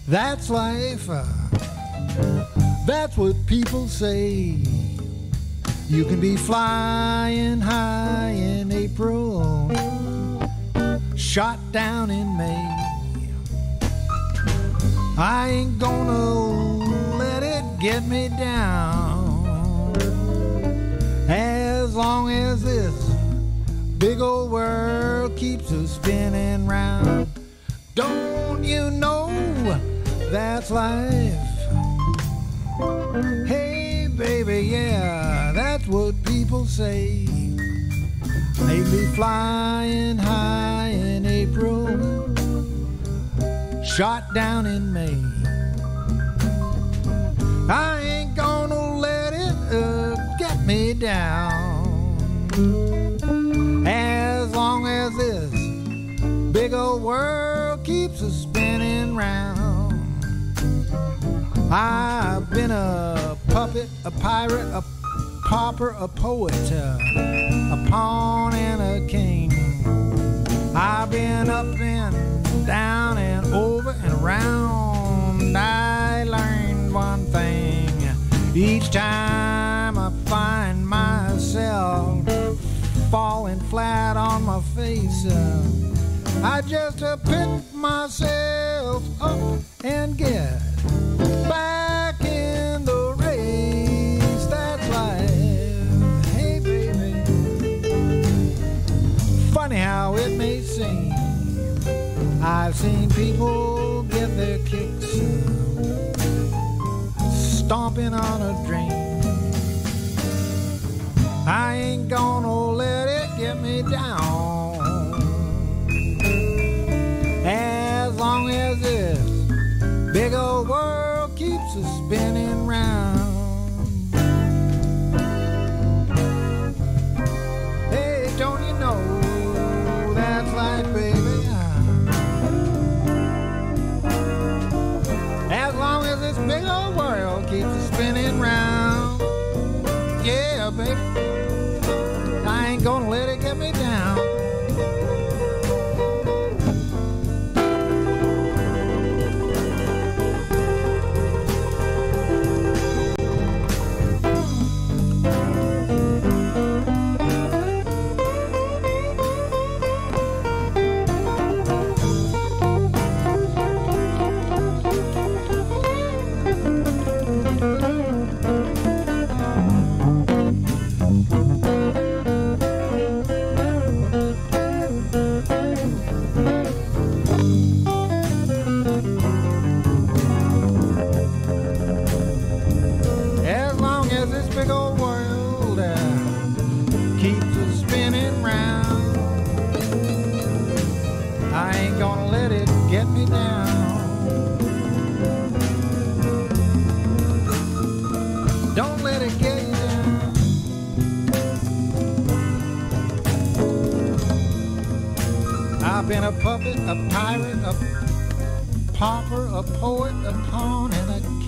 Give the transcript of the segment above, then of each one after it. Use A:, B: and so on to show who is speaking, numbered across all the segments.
A: That's life, that's what people say. You can be flying high in April, shot down in May. I ain't gonna let it get me down, as long as this big old world keeps us spinning round. Don't you know that's life? Hey baby, yeah, that's what people say. They be flying high in April, shot down in May. I ain't gonna let it get me down, as long as this big old world keeps us spinning round. I've been a puppet, a pirate, a pauper, a poet, a pawn and a king. I've been up and down and over and around. I learned one thing each time I find myself falling flat on my face. I just pick myself up and get back in the race. That's life. Hey baby, funny how it may seem, I've seen people get their kicks stomping on a dream. I ain't gonna let it get me down, keeps us spinning round. Hey, don't you know that's life, baby? As long as this big old world keeps us spinning round. Yeah, baby, I ain't gonna let it get me down. I've been a puppet, a pirate, a pauper, a poet, a pawn, and a king.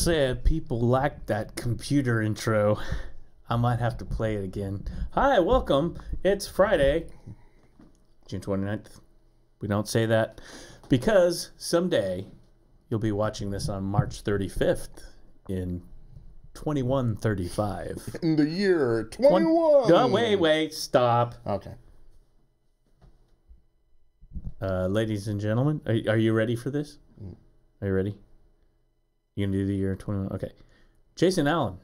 B: said people like that computer intro. I might have to play it again. Hi, welcome. It's Friday, June 29th. We don't say that because someday you'll be watching this on March 35th in 2135.
C: In the year 21.
B: Oh, wait, stop.
C: Okay.
B: Ladies and gentlemen, are you ready for this? Are you ready? You gonna do the year 21? Okay. Jason Allen.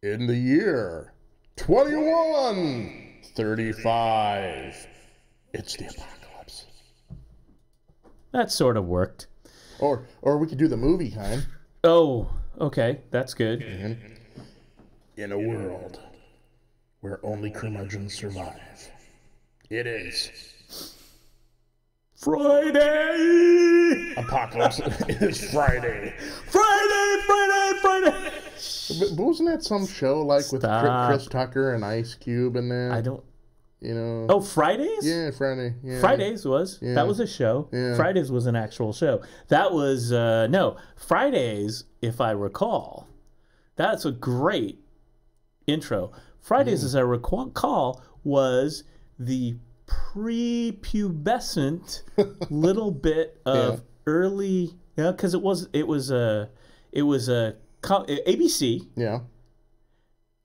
C: In the year 2135. It's the apocalypse.
B: That sort of worked.
C: Or we could do the movie kind.
B: Oh, okay. That's good.
C: In a world where only curmudgeons survive, it is
B: Friday!
C: apocalypse. It is Friday.
B: Friday!
C: But wasn't that some show like with Chris Tucker and Ice Cube in there?
B: I don't...
C: You know?
B: Oh, Fridays?
C: Yeah, Friday. Yeah.
B: Fridays was.
C: Yeah.
B: That was a show.
C: Yeah.
B: Fridays was an actual show. That was... no. Fridays, if I recall, that's a great intro. Fridays, as I recall, was the prepubescent little bit of early... Yeah, because it was a ABC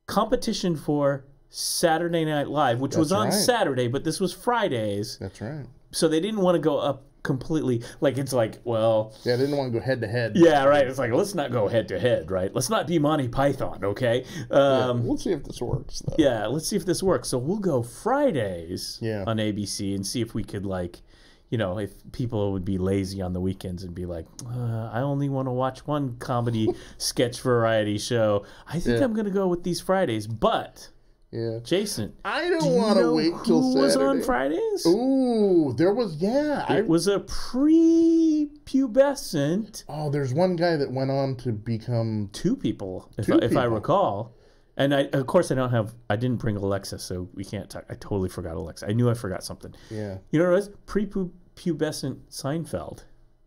B: competition for Saturday Night Live, which was on Saturday, but this was Fridays.
C: That's right.
B: So they didn't want to go up completely. Like, it's like, well...
C: Yeah, they didn't want to go head to head.
B: Yeah, right. It's like, let's not go head to head, right? Let's not be Monty Python, okay?
C: We'll see if this works, though.
B: Yeah, let's see if this works. So we'll go Fridays on ABC and see if we could, like... You know, if people would be lazy on the weekends and be like, I only want to watch one comedy sketch variety show. I think I'm going to go with these Fridays. But, Jason,
C: I don't want to wait till Saturday.
B: Who was on Fridays?
C: Ooh, there was, It
B: was a prepubescent.
C: Oh, there's one guy that went on to become...
B: Two people, if I recall. And of course, I didn't bring Alexa, so we can't talk. I totally forgot Alexa. I knew I forgot something.
C: Yeah.
B: You know what it was? Prepubescent Seinfeld.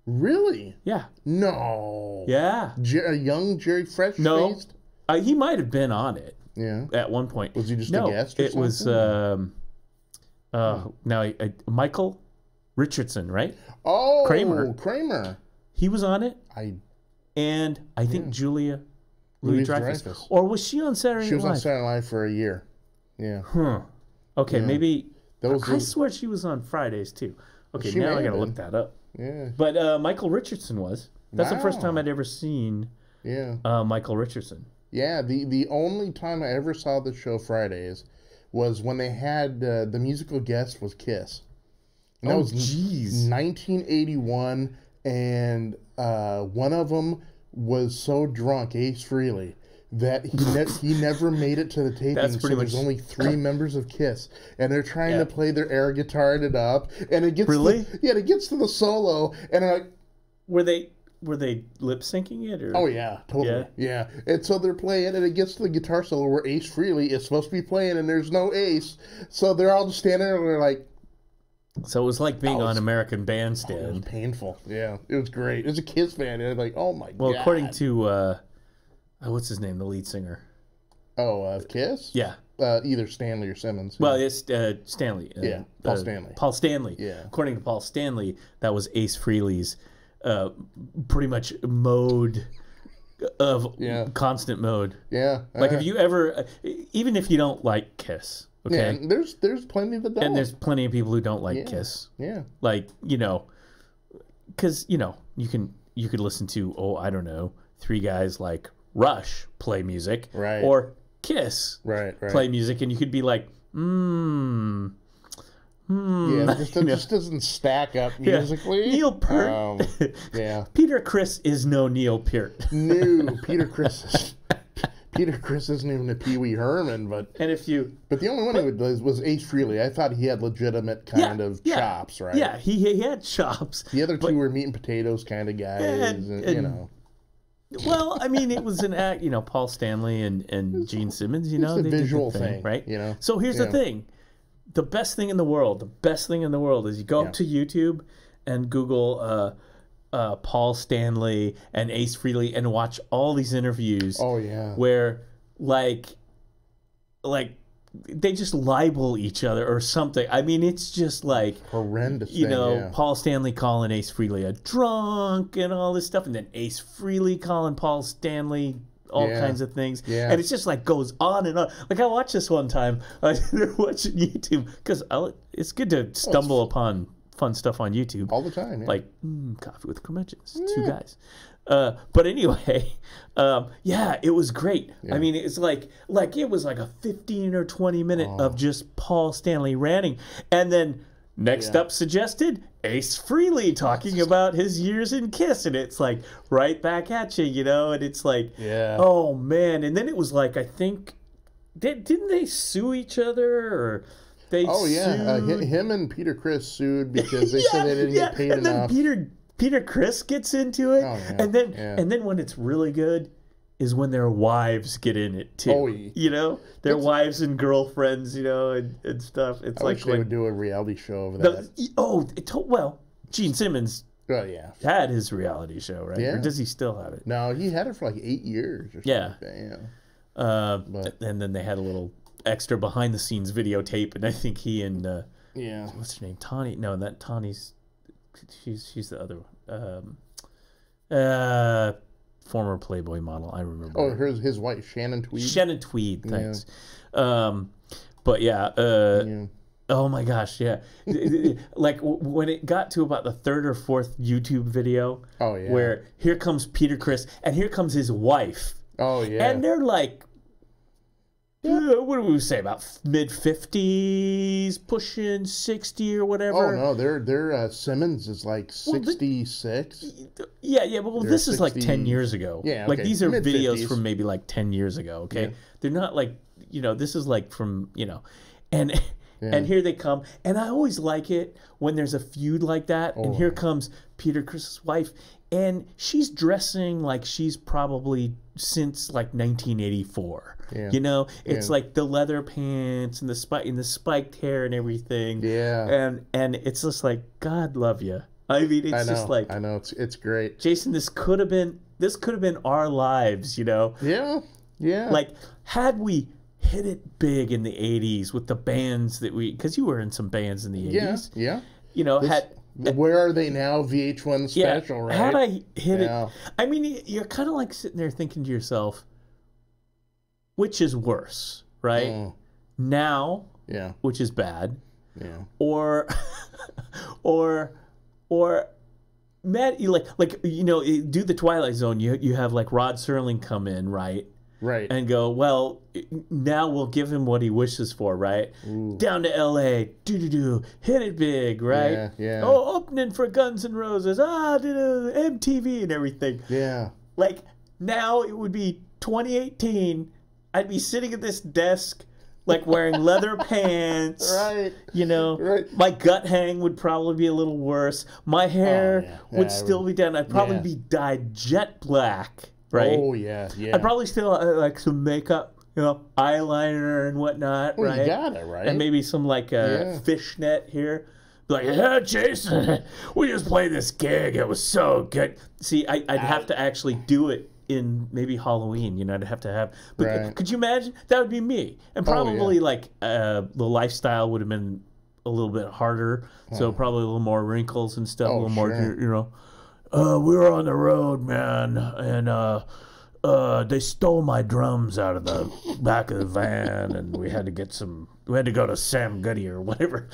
C: Really?
B: Yeah.
C: No.
B: Yeah.
C: A young Jerry Fresh-faced?
B: No. He might have been on it.
C: Yeah.
B: At one point.
C: Was he just a guest or
B: something? Michael Richardson, right?
C: Oh.
B: Kramer. He was on it. And I think Julia Louis-Dreyfus. Or was she on Saturday Night Live?
C: She was on Saturday Night Live for a year. Yeah.
B: Okay, maybe... I swear she was on Fridays, too. Okay, now I got to look that up.
C: Yeah.
B: But Michael Richardson was. That's the first time I'd ever seen Michael Richardson.
C: Yeah, the only time I ever saw the show Fridays was when they had... the musical guest was Kiss. And that was 1981, and one of them was so drunk, Ace Frehley, that he never made it to the taping. There's only 3 members of Kiss, and they're trying to play their air guitar it up, and it gets it gets to the solo, and they're like,
B: were they lip syncing it? Or?
C: Oh yeah, totally, yeah. And so they're playing, and it gets to the guitar solo where Ace Frehley is supposed to be playing, and there's no Ace, so they're all just standing there, and they're like.
B: So it was like being on American Bandstand.
C: It was painful. Yeah, it was great. It was a Kiss fan, and like, oh my god.
B: Well, according to what's his name, the lead singer?
C: Of Kiss?
B: Yeah.
C: Either Stanley or Simmons.
B: Well, it's Stanley.
C: Paul Stanley.
B: Paul Stanley.
C: Yeah.
B: According to Paul Stanley, that was Ace Frehley's pretty much mode of constant mode.
C: Yeah.
B: Like, have you ever, even if you don't like Kiss, okay?
C: Yeah, there's plenty that don't.
B: And there's plenty of people who don't like Kiss.
C: Yeah.
B: Like, because, you could listen to, I don't know, 3 guys like Rush play music.
C: Right.
B: Or Kiss play music, and you could be like,
C: Yeah, it just doesn't stack up musically.
B: Neil Peart. Peter Criss is no Neil Peart.
C: No, Peter Criss isn't even a Pee Wee Herman, but the only one who was Ace Frehley. I thought he had legitimate kind of chops, right?
B: Yeah, he had chops.
C: The other 2 were meat and potatoes kind of guys, and
B: Well, I mean, it was an act, Paul Stanley and Gene Simmons,
C: it's a visual
B: thing, right?
C: You know.
B: So here's the thing. The best thing in the world is you go up to YouTube and Google Paul Stanley and Ace Frehley and watch all these interviews.
C: Oh yeah.
B: Where like they just libel each other or something. I mean, it's just like
C: horrendous.
B: You know, Paul Stanley calling Ace Frehley a drunk and all this stuff, and then Ace Frehley calling Paul Stanley all kinds of things. Yeah. And it's just like goes on and on. Like I watched this one time. I was watching YouTube because it's good to stumble upon fun stuff on YouTube
C: all the time. Yeah.
B: Like Coffee with Curmudgeons, 2 guys. But anyway, it was great. Yeah. I mean, it's like it was like a 15 or 20 minute of just Paul Stanley ranting, and then next up suggested Ace Frehley talking about his years in Kiss, and it's like right back at you, you know, and it's like, oh man, and then it was like I think didn't they sue each other or? They sued?
C: Him and Peter Criss sued because they said they didn't get paid enough.
B: And then Peter Criss gets into it, and then when it's really good is when their wives get in it too. Oh, you know, their wives and girlfriends, you know, and stuff. It's
C: I
B: like
C: wish they would do a reality show over that.
B: Well, Gene Simmons. Had his reality show, right?
C: Yeah.
B: Or does he still have it?
C: No, he had it for like 8 years or something like that.
B: And then they had a little extra behind the scenes videotape, and I think he and what's her name, Tawny? No, that Tawny's she's the other former Playboy model. I remember.
C: Oh, his wife, Shannon Tweed.
B: Shannon Tweed, thanks. But oh my gosh, yeah. Like when it got to about the 3rd or 4th YouTube video, where here comes Peter Criss and here comes his wife.
C: Oh yeah,
B: and they're like. What do we say, about mid-50s, pushing 60 or whatever?
C: Oh no, their Simmons is like 66.
B: Well, this is like 10 years ago.
C: Yeah, okay.
B: Like these are
C: Mid-50s.
B: videos from maybe like 10 years ago. Okay, they're not like this is like from and here they come, and I always like it when there's a feud like that, and here comes Peter Criss's wife, and she's dressing like she's probably since like 1984. You know, it's like the leather pants and the spiked hair and everything.
C: Yeah.
B: And it's just like, God love you. I mean, it's just like,
C: I know it's great.
B: Jason, this could have been our lives, you know.
C: Yeah. Yeah.
B: Like had we hit it big in the 80s with the bands that because you were in some bands in the 80s.
C: Yeah.
B: You know,
C: Where Are They Now? VH1 special, right?
B: Had I hit it, I mean, you're kind of like sitting there thinking to yourself, which is worse, right? Now, which is bad, or Matt, you do the Twilight Zone. You have like Rod Serling come in, right?
C: Right.
B: And go, well, now we'll give him what he wishes for, right? Ooh. Down to L.A., hit it big, right?
C: Yeah.
B: Oh, opening for Guns N' Roses, MTV and everything.
C: Yeah.
B: Like, now it would be 2018, I'd be sitting at this desk, like wearing leather pants.
C: Right.
B: You know, my gut hang would probably be a little worse. My hair would still be done. I'd probably be dyed jet black. Right?
C: Oh, yeah.
B: I'd probably still like some makeup, eyeliner and whatnot, right?
C: You got it, right?
B: And maybe some like fishnet here. Like, yeah, Jason, we just played this gig. It was so good. See, I'd have to actually do it in maybe Halloween, I'd have to have. But could you imagine? That would be me. And probably the lifestyle would have been a little bit harder. So probably a little more wrinkles and stuff, a little more, we were on the road, man, and they stole my drums out of the back of the van, and we had to go to Sam Goody or whatever,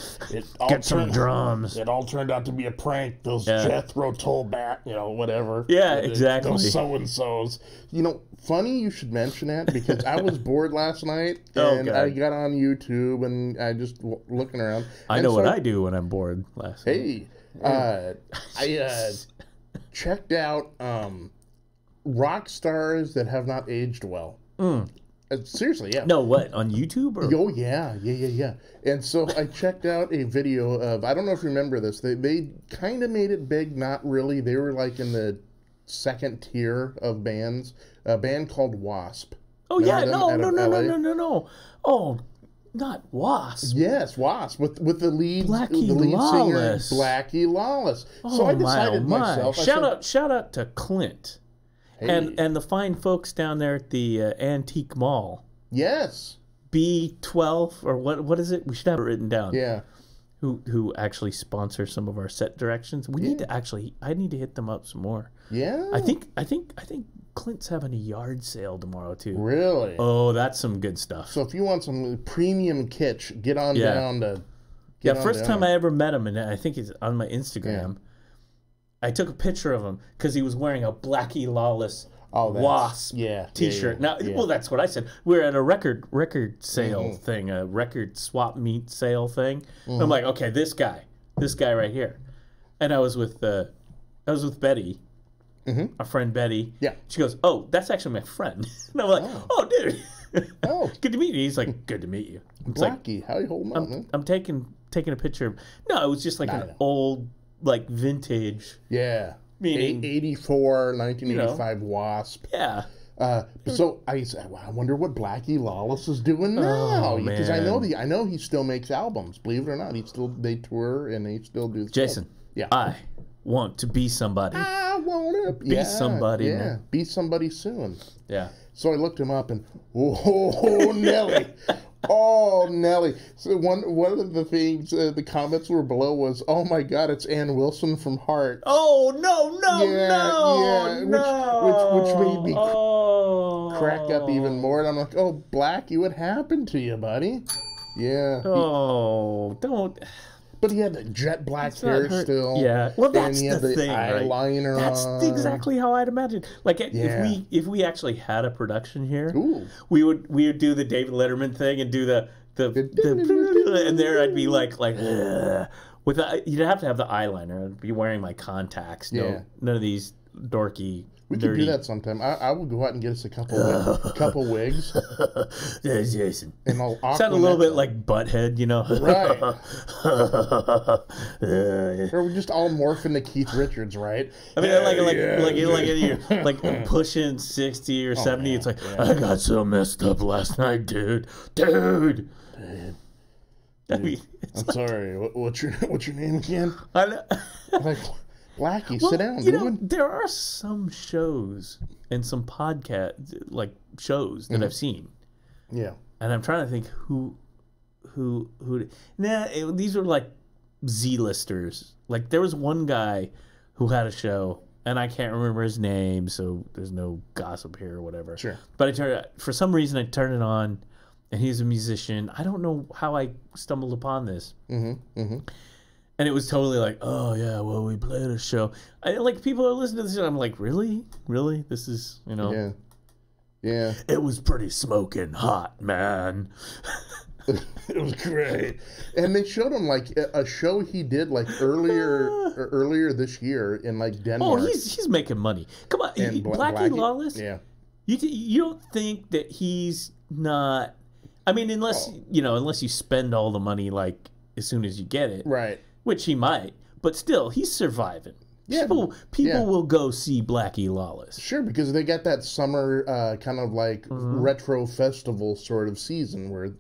B: get some drums.
C: It all turned out to be a prank. Those Jethro Tull whatever.
B: Yeah, exactly.
C: Those so-and-sos. Funny you should mention that, because I was bored last night, and I got on YouTube, and I just looking around.
B: I know what I do when I'm bored last night.
C: I checked out rock stars that have not aged well. Seriously, yeah.
B: No, what, on YouTube? Or?
C: Oh, yeah. And so I checked out a video of, I don't know if you remember this, they kind of made it big, not really. They were like in the second tier of bands, a band called Wasp.
B: Oh, yeah, no. Oh, not Wasp.
C: Yes, Wasp with the lead
B: Lawless.
C: singer Blackie Lawless.
B: Oh,
C: so I decided myself.
B: Shout out to Clint, and the fine folks down there at the Antique Mall.
C: Yes.
B: B12 or what is it? We should have it written down.
C: Yeah.
B: Who actually sponsor some of our set directions? We need to I need to hit them up some more.
C: Yeah.
B: I think Clint's having a yard sale tomorrow too.
C: Really?
B: Oh, that's some good stuff.
C: So if you want some premium kitsch, get on down to.
B: First time I ever met him, and I think he's on my Instagram. Yeah. I took a picture of him because he was wearing a Blackie Lawless Wasp T-shirt. Now, well, that's what I said. We're at a record sale thing, a record swap meet sale thing. And I'm like, okay, this guy right here. And I was with Betty, our friend Betty.
C: Yeah.
B: She goes, "Oh, that's actually my friend." And I'm like, "Oh, dude, good to meet you." He's like, "Good to meet you."
C: Blackie, how you holding on, man?
B: I'm taking a picture. No, it was just like an old, like vintage.
C: Yeah.
B: Meaning
C: 84, 1985 Wasp.
B: Yeah.
C: So I wonder what Blackie Lawless is doing now, because I know he still makes albums. Believe it or not, they tour and they still do.
B: Jason,
C: yeah,
B: I want to be somebody.
C: I want to
B: be somebody.
C: Yeah,
B: man.
C: Be somebody soon.
B: Yeah.
C: So I looked him up and Nelly. Oh, Nelly. So one of the things, the comments were below was, "Oh my God, it's Ann Wilson from Heart."
B: Oh, no.
C: Which made me crack up even more. And I'm like, "Oh, Blackie, what happened to you, buddy?" Yeah.
B: Oh, don't.
C: But he had the jet black hair still.
B: Yeah. Well, that's
C: and he had the
B: thing,
C: eyeliner
B: right? That's
C: on.
B: exactly how I'd imagine. Like if we actually had a production here, we would do the David Letterman thing and do the and there I'd be like with you'd have to have the eyeliner. I'd be wearing my contacts. None of these dorky.
C: We could do that sometime. I will go out and get us a couple wigs.
B: There's Jason.
C: And I'll
B: sound a little bit like Butthead, you know?
C: Right. Or we just all morph into Keith Richards, right?
B: I mean, like pushing 60 or 70. Man, it's like, I got so messed up last night, dude. I mean,
C: I'm sorry. What's your name again?
B: I know.
C: Like, Blackie, sit down, dude.
B: There are some shows and some podcast shows that I've seen.
C: Yeah.
B: And I'm trying to think who these were like Z-listers. Like there was one guy who had a show and I can't remember his name, so there's no gossip here or whatever.
C: Sure.
B: But for some reason I turned it on and he's a musician. I don't know how I stumbled upon this. And it was totally like, oh, yeah, well, we played a show. Like, people are listening to this, and I'm like, really? Really? This is,
C: Yeah.
B: It was pretty smoking hot, man.
C: It was great. And they showed him, like, a show he did, like, earlier this year in, like, Denmark.
B: Oh, he's making money. Come on. Blackie Lawless?
C: Yeah.
B: You don't think that he's not... I mean, unless you spend all the money, like, as soon as you get it.
C: Right.
B: Which he might, but still, he's surviving. Yeah, people will go see Blackie Lawless.
C: Sure, because they got that summer kind of like retro festival sort of season where,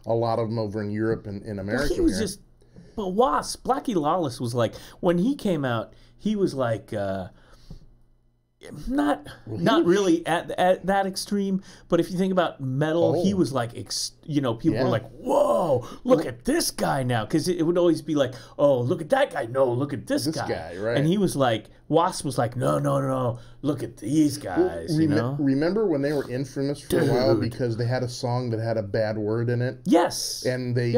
C: a lot of them over in Europe and in America.
B: Well, he was Blackie Lawless was like, when he came out, he was like, not really at that extreme, but if you think about metal, he was like, people were like, whoa, look at this guy now, because it would always be like, oh, look at that guy, no, look at this guy,
C: right?
B: And he was like, Wasp was like, no, look at these guys.
C: Remember when they were infamous for a while because they had a song that had a bad word in it?
B: Yes,
C: and they,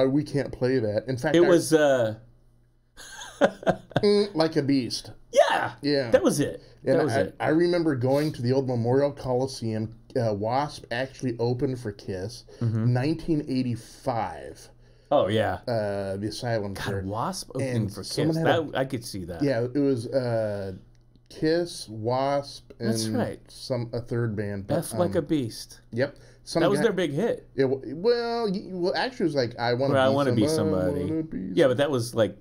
C: we can't play that. In fact,
B: it was
C: like a beast.
B: Yeah, that was it.
C: And I remember going to the old Memorial Coliseum. Wasp actually opened for Kiss, 1985.
B: Oh yeah,
C: the Asylum.
B: God, Wasp opening for Kiss. I could see that.
C: Yeah, it was Kiss, Wasp, and
B: that's right.
C: A third band.
B: F like a Beast.
C: Yep.
B: That was their big hit.
C: Actually, it was like I want to
B: be somebody. Yeah, but that was like.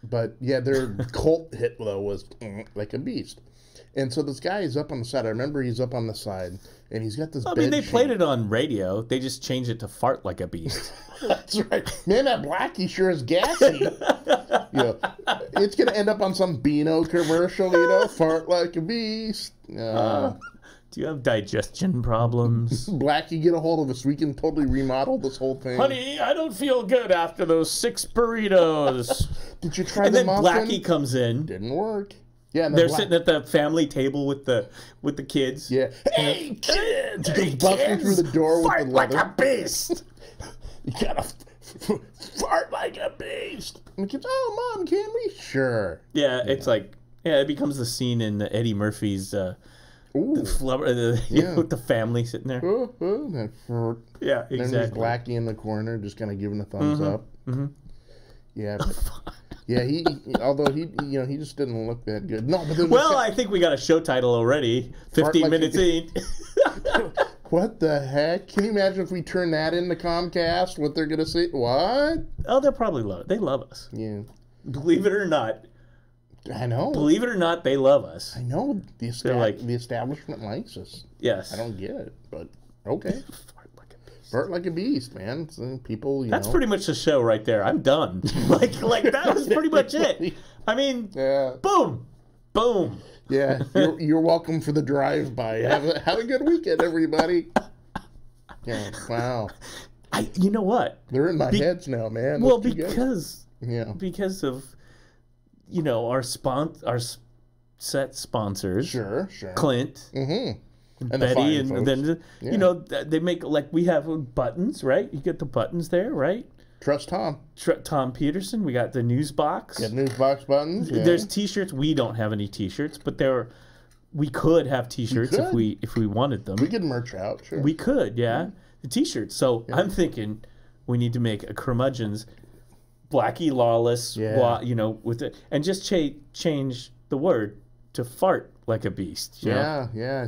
C: But yeah, their cult hit though was Like a Beast. And so this guy is up on the side. I remember he's up on the side, and he's got this.
B: I mean, they played it on radio. They just changed it to "fart like a beast."
C: That's right, man. That Blackie sure is gassy. It's gonna end up on some Beano commercial. Fart like a beast.
B: Do you have digestion problems?
C: Blackie, get a hold of us. We can totally remodel this whole thing.
B: Honey, I don't feel good after those 6 burritos.
C: Did you try
B: the muffin? And then Blackie
C: muffin?
B: comes in.
C: Didn't work. Yeah,
B: they're sitting at the family table with the kids.
C: Yeah. Hey, kids! He goes busting through the door with the leather.
B: Fart like a beast.
C: You gotta fart like a beast. And the kids, oh, Mom, can we? Sure.
B: Yeah, it's like, it becomes the scene in Eddie Murphy's... with the family sitting there. Yeah, exactly.
C: Then there's Blackie in the corner, just kind of giving a thumbs up. Mm-hmm. Yeah, yeah. Although he just didn't look that good. No, but
B: I think we got a show title already. 15 minutes in.
C: What the heck? Can you imagine if we turn that into Comcast? What they're gonna say? What?
B: Oh, they'll probably love it. They love us.
C: Yeah.
B: Believe it or not.
C: I know.
B: Believe it or not, they love us.
C: I know. The establishment likes us.
B: Yes.
C: I don't get it, but okay. Fart like a beast, man. So people,
B: That's pretty much the show right there. I'm done. like that was pretty much it. I mean, boom, boom.
C: Yeah, you're welcome for the drive-by. Have a good weekend, everybody. Yeah, wow.
B: You know what?
C: They're in my heads now, man.
B: Well, because of our set sponsors.
C: Sure.
B: Clint.
C: Mm-hmm.
B: And Betty, and then they make we have buttons, right? You get the buttons there, right?
C: Trust Tom.
B: Tom Peterson. We got the NuzBox.
C: Yeah, NuzBox buttons. Yeah.
B: There's T-shirts. We don't have any T-shirts, but we could have T-shirts if we wanted them.
C: We could merch out. Sure.
B: We could, the T-shirts. So I'm thinking we need to make a Curmudgeons, Blackie Lawless, with it, and just change the word to fart like a beast.
C: Yeah. I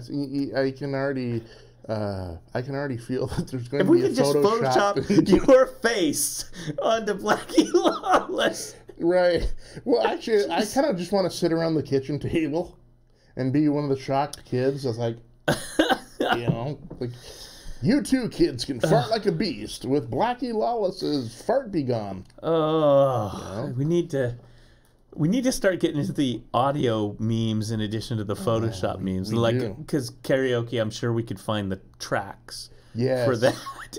C: can already feel that there's going to be a Photoshop. If we could just
B: Photoshop your face onto Blackie Lawless.
C: Right. Well, actually, I kind of just want to sit around the kitchen table and be one of the shocked kids. I was like, you two kids can fart like a beast with Blackie Lawless's Fart Be Gone.
B: Oh, we need to start getting into the audio memes in addition to the Photoshop memes. Because karaoke, I'm sure we could find the tracks for that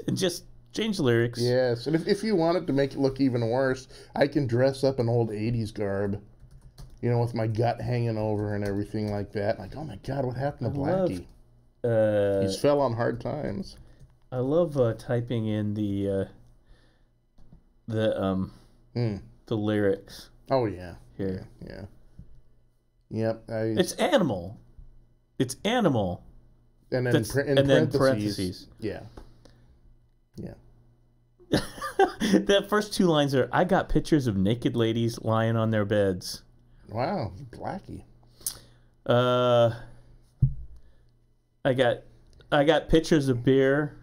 B: and just change lyrics.
C: Yes, and if you want it to make it look even worse, I can dress up in old 80s garb, with my gut hanging over and everything like that. Like, oh my God, what happened to Blackie? He's fell on hard times.
B: I love typing in the lyrics.
C: Oh yeah.
B: Here.
C: Yeah. Yep.
B: It's animal. It's animal.
C: And then parentheses. Yeah. Yeah.
B: The first 2 lines are, I got pictures of naked ladies lying on their beds.
C: Wow, Blackie.
B: I got pictures of beer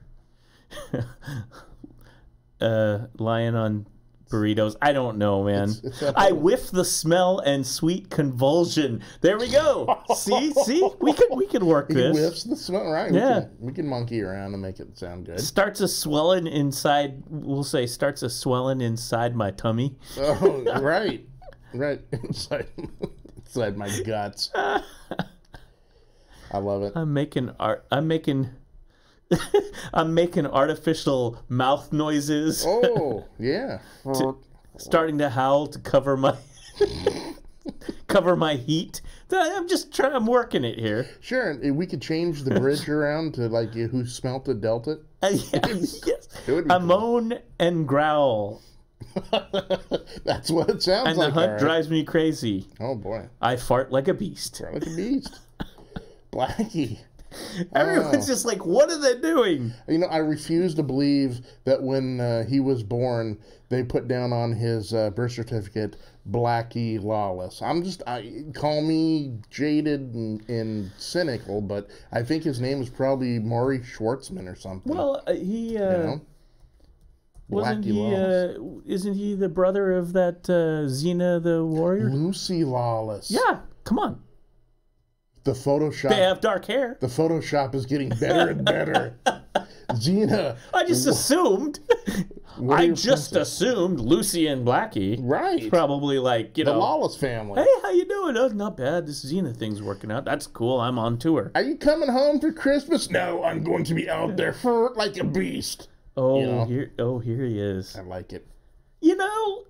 B: lying on burritos. I don't know, man. I whiff the smell and sweet convulsion. There we go. See, we could work this.
C: He whiffs the smell, right?
B: Yeah,
C: we can monkey around and make it sound good.
B: Starts a swelling inside. We'll say starts a swelling inside my tummy.
C: Oh, right, inside my guts. I love it.
B: I'm making artificial mouth noises.
C: Oh, yeah.
B: Starting to howl to cover my heat. I'm working it here.
C: Sure, and we could change the bridge around to who smelt it dealt it.
B: Yes. I moan and growl.
C: That's what it sounds
B: and
C: like.
B: And the hunt drives me crazy.
C: Oh boy.
B: I fart like a beast.
C: Fart like a beast. Blackie.
B: Everyone's just like, what are they doing?
C: I refuse to believe that when he was born, they put down on his birth certificate, Blackie Lawless. Call me jaded and cynical, but I think his name is probably Maury Schwartzman or something.
B: Well, he...
C: Wasn't he?
B: Isn't he the brother of that Xena the Warrior?
C: Lucy Lawless.
B: Yeah, come on.
C: The Photoshop.
B: They have dark hair.
C: The Photoshop is getting better and better. Xena.
B: I just assumed. I just assumed Lucy and Blackie.
C: Right.
B: It's probably like,
C: the Lawless family.
B: Hey, how you doing? Oh, not bad. This Xena thing's working out. That's cool. I'm on tour.
C: Are you coming home for Christmas? No, I'm going to be out there hurt like a beast.
B: Oh, you know? Here he is.
C: I like it.
B: You know.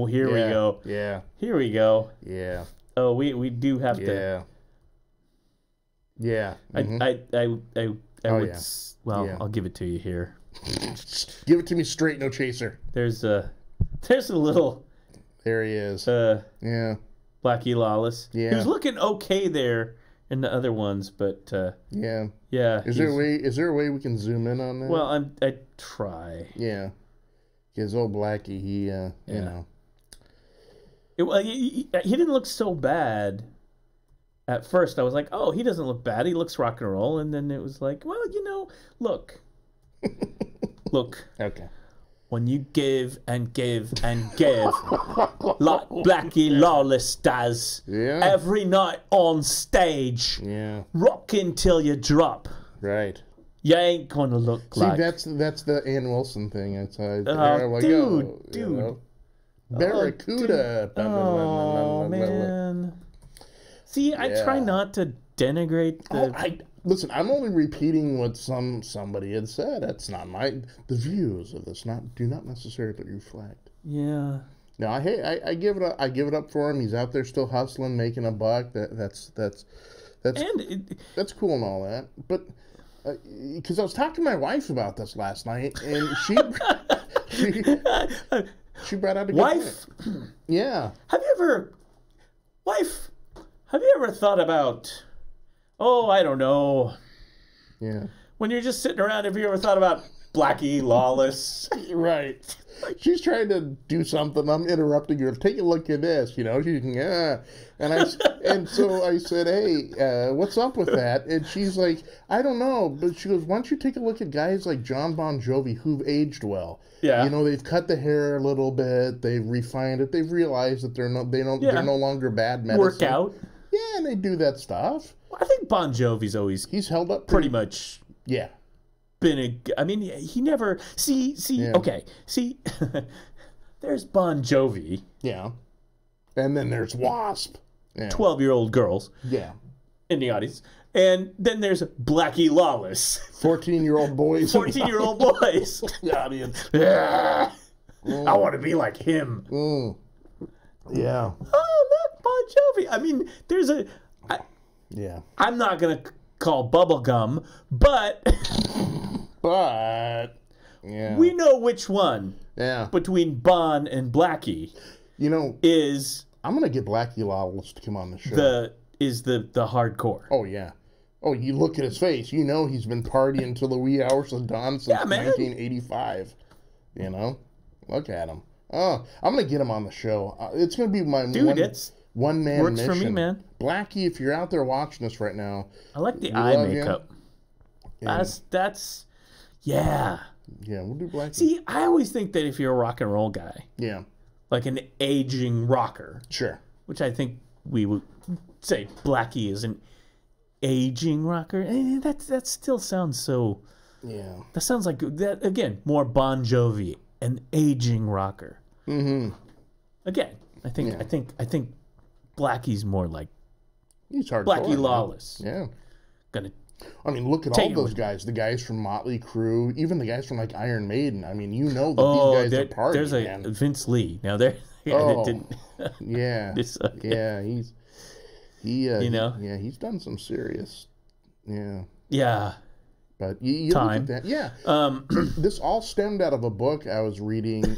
B: Here we go.
C: Yeah.
B: Here we go.
C: Yeah.
B: Oh, we do have to.
C: Yeah.
B: I'll give it to you here.
C: Give it to me straight, no chaser.
B: There's a little.
C: There he is.
B: Blackie Lawless. Yeah. He was looking okay there in the other ones, but
C: yeah. Is there a way we can zoom in on that?
B: Well, I try.
C: Yeah. Because old Blackie, he you know.
B: He didn't look so bad. At first, I was like, oh, he doesn't look bad. He looks rock and roll. And then it was like, well, look. Look.
C: Okay.
B: When you give and give and give, like Blackie Lawless does, every night on stage, rocking till you drop.
C: Right.
B: You ain't gonna look like.
C: See, that's the Ann Wilson thing. It's
B: dude.
C: You know, Barracuda.
B: Oh, man. See, I try not to denigrate the...
C: Listen, I'm only repeating what somebody had said. That's not the views of this do not necessarily reflect.
B: Yeah.
C: No, I give it up for him. He's out there still hustling, making a buck. That's cool and all that. But because I was talking to my wife about this last night, and she brought out a good
B: wife.
C: Point. Yeah.
B: Have you ever thought about? Oh, I don't know.
C: Yeah.
B: When you're just sitting around, have you ever thought about Blackie Lawless?
C: Right. She's trying to do something. I'm interrupting her. Take a look at this. You know, she's and so I said, hey, what's up with that? And she's like, I don't know. But she goes, why don't you take a look at guys like John Bon Jovi who've aged well?
B: Yeah.
C: You know, they've cut the hair a little bit. They've refined it. They've realized that they're no longer bad medicine.
B: Work out.
C: Yeah, and they do that stuff.
B: I think Bon Jovi's always
C: held up
B: pretty much.
C: Yeah.
B: He never okay. See, there's Bon Jovi.
C: Yeah. And then there's Wasp.
B: 12-year-old girls.
C: Yeah.
B: In the audience. And then there's Blackie Lawless.
C: 14-year-old boys.
B: 14-year-old boys.
C: Yeah.
B: I want to be like him.
C: Yeah.
B: Oh, look, Bon Jovi. There's a... I'm not going to call bubblegum, but... we know which one.
C: Yeah.
B: Between Bon and Blackie.
C: You know...
B: Is...
C: I'm going to get Blackie Lawless to come on the show.
B: The hardcore.
C: Oh, yeah. Oh, you look at his face. You know he's been partying till the wee hours of dawn since 1985. You know? Look at him. Oh, I'm going to get him on the show. It's going to be my one-man
B: works
C: mission.
B: For me, man.
C: Blackie, if you're out there watching us right now.
B: I like the eye makeup. That's... Yeah.
C: Yeah, we'll do Blackie.
B: See, I always think that if you're a rock and roll guy.
C: Yeah.
B: Like an aging rocker.
C: Sure.
B: Which I think we would say Blackie is an aging rocker. That still sounds so...
C: Yeah.
B: That sounds like, that again, more Bon Jovi, an aging rocker.
C: Mm-hmm.
B: Again, I think Blackie's more like...
C: He's hardcore.
B: Blackie Lawless.
C: Yeah.
B: Look
C: at all those guys. The guys from Motley Crue, even the guys from like Iron Maiden. You know that these guys are partying.
B: There's a Vince Lee. Now there.
C: Yeah. He's he's done some serious. Yeah.
B: Yeah.
C: But you look at that. Yeah. This all stemmed out of a book I was reading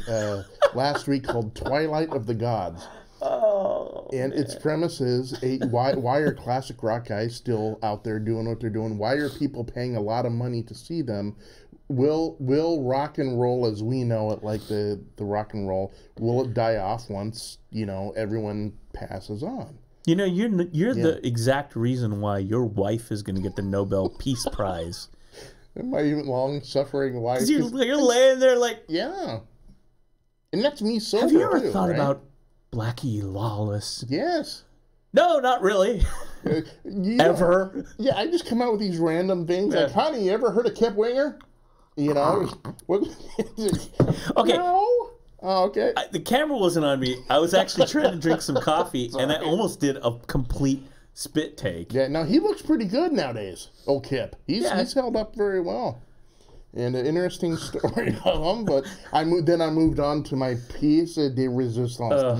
C: last week called Twilight of the Gods.
B: Oh,
C: and its premise is why are classic rock guys still out there doing what they're doing? Why are people paying a lot of money to see them? Will rock and roll as we know it, like the rock and roll, will it die off once everyone passes on?
B: You're the exact reason why your wife is going to get the Nobel Peace Prize.
C: My even long-suffering wife.
B: You're laying there like...
C: Yeah. And that's me sober,
B: Have you ever thought about Blackie Lawless?
C: Yes.
B: No, not really. Ever.
C: Yeah, I just come out with these random things like, honey, you ever heard of Kip Winger? You know?
B: Okay.
C: No? Oh, okay.
B: The camera wasn't on me. I was actually trying to drink some coffee, and I almost did a complete spit take.
C: Yeah, now he looks pretty good nowadays, old Kip. He's held up very well. And an interesting story of him, but I moved on to my piece de resistance.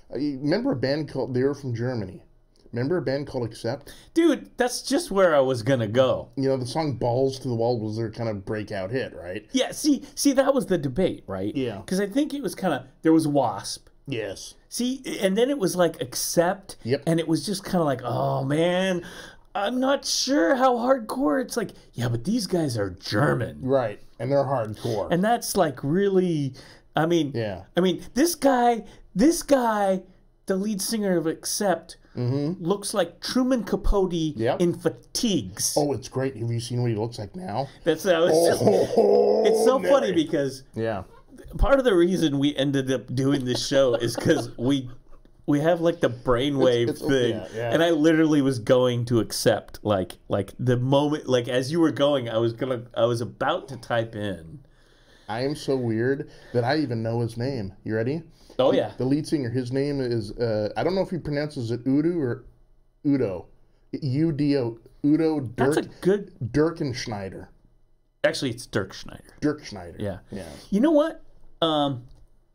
C: Remember a band called, they were from Germany. Remember a band called Accept?
B: Dude, that's just where I was going to go.
C: You know, the song Balls to the Wall was their kind of breakout hit, right?
B: Yeah, see, that was the debate, right?
C: Yeah.
B: Because I think it was kind of, there was Wasp.
C: Yes.
B: See, and then it was like Accept.
C: Yep.
B: And it was just kind of like, oh, man, I'm not sure how hardcore. It's like, yeah, but these guys are German.
C: Right. And they're hardcore.
B: And that's like really, I mean,
C: yeah.
B: I mean, this guy, the lead singer of Accept, looks like Truman Capote in fatigues.
C: Oh, it's great. Have you seen what he looks like now?
B: It's so funny because part of the reason we ended up doing this show is because we have like the brainwave thing, and I literally was going to Accept like the moment, like as you were going, I was about to type in.
C: I am so weird that I even know his name. You ready?
B: Oh, yeah.
C: The lead singer, his name is, I don't know if he pronounces it Udo or Udo. U-D-O. Udo Dirk.
B: That's a good...
C: Dirkenschneider.
B: Actually, it's Dirk Schneider.
C: Dirk Schneider.
B: Yeah.
C: Yeah.
B: You know what?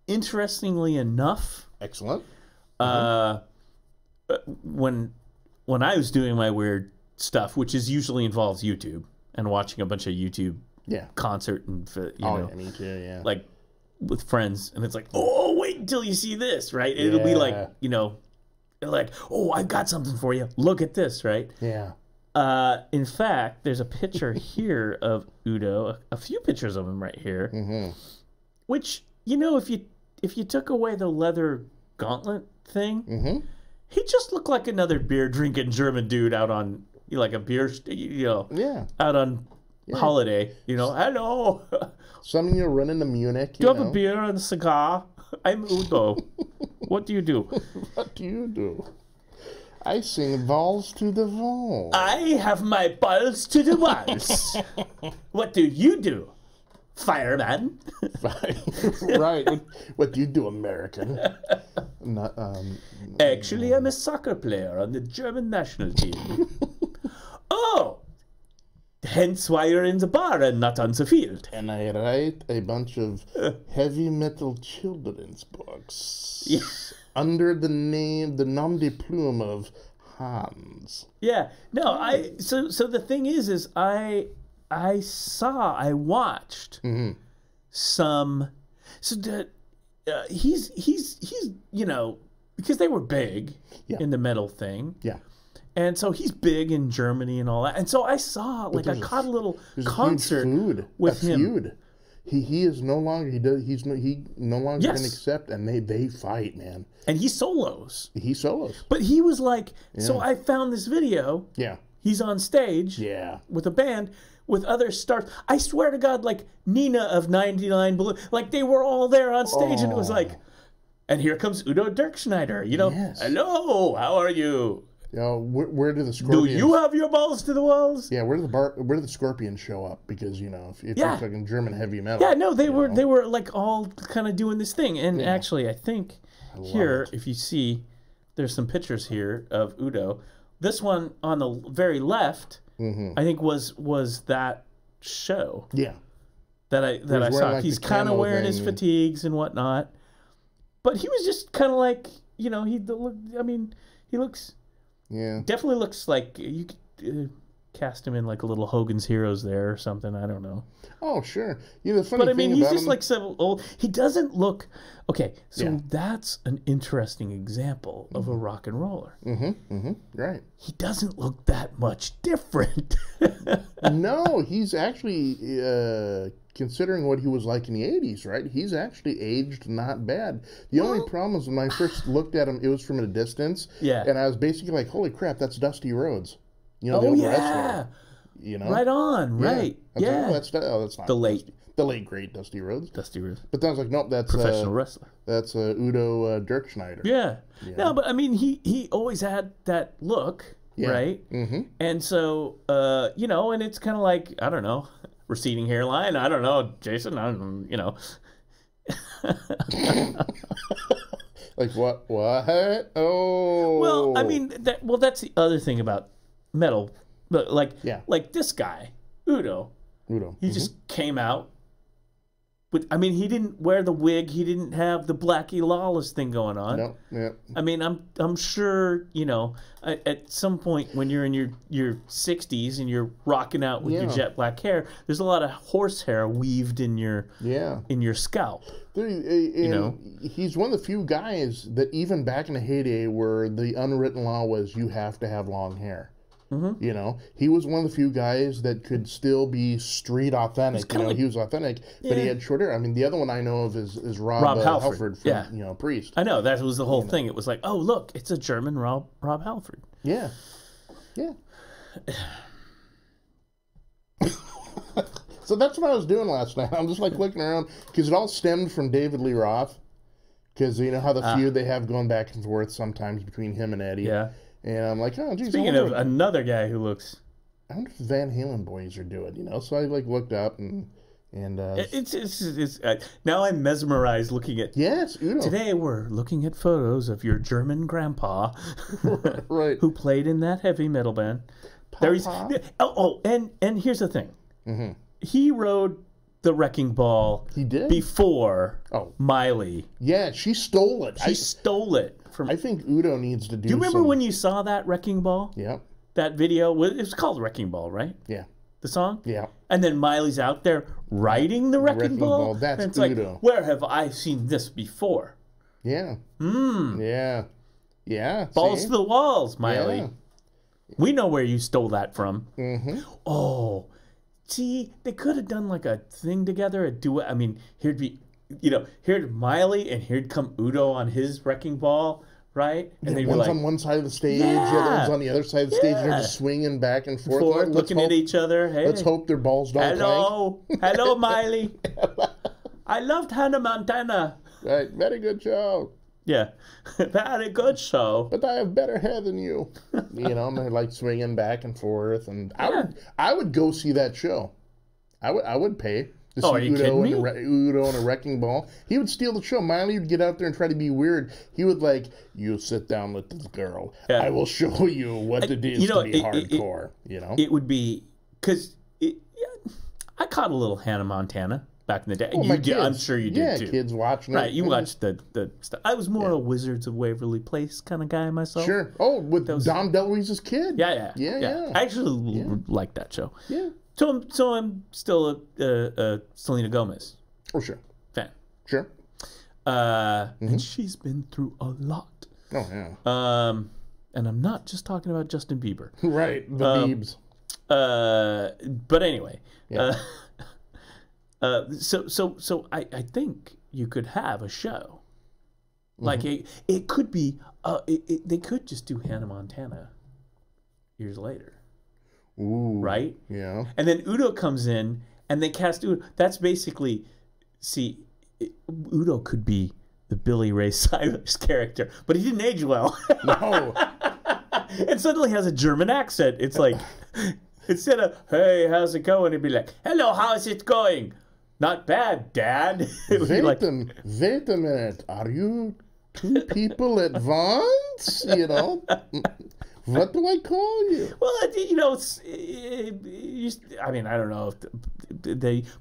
B: Interestingly enough...
C: Excellent.
B: When I was doing my weird stuff, which usually involves YouTube, and watching a bunch of YouTube concert and, you know...
C: me too, yeah.
B: Like... with friends, and it's like, oh, wait until you see this, right? It'll be like, you know, like, oh, I've got something for you. Look at this, right?
C: Yeah.
B: In fact, there's a picture here of Udo, a few pictures of him right here, which, you know, if you took away the leather gauntlet thing, he just looked like another beer drinking German dude out on, like a beer, you know, out on holiday, you know, hello.
C: Some, you know, run into Munich.
B: Do you have a beer and a cigar? I'm Udo. What do you do?
C: What do you do? I sing balls to the wall.
B: I have my balls to the walls. What do you do, fireman?
C: Right. What do you do, American? Not,
B: Actually, I'm a soccer player on the German national team. Oh! Hence why you're in the bar and not on the field.
C: And I write a bunch of heavy metal children's books under the nom de plume of Hans.
B: Yeah. No, so the thing is I watched some, so that he's you know, because they were big in the metal thing. Yeah. And so he's big in Germany and all that. And so I saw, like, I caught a little concert with him.
C: He is no longer, he no longer can accept, and they fight, man.
B: And he solos.
C: He solos.
B: But he was like, so I found this video.
C: Yeah.
B: He's on stage.
C: Yeah.
B: With a band with other stars. I swear to God, like Nina of 99 Blue, like they were all there on stage, and it was like, and here comes Udo Dirkschneider, you know, hello, how are you?
C: You know, where do the Scorpions...
B: Do you have your balls to the walls?
C: Yeah, where do the Scorpions show up? Because, you know, if you're talking German heavy metal...
B: Yeah, no, they were like all kind of doing this thing. And actually, I think here, if you see, there's some pictures here of Udo. This one on the very left, I think was that show.
C: Yeah.
B: That I saw. Like, he's kind of wearing his fatigues and whatnot. But he was just kind of like, you know, he looks... Yeah, definitely looks like you could cast him in like a little Hogan's Heroes there or something. I don't know.
C: Oh, sure. Yeah, the funny thing, but I mean,
B: he's just like some old. He doesn't look. Okay, so that's an interesting example of a rock and roller.
C: Right.
B: He doesn't look that much different.
C: No, he's actually considering what he was like in the 80s, right? He's actually aged not bad. The only problem is when I first looked at him, it was from a distance. Yeah. And I was basically like, holy crap, that's Dusty Rhodes. You know, the old wrestler. You know?
B: Right on, right. Yeah.
C: Like, that's not
B: the late
C: The late great Dusty Rhodes.
B: Dusty Rhodes.
C: But then I was like, nope, that's
B: professional wrestler.
C: That's Udo Dirkschneider.
B: Yeah. No, but I mean, he always had that look, right? Mm-hmm. And so, and it's kind of like, I don't know, receding hairline. I don't know, Jason. I don't,
C: Like what? Oh.
B: Well, I mean, that's the other thing about metal. Like this guy, Udo. He just came out. But I mean, he didn't wear the wig. He didn't have the Love Lawless thing going on.
C: No, yeah.
B: I mean, I'm sure, at some point when you're in your 60s and you're rocking out with your jet black hair, there's a lot of horsehair weaved in your scalp.
C: He's one of the few guys that even back in the heyday where the unwritten law was you have to have long hair. Mm-hmm. He was one of the few guys that could still be street authentic. He was authentic, but he had short hair. I mean, the other one I know of is Rob Halford from Priest.
B: I know, that was the whole thing. It was like, oh, look, it's a German Rob Halford.
C: Yeah. So that's what I was doing last night. I'm just like looking around because it all stemmed from David Lee Roth. Because you know how the feud they have going back and forth sometimes between him and Eddie. Yeah. And I'm like, oh, geez.
B: Speaking of another guy who looks,
C: I wonder if Van Halen boys are doing, So I looked up and
B: it's now I'm mesmerized looking at.
C: Yes, Udo.
B: Today we're looking at photos of your German grandpa,
C: right?
B: Who played in that heavy metal band. And here's the thing. Mm-hmm. He rode the Wrecking Ball.
C: He did
B: before Miley.
C: Yeah, she stole it.
B: She stole it.
C: I think Udo needs to do.
B: Do you remember when you saw that Wrecking Ball?
C: Yeah.
B: That video, it was called Wrecking Ball, right?
C: Yeah.
B: The song?
C: Yeah.
B: And then Miley's out there riding the Wrecking Ball.
C: That's
B: and it's
C: Udo.
B: Like, where have I seen this before?
C: Yeah. Yeah. Yeah.
B: Balls to the walls, Miley. Yeah. We know where you stole that from. Mm-hmm. Oh, see, they could have done like a thing together, a duet. I mean, here'd be, here'd Miley and here'd come Udo on his Wrecking Ball, right? And they'd
C: one's on one side of the stage, the other one's on the other side of the stage. They're just swinging back and forth,
B: looking at each other. Hey,
C: let's hope their balls don't
B: Hello, Miley. I loved Hannah Montana.
C: Right, very good show.
B: Yeah, very good show.
C: But I have better hair than you. And they're like swinging back and forth, and I would go see that show. I would pay to see Udo in a Wrecking Ball. He would steal the show. Miley would get out there and try to be weird. He would you sit down with this girl. Yeah. I will show you what it is to be hardcore.
B: It would be because I caught a little Hannah Montana back in the day. I'm sure you did too.
C: Yeah, kids watching it.
B: Right, you watched the stuff. I was more a Wizards of Waverly Place kind of guy myself.
C: Sure. Oh, with Dom DeLuise's kid.
B: Yeah. I actually liked that show.
C: Yeah.
B: So I'm still a Selena Gomez.
C: Oh, sure.
B: Fan.
C: Sure.
B: And she's been through a lot.
C: Oh, yeah.
B: And I'm not just talking about Justin Bieber.
C: Right, the Biebs.
B: But anyway. Yeah. So I think you could have a show like it could be they could just do Hannah Montana years later.
C: Ooh,
B: right?
C: Yeah.
B: And then Udo comes in and they cast Udo. That's basically Udo could be the Billy Ray Cyrus character, but he didn't age well.
C: No.
B: And suddenly has a German accent. It's like instead of "Hey, how's it going?" it'd be like, "Hello, how's it going?" "Not bad, Dad."
C: Wait a minute. Are you two people at once? What do I call you?
B: Well, I mean, I don't know if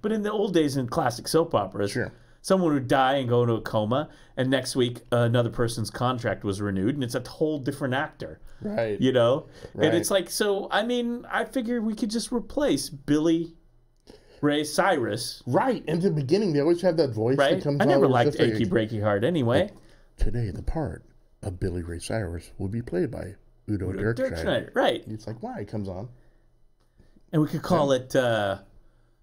B: but in the old days in classic soap operas,
C: sure,
B: someone would die and go into a coma, and next week another person's contract was renewed, and it's a whole different actor.
C: Right.
B: Right. And it's like, so, I mean, I figure we could just replace Billy Ray Cyrus.
C: Right. In the beginning, they always have that voice that comes out.
B: I never liked Achy Breaky Heart anyway.
C: Today, the part of Billy Ray Cyrus will be played by Udo Dirkschneider.
B: Right.
C: It's like, why? It comes on.
B: And we could call it,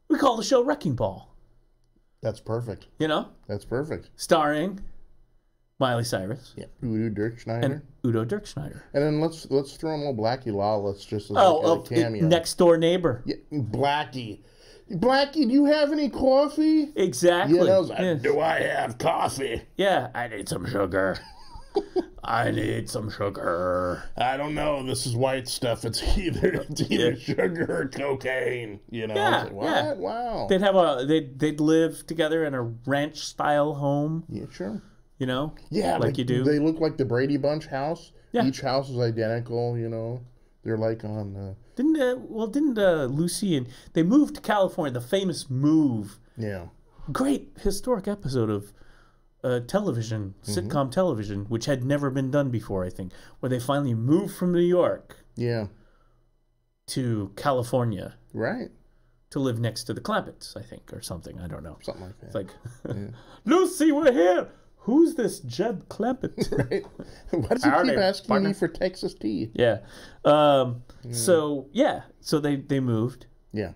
B: we call the show Wrecking Ball.
C: That's perfect.
B: That's
C: perfect.
B: Starring Miley Cyrus.
C: Yeah. Udo Dirkschneider.
B: And
C: then let's throw in a little Love Lawless just as a cameo.
B: Next door neighbor.
C: Yeah, Blackie. Blackie, do you have any coffee?
B: Exactly.
C: You know, like, do I have coffee?
B: Yeah, I need some sugar. I need some sugar.
C: I don't know. This is white stuff. It's either sugar or cocaine. You know?
B: Yeah,
C: Like, what?
B: yeah.
C: Wow.
B: They'd live together in a ranch style home.
C: Yeah, sure.
B: You know?
C: Yeah,
B: like you do.
C: They look like the Brady Bunch house.
B: Yeah.
C: Each house is identical. You know, they're like on.
B: Didn't Lucy and they moved to California? The famous move.
C: Yeah.
B: Great historic episode of television, sitcom television, which had never been done before, I think, where they finally moved from New York to California.
C: Right.
B: To live next to the Clampetts, I think, or something. I don't know.
C: Something like that.
B: It's like, Lucy, we're here. Who's this Jeb Clampett?
C: Right. Why does he keep asking me for Texas tea?
B: Yeah. So they moved.
C: Yeah.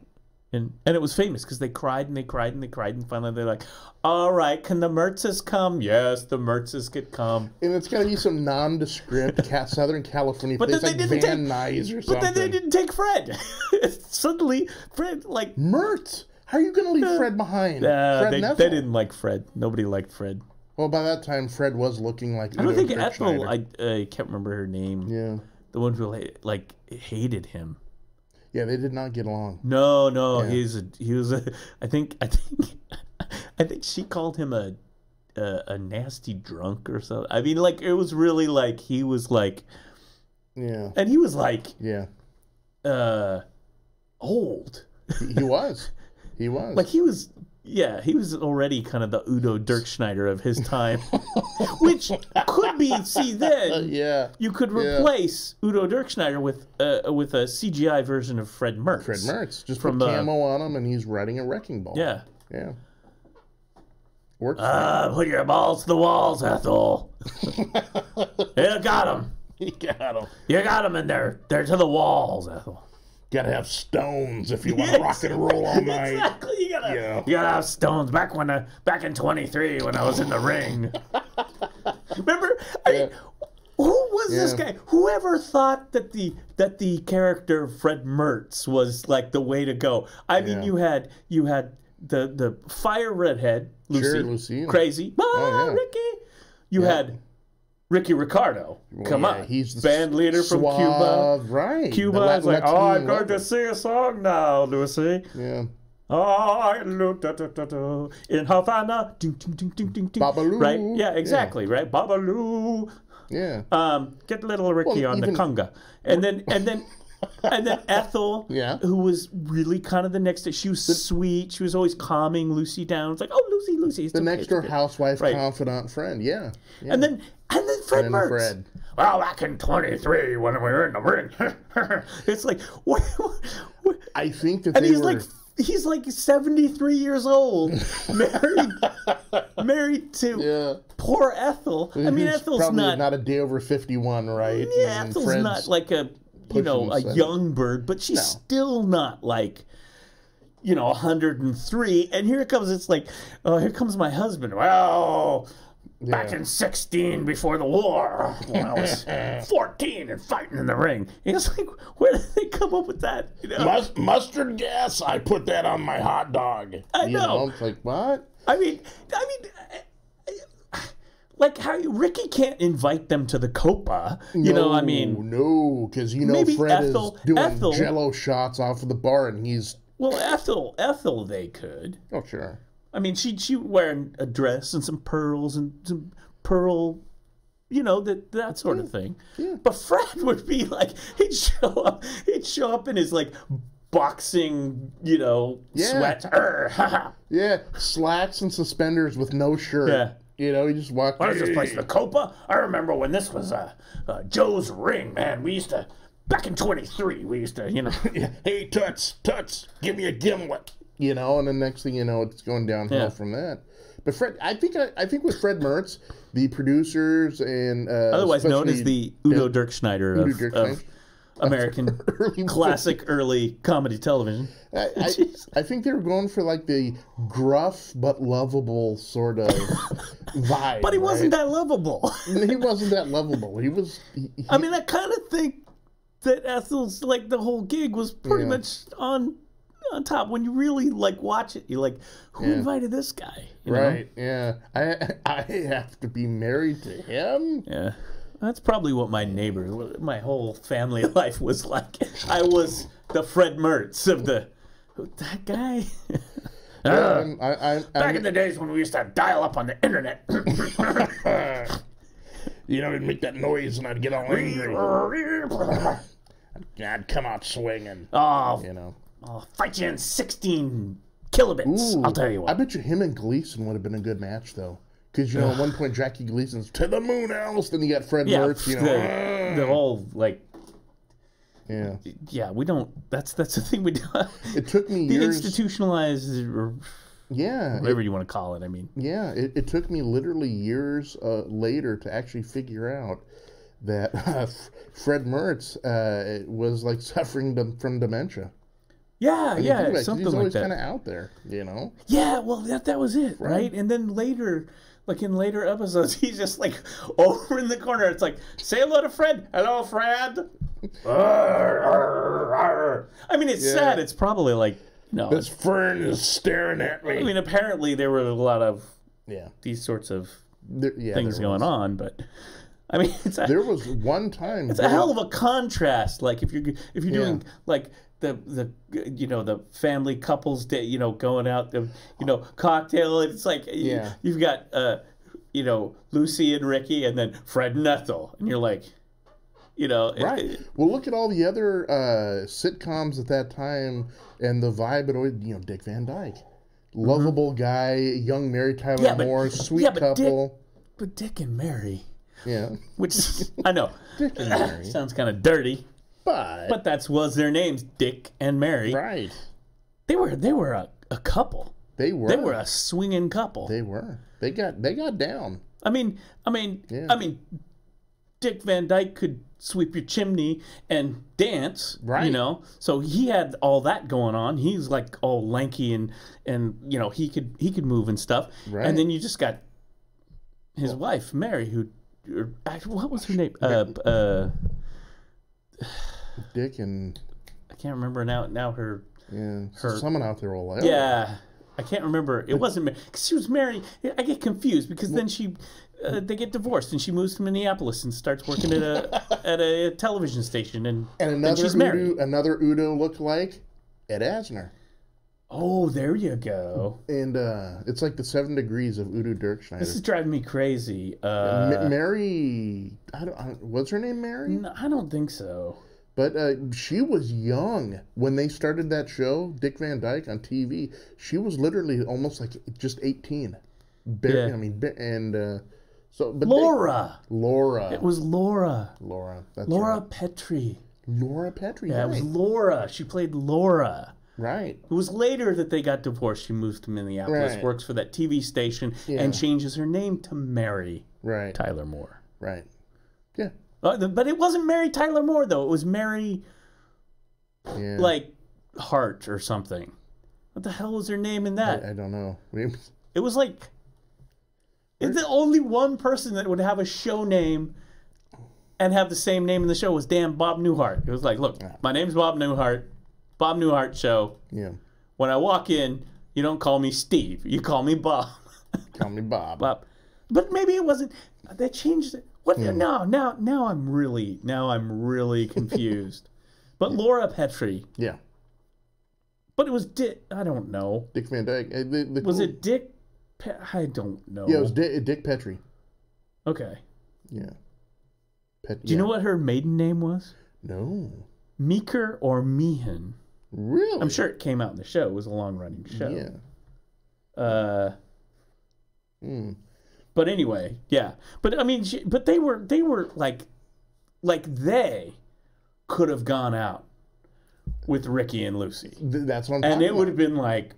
B: And it was famous because they cried and they cried and they cried, and finally they're like, all right, can the Mertzes come? Yes, the Mertzes could come.
C: And it's got to be some nondescript Southern California place like Van Nuys or something.
B: But then they didn't take Fred. Suddenly, Fred, like...
C: Mertz? How are you going to leave Fred behind?
B: They didn't like Fred. Nobody liked Fred.
C: Well, by that time, Fred was looking like...
B: I don't think Ethel, I can't remember her name.
C: Yeah.
B: The one who, like, hated him.
C: Yeah, they did not get along.
B: No, yeah. I think she called him a nasty drunk or something. I mean, like, it was really like he was like,
C: yeah,
B: and he was like,
C: yeah,
B: old.
C: He was
B: like he was already kind of the Udo Dirkschneider of his time, which could be then.
C: Yeah,
B: you could replace Udo Dirkschneider with a CGI version of Fred Mertz.
C: Fred Mertz, just put camo on him, and he's riding a wrecking ball.
B: Yeah,
C: yeah. Works.
B: Put your balls to the walls, Ethel. You got them.
C: You got them.
B: You got them in there. They're to the walls, Ethel.
C: Gotta have stones if you want to rock and roll all night.
B: Exactly. You gotta have stones. Back in 23 when I was in the ring. Remember? I mean, who was this guy? Whoever thought that the character Fred Mertz was like the way to go? I mean, you had the fire redhead Lucy, crazy, Ricky. You had Ricky Ricardo, come on,
C: he's the
B: band leader from Cuba.
C: Right.
B: Cuba is like, I'm going to sing a song now, Lucy.
C: Yeah.
B: I looked in Havana.
C: Babalu.
B: Right? Yeah, exactly, right? Babalu.
C: Yeah.
B: Get little Ricky on the conga. And then Ethel, who was really kind of the next day. She was sweet. She was always calming Lucy down. It's like, oh, Lucy. It's
C: the next door housewife, confidant friend. Yeah.
B: And then Fred Mertz. Well, back in 23 when we were in the ring. It's like, what?
C: I think that
B: he's like 73 years old, married to poor Ethel. I mean, Ethel's
C: probably not a day over 51, right?
B: Yeah, Ethel's Fred's not like a young bird, but she's still not like 103. And here it comes. It's like, oh, here comes my husband. Well, back in 16 before the war, when I was 14 and fighting in the ring. It's like, where did they come up with that?
C: Mustard gas. I put that on my hot dog.
B: I know.
C: It's like, what?
B: I mean, like how Ricky can't invite them to the Copa.
C: No, because
B: maybe
C: Fred is doing Jello shots off of the bar, and he's
B: Ethel. They could.
C: Oh, sure.
B: I mean, she wearing a dress and some pearls and some pearl, that sort of thing.
C: Yeah.
B: But Fred would be like, he'd show up in his like boxing, sweats.
C: Yeah, slacks and suspenders with no shirt.
B: Yeah.
C: He just walked.
B: What is this place, the Copa? I remember when this was Joe's ring, man. We used to, back in 23, we used to,
C: Hey, Toots, give me a gimlet. And the next thing you know, it's going downhill from that. But Fred, I think with Fred Mertz, the producers and
B: otherwise known as the Udo Dirkschneider of American classic early comedy television.
C: I think they were going for like the gruff but lovable sort of vibe.
B: But he wasn't that lovable.
C: He wasn't that lovable. He was.
B: I mean, I kind of think that Ethel's like the whole gig was pretty much on on top. When you really like watch it, you're like, who invited this guy? You know?
C: Yeah. I have to be married to him.
B: Yeah. That's probably what my whole family life was like. I was the Fred Mertz of that guy. Back in the days when we used to dial up on the internet.
C: You know, it'd make that noise and I'd get all angry. I'd come out swinging.
B: Oh, you know. I'll fight you in 16 kilobits. Ooh, I'll tell you what.
C: I bet you him and Gleason would have been a good match, though. Because, you know, at one point, Jackie Gleason's to the moon, Alice. Then you got Fred Mertz, you know.
B: The whole, like...
C: Yeah.
B: Yeah, we don't... That's the thing we do.
C: It took me years...
B: The institutionalized...
C: Yeah.
B: Whatever you want to call it, I mean.
C: Yeah, it took me literally years later to actually figure out that Fred Mertz was, like, suffering from dementia.
B: Yeah, something like that.
C: He's always kind of out there, you know?
B: Yeah, well, that was it, right? And then later... Like in later episodes, he's just like over in the corner. It's like, say hello to Fred. Hello, Fred. I mean, it's sad. It's probably like, no.
C: This fern is staring at me.
B: I mean, apparently there were a lot of these sorts of things going on, but I mean,
C: there was one time.
B: It's a hell of a contrast. Like if you're doing like the family couples day, you know, going out the cocktail. It's like you've got Lucy and Ricky, and then Fred and Ethel, and you're like,
C: right. Well, look at all the other sitcoms at that time, and the vibe. It always, Dick Van Dyke, lovable guy, young Mary Tyler Moore, sweet couple.
B: But Dick and Mary,
C: which
B: I know
C: Dick and Mary
B: sounds kind of dirty. But that was their names, Dick and Mary.
C: Right.
B: They were a couple.
C: They were.
B: They were a swinging couple.
C: They were. They got down.
B: I mean, Dick Van Dyke could sweep your chimney and dance,
C: right?
B: You know, so he had all that going on. He's like all lanky and he could move and stuff.
C: Right.
B: And then you just got his wife, Mary, what was her name?
C: Dick and
B: I can't remember now her
C: someone out there will
B: I can't remember. It wasn't Mary because she was married. I get confused because then they get divorced and she moves to Minneapolis and starts working at a television station and she's married.
C: Another Udo look-alike, Ed Asner.
B: Oh, there you go.
C: And it's like the 7 degrees of Udo Dirkschneider.
B: This is driving me crazy.
C: Mary, was her name Mary?
B: No, I don't think so.
C: But she was young when they started that show, Dick Van Dyke on TV. She was literally almost like just 18. I mean, and so. But
B: Laura.
C: Laura.
B: It was Laura.
C: Laura. That's
B: Laura
C: right.
B: Petrie.
C: Laura Petrie.
B: Yeah, right. It was Laura. She played Laura.
C: Right.
B: It was later that they got divorced. She moves to Minneapolis, works for that TV station, and changes her name to Mary Tyler Moore.
C: Right. Yeah.
B: But it wasn't Mary Tyler Moore, though. It was Mary, like, Hart or something. What the hell was her name in that?
C: I don't know.
B: It was like... It's the only one person that would have a show name and have the same name in the show was Bob Newhart. It was like, look, my name's Bob Newhart. Bob Newhart Show.
C: Yeah.
B: When I walk in, you don't call me Steve. You call me Bob.
C: Call me Bob.
B: Bob. But maybe it wasn't... They changed it. What? Now I'm really confused. But Laura Petrie.
C: Yeah.
B: But it was Dick. I don't know.
C: Dick Van Dyke.
B: Was it Dick? I don't know.
C: Yeah, it was Dick Petrie.
B: Okay.
C: Yeah.
B: Do you know what her maiden name was?
C: No.
B: Meeker or Meehan.
C: Really?
B: I'm sure it came out in the show. It was a long-running show.
C: Yeah.
B: But anyway, yeah. But I mean, but they were like they could have gone out with Ricky and Lucy.
C: That's what I'm
B: talking about. And
C: it
B: would have been like,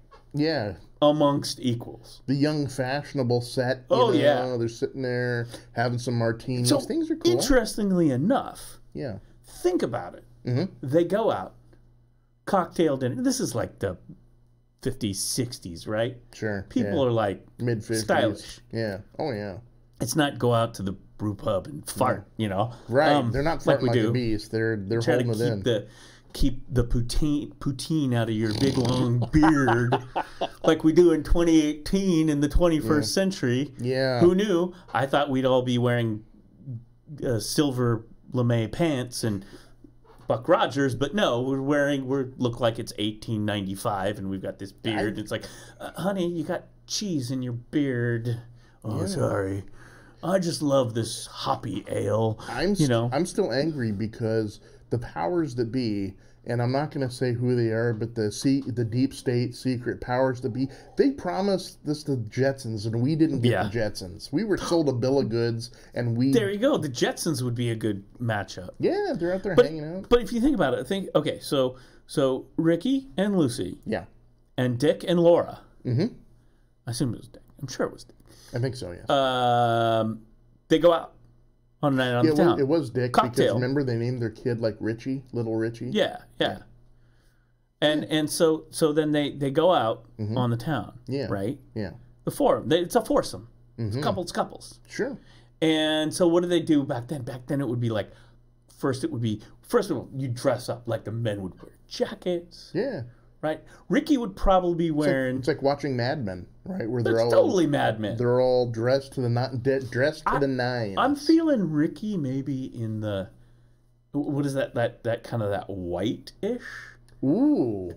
B: amongst equals.
C: The young fashionable set. They're sitting there having some martinis.
B: So,
C: things are cool.
B: Interestingly enough, think about it.
C: Mm-hmm.
B: They go out, cocktail dinner. This is like the 50s, 60s, right?
C: Sure.
B: People are like
C: mid-50s.
B: Stylish.
C: Yeah. Oh, yeah.
B: It's not go out to the brew pub and fart, you know?
C: Right. They're not farting like a beast. They're holding it in.
B: keep the poutine out of your big long beard like we do in 2018 in the 21st century.
C: Yeah.
B: Who knew? I thought we'd all be wearing silver lame pants and Buck Rogers, but no, we look like it's 1895 and we've got this beard. It's like, honey, you got cheese in your beard. Oh, sorry. I just love this hoppy ale. I'm
C: still angry because the powers that be, and I'm not going to say who they are, but the deep state secret powers that be, they promised this to the Jetsons, and we didn't get the Jetsons. We were sold a bill of goods, and we...
B: There you go. The Jetsons would be a good matchup.
C: Yeah, they're out there hanging out.
B: But if you think about it, okay, so Ricky and Lucy.
C: Yeah.
B: And Dick and Laura. Mm-hmm. I assume it was Dick. I'm sure it was Dick.
C: I think so, yes.
B: They go out on a night on the town.
C: It was Dick.
B: Cocktail.
C: Because remember they named their kid like Richie, Little Richie?
B: Yeah. And so then they go out on the town, right?
C: Yeah.
B: The forum. It's a foursome. It's couples.
C: Sure.
B: And so what do they do back then? Back then it would be like, first of all, you dress up like the men would wear jackets.
C: Yeah.
B: Right? Ricky would probably be wearing...
C: It's like watching Mad Men, right? Where they're all
B: totally Mad Men.
C: They're all dressed to the nines.
B: I'm feeling Ricky maybe in the... What is that kind of that white-ish?
C: Ooh.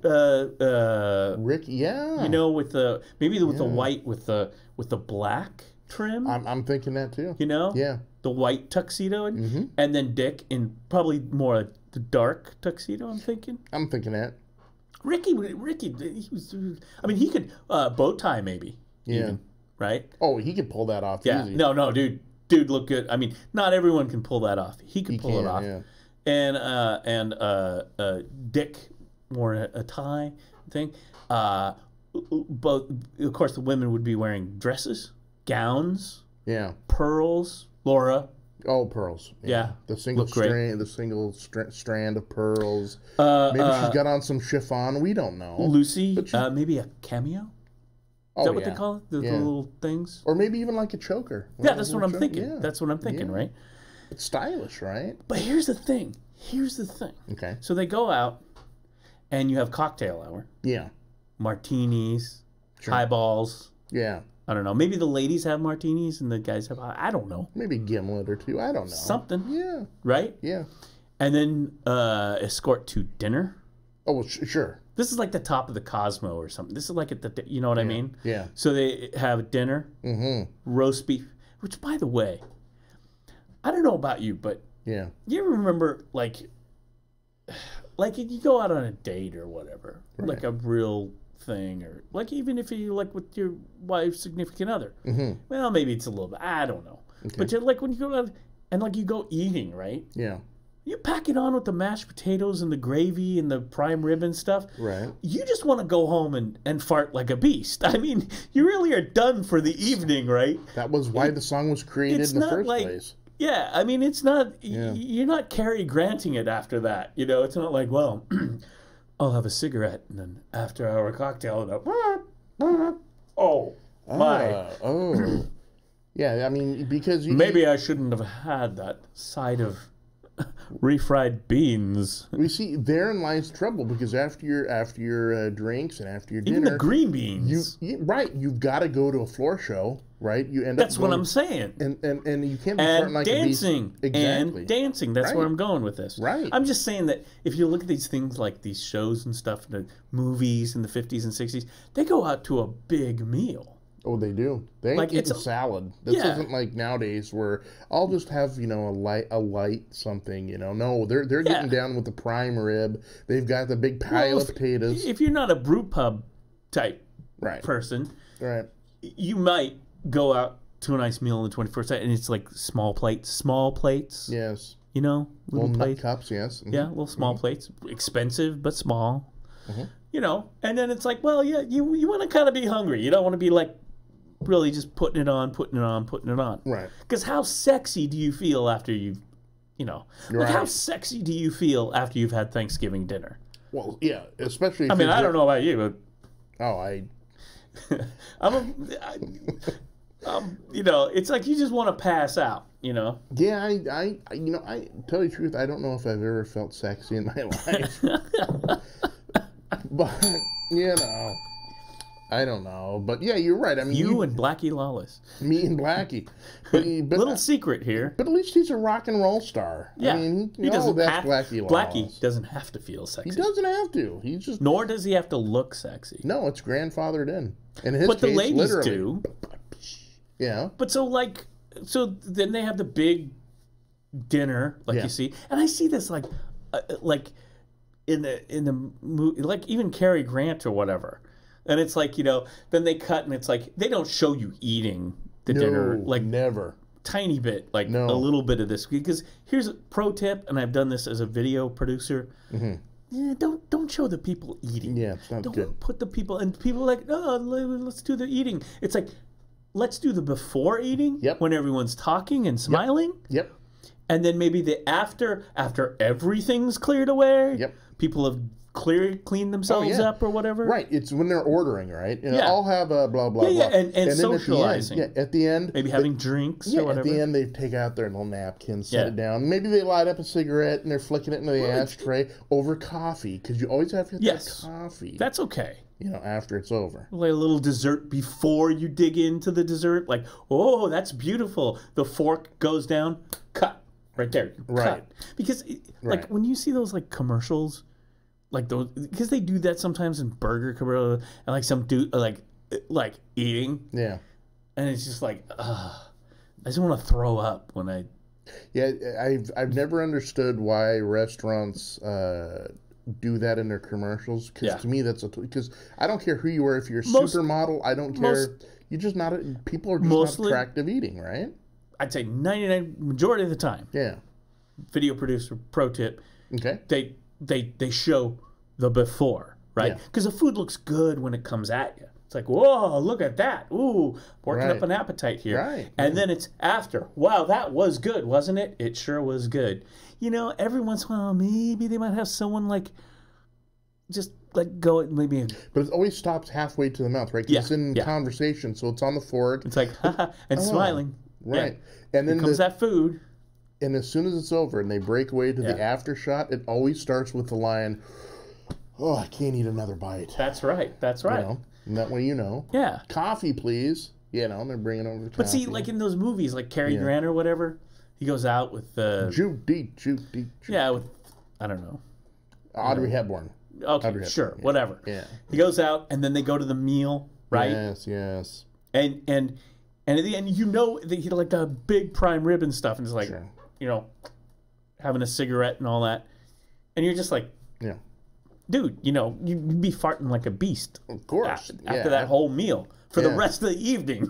C: Ricky, yeah.
B: You know, with the white with the black trim.
C: I'm thinking that too.
B: You know?
C: Yeah.
B: The white tuxedo. And then Dick in probably more the dark tuxedo, I'm thinking.
C: I'm thinking that.
B: Ricky, he was. I mean, he could bow tie maybe.
C: Yeah.
B: Even, right.
C: Oh, he could pull that off.
B: Yeah.
C: Easy.
B: No, dude looked good. I mean, not everyone can pull that off. He could pull it off.
C: Yeah.
B: And Dick wore a tie thing. Both, of course, the women would be wearing dresses, gowns.
C: Yeah.
B: Pearls. Laura.
C: Oh, pearls.
B: Yeah.
C: The single strand of pearls. Maybe she's got on some chiffon. We don't know.
B: Lucy, maybe a cameo? Is that what they call it? The little things?
C: Or maybe even like a choker.
B: Yeah, that's what I'm thinking. Yeah. That's what I'm thinking, right?
C: It's stylish, right?
B: But here's the thing.
C: Okay.
B: So they go out, and you have cocktail hour.
C: Yeah.
B: Martinis, highballs.
C: Yeah.
B: I don't know. Maybe the ladies have martinis and the guys have... I don't know.
C: Maybe gimlet or two. I don't know.
B: Something.
C: Yeah.
B: Right?
C: Yeah.
B: And then escort to dinner.
C: Oh, well, sure.
B: This is like the top of the Cosmo or something. This is like at the... You know what I mean?
C: Yeah.
B: So they have dinner. Roast beef. Which, by the way, I don't know about you, but...
C: Yeah.
B: You ever remember, like you go out on a date or whatever. Right. Like a real... thing, or like even if you like with your wife's significant other, well, maybe it's a little bit, I don't know, but you're like when you go out and like you go eating, right?
C: Yeah.
B: You pack it on with the mashed potatoes and the gravy and the prime rib and stuff.
C: Right.
B: You just want to go home and fart like a beast. I mean, you really are done for the evening, right?
C: That was why the song was created in the first place.
B: Yeah, I mean, it's not. You're not Cary Granting it after that. You know, it's not like, well. I'll have a cigarette and then after our cocktail and oh
C: yeah, I mean, because
B: maybe I shouldn't have had that side of refried beans.
C: We see therein lies trouble, because after your drinks and after your dinner,
B: even the green beans,
C: you've got to go to a floor show, right? You end
B: that's up what I'm saying,
C: and you can't be starting like
B: dancing
C: a beast. Exactly.
B: And dancing. That's where I'm going with this.
C: Right.
B: I'm just saying that if you look at these things like these shows and stuff, the movies in the 50s and 60s, they go out to a big meal.
C: Oh, they do. They ain't like eating salad. This isn't like nowadays where I'll just have, a light something, No, they're getting down with the prime rib. They've got the big pile of potatoes.
B: If you're not a brew pub type person,
C: right,
B: you might go out to a nice meal in the 21st century, and it's like small plates.
C: Yes.
B: Little
C: nut cups, yes.
B: Yeah, little small plates. Expensive, but small. And then it's like, well, you want to kind of be hungry. You don't want to be like, really just putting it on.
C: Right.
B: Because how sexy do you feel after you've, how sexy do you feel after you've had Thanksgiving dinner?
C: Well, yeah, especially.
B: I mean, I don't know about you, but it's like you just want to pass out. you know.
C: Yeah, I tell you the truth, I don't know if I've ever felt sexy in my life. But, you know, I don't know. But yeah, you're right. I mean,
B: you and Blackie Lawless.
C: Me and Blackie. But
B: little secret here.
C: But at least he's a rock and roll star.
B: Yeah.
C: I mean,
B: he doesn't have,
C: Blackie Lawless.
B: Blackie doesn't have to feel sexy.
C: He doesn't have to. He's just.
B: Nor does he have to look sexy.
C: No, it's grandfathered in. In his
B: but
C: case,
B: the ladies
C: literally.
B: do.
C: Yeah.
B: But so then they have the big dinner, like you see, and I see this like in the movie, like even Cary Grant or whatever, and it's like, you know, then they cut and it's like they don't show you eating the dinner, like
C: never
B: tiny bit, like a little bit of this, because here's a pro tip, and I've done this as a video producer. Mm-hmm. Yeah, don't show the people eating.
C: Yeah, it's not good.
B: Don't put the people, and people are like, oh, let's do the eating. It's like, let's do the before eating, when everyone's talking and smiling.
C: Yep.
B: And then maybe the after everything's cleared away.
C: Yep.
B: People have cleaned themselves up or whatever.
C: Right. It's when they're ordering, right? And I'll have a blah, blah, blah.
B: And socializing.
C: At the end.
B: Maybe having drinks or whatever.
C: At the end, they take out their little napkins, set it down. Maybe they light up a cigarette and they're flicking it into the ashtray over coffee, because you always have to get that coffee.
B: That's okay.
C: You know, after it's over.
B: Like a little dessert before you dig into the dessert. Like, oh, that's beautiful. The fork goes down, cut. Right there. Cut. Because, like, when you see those, like, commercials, like those, because they do that sometimes in burger commercials, and, like, some dude, like eating. Yeah. And it's just like, I just want to throw up when I...
C: Yeah, I've never understood why restaurants do that in their commercials, because to me that's because I don't care who you are. If you're a supermodel, I don't care. You're just not, people are just not attractive eating, right?
B: I'd say 99 majority of the time.
C: Yeah.
B: Video producer pro tip.
C: Okay.
B: They show the before, right? Because the food looks good when it comes at you. It's like, whoa, look at that. Ooh, working up an appetite here.
C: Right.
B: And then it's after. Wow, that was good, wasn't it? It sure was good. You know, every once in a while, maybe they might have someone like just like go maybe.
C: But it always stops halfway to the mouth, right? Because it's in conversation, so it's on the fork.
B: It's like, and smiling.
C: Right. And then
B: here comes that food.
C: And as soon as it's over and they break away to the after shot, it always starts with the line, oh, I can't eat another bite.
B: That's right. That's right.
C: You know? And that way you know.
B: Yeah.
C: Coffee, please. You know, and they're bringing over the coffee.
B: But see, like in those movies, like Cary Grant or whatever, he goes out with...
C: Judy.
B: Yeah, with, I don't know.
C: Audrey Hepburn.
B: Okay,
C: Audrey
B: sure,
C: Hepburn,
B: whatever.
C: Yeah.
B: He goes out, and then they go to the meal, right?
C: Yes.
B: And at the end, you know, he like the big prime rib and stuff, and it's like, you know, having a cigarette and all that. And you're just like, dude, you know, you'd be farting like a beast.
C: Of course.
B: After that whole meal for the rest of the evening.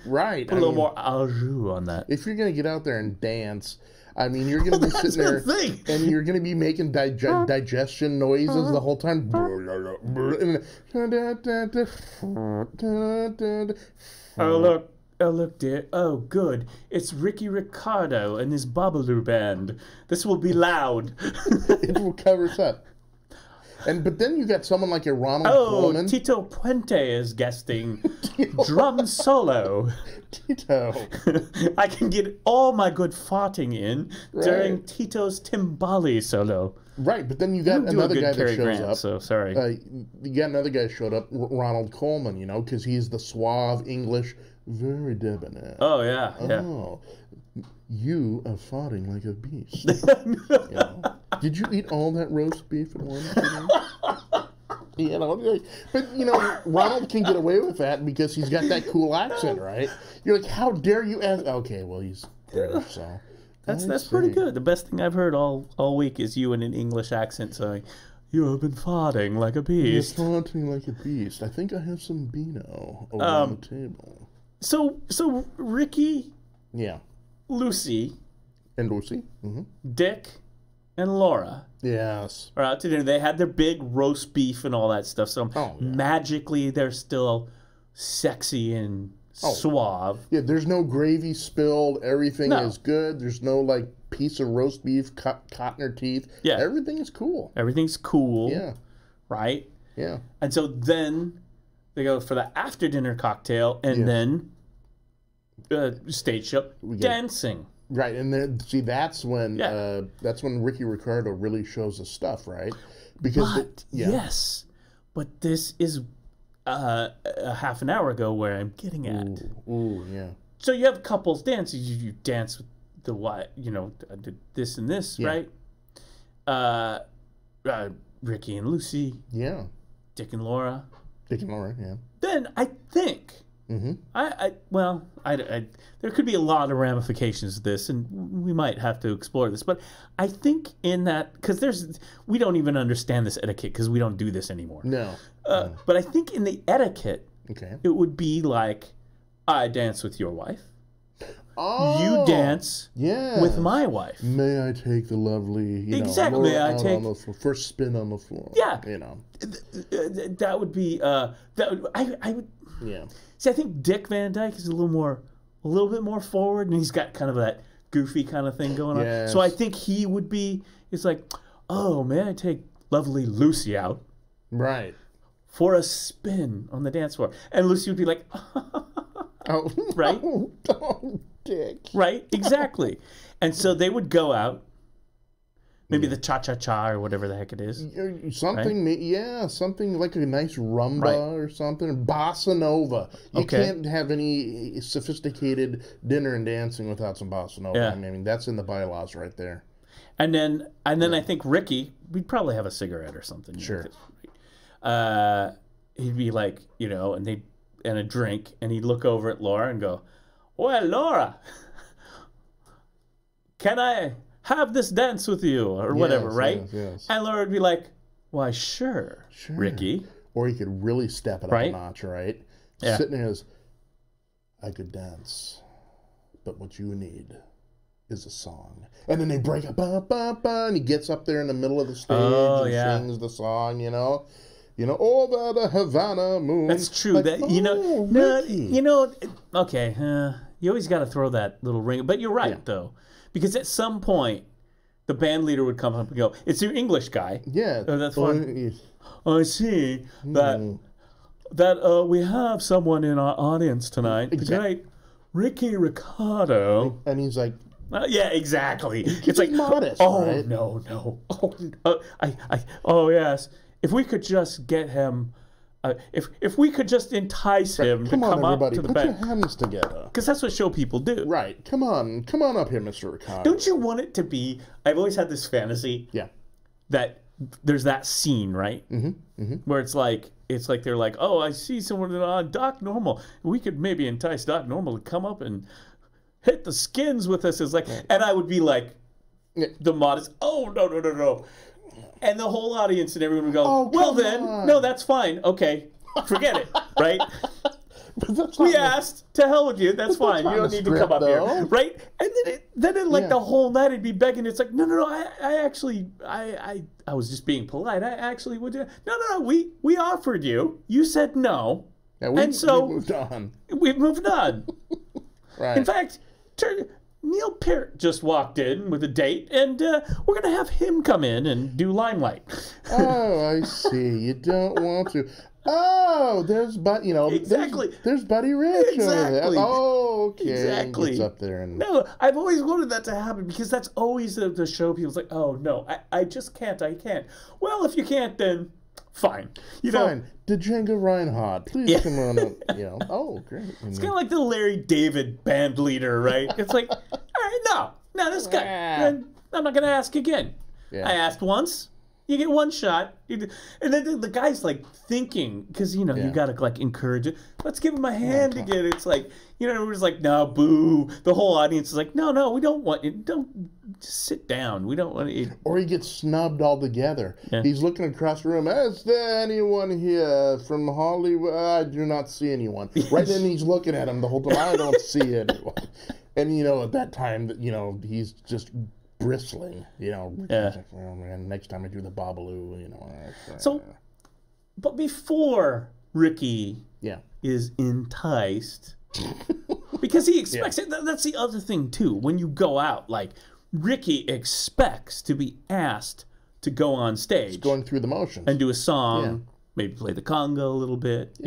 C: Right.
B: Put a little more au jus on that.
C: If you're going to get out there and dance, I mean, you're going to be sitting there and you're going to be making digestion noises the whole time.
B: Oh, look, dear. Oh, good. It's Ricky Ricardo and his Babalu band. This will be loud.
C: It will cover us up. But then you got someone like a Ronald Coleman.
B: Tito Puente is guesting drum solo.
C: Tito.
B: I can get all my good farting in during Tito's timbali solo.
C: Right, but then you got another guy that shows up.
B: So sorry.
C: You got another guy showed up, Ronald Coleman, you know, because he's the suave English, very debonair.
B: Oh, yeah.
C: Oh, you are farting like a beast. You know? Did you eat all that roast beef at once? You know, but you know, Ronald can get away with that because he's got that cool accent, right? You're like, how dare you ask? Okay, well, he's British, so
B: that's pretty good. The best thing I've heard all week is you in an English accent saying, "You have been farting like a beast."
C: You're farting like a beast. I think I have some Beano over on the table.
B: So Ricky,
C: Lucy,
B: Dick, and Laura.
C: Yes.
B: Are out to dinner. They had their big roast beef and all that stuff. So magically, they're still sexy and suave.
C: Yeah, there's no gravy spilled. Everything is good. There's no, like, piece of roast beef caught in their teeth. Yeah. Everything is cool.
B: Everything's cool.
C: Yeah.
B: Right?
C: Yeah.
B: And so then they go for the after-dinner cocktail, and then... stage show, dancing.
C: Right, and then see that's when Ricky Ricardo really shows his stuff, right? Because
B: yes, but this is a half an hour ago where I'm getting at.
C: Ooh, yeah.
B: So you have couples dances. You dance with the this and this, right? Ricky and Lucy.
C: Yeah.
B: Dick and Laura.
C: Yeah.
B: Then I think.
C: Mm-hmm.
B: There could be a lot of ramifications to this, and we might have to explore this. But I think in that, because we don't even understand this etiquette because we don't do this anymore.
C: No.
B: But I think in the etiquette, it would be like, I dance with your wife.
C: Oh,
B: you dance with my wife.
C: May I take the lovely,
B: exactly? May I take
C: on the first spin on the floor?
B: Yeah, that would be I would.
C: Yeah.
B: See, I think Dick Van Dyke is a little bit more forward, and he's got kind of that goofy kind of thing going on.
C: Yes.
B: So I think he would be. It's like, oh, may I take lovely Lucy out?
C: Right.
B: For a spin on the dance floor, and Lucy would be like,
C: oh,
B: right?
C: Oh, Dick.
B: Right, exactly. And so they would go out, maybe the cha-cha-cha or whatever the heck it is.
C: Something, right? Something like a nice rumba or something. Bossa Nova. You can't have any sophisticated dinner and dancing without some Bossa Nova.
B: Yeah.
C: I mean, that's in the bylaws right there.
B: And then I think Ricky, we'd probably have a cigarette or something.
C: Sure.
B: He'd be like, and a drink, and he'd look over at Laura and go, well, Laura, can I have this dance with you or whatever, right?
C: Yes.
B: And Laura would be like, why, sure, Ricky.
C: Or he could really step it up a notch, right?
B: Yeah.
C: Sitting there as, I could dance, but what you need is a song. And then they break up, and he gets up there in the middle of the stage and sings the song, over the Havana moon.
B: That's true.
C: Like,
B: okay, you always got to throw that little ring. But you're right, though. Because at some point, the band leader would come up and go, it's your English guy.
C: Yeah.
B: Oh, that's fun. I see that we have someone in our audience tonight.
C: Exactly.
B: The great Ricky Ricardo.
C: And he's like...
B: yeah, exactly.
C: It's like modest, right?
B: No. Oh, yes. If we could just get him... if we could just entice him to come up to the
C: put
B: back.
C: Put your hands together.
B: Because that's what show people do.
C: Right. Come on up here, Mr. Ricardo.
B: Don't you want it to be... I've always had this fantasy that there's that scene, right? Where it's like they're like, oh, I see someone on Doc Normal. We could maybe entice Doc Normal to come up and hit the skins with us. It's like, and I would be like, the modest, oh, no. And the whole audience and everyone would go, no, that's fine. Okay, forget it, right? We asked, to hell with you, that's fine. You don't need to come up here, right? And then the whole night it'd be begging. It's like, no, I was just being polite. I actually would. No, we offered you. You said no.
C: Yeah,
B: and so
C: we moved on.
B: We've moved on.
C: Right.
B: In fact, Neil Peart just walked in with a date, and we're going to have him come in and do Limelight.
C: Oh, I see. You don't want to. Oh, there's
B: exactly.
C: There's Buddy Rich.
B: Exactly.
C: Oh, okay.
B: Exactly.
C: Gets up there and
B: no, I've always wanted that to happen because that's always the show. People's like, oh no, I just can't. I can't. Well, if you can't, then fine.
C: Fine. Django Reinhardt, please come on up. Oh, great.
B: It's kind of like the Larry David band leader, right? It's like, all right, no, this guy. I'm not going to ask again.
C: Yeah.
B: I asked once. You get one shot. And then the guy's like thinking, because, you got to like encourage it. Let's give him a hand again. It's like, everyone's like, no, boo. The whole audience is like, no, we don't want it. Don't just sit down. We don't want to.
C: Or he gets snubbed altogether. Yeah. He's looking across the room. Is there anyone here from Hollywood? I do not see anyone. Right then he's looking at him the whole time. I don't see anyone. And, at that time, he's just bristling, Like, oh man, next time I do the Babalu,
B: So, but before Ricky is enticed, because he expects it, that's the other thing too. When you go out, like, Ricky expects to be asked to go on stage.
C: It's going through the motions.
B: And do a song, maybe play the conga a little bit,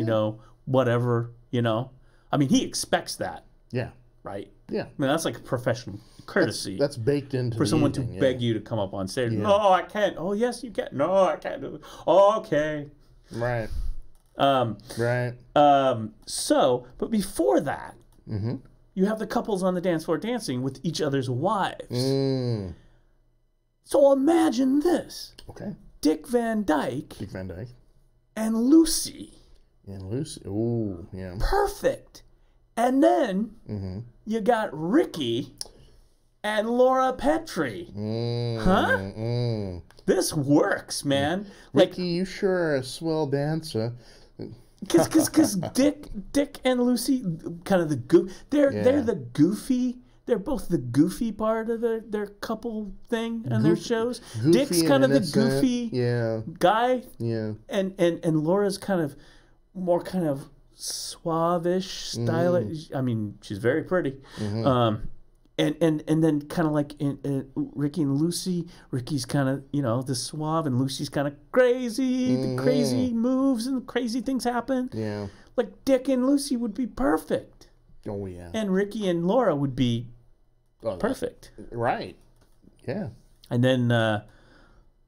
B: whatever, I mean, he expects that.
C: Yeah.
B: right?
C: Yeah.
B: I mean, that's like a professional courtry.
C: That's baked into
B: for someone to beg you to come up on stage. No, I can't. Oh, yes, you can. No, I can't do it. Oh, okay.
C: Right.
B: Right. So, but before that, you have the couples on the dance floor dancing with each other's wives. So imagine this.
C: Okay.
B: Dick Van Dyke.
C: Dick Van Dyke.
B: And Lucy.
C: And Lucy. Ooh, yeah.
B: Perfect. And then you got Ricky and Laura Petrie. Huh? This works, man.
C: Ricky, you sure are a swell dancer.
B: Because Dick and Lucy, kind of they're the goofy. They're both the goofy part of their couple thing and their shows. Dick's kind of the goofy guy. Yeah. And Laura's kind of more kind of suave-ish, stylish. I mean, she's very pretty. And then kind of like in Ricky and Lucy, Ricky's kind of, the suave, and Lucy's kind of crazy. The crazy moves and crazy things happen. Yeah. Like Dick and Lucy would be perfect.
C: Oh, yeah.
B: And Ricky and Laura would be perfect.
C: Right. Yeah.
B: And then a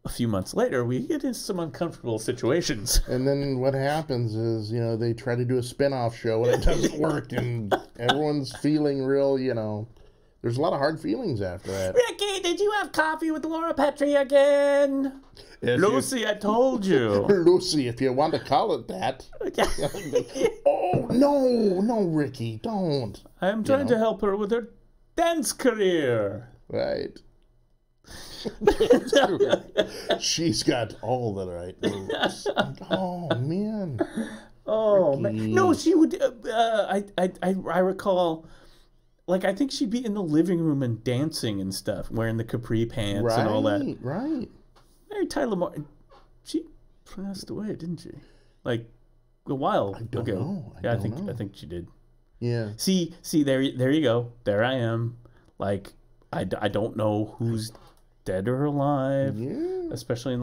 B: few months later, we get into some uncomfortable situations.
C: And then what happens is, they try to do a spin-off show and it doesn't work, and everyone's feeling real, there's a lot of hard feelings after that.
B: Ricky, did you have coffee with Laura Petrie again? Lucy, I told you.
C: Lucy, if you want to call it that. Oh, no, Ricky, don't.
B: I'm trying to help her with her dance career.
C: Right. She's got all the right moves. Oh, man.
B: Oh, Ricky. Man. No, she would. I recall. Like, I think she'd be in the living room and dancing and stuff, wearing the capri pants and all that. Right. Mary Tyler Moore, she passed away, didn't she? Like a while ago. I think she did. Yeah. See, there you go. There I am. Like, I don't know who's dead or alive. Yeah. Especially in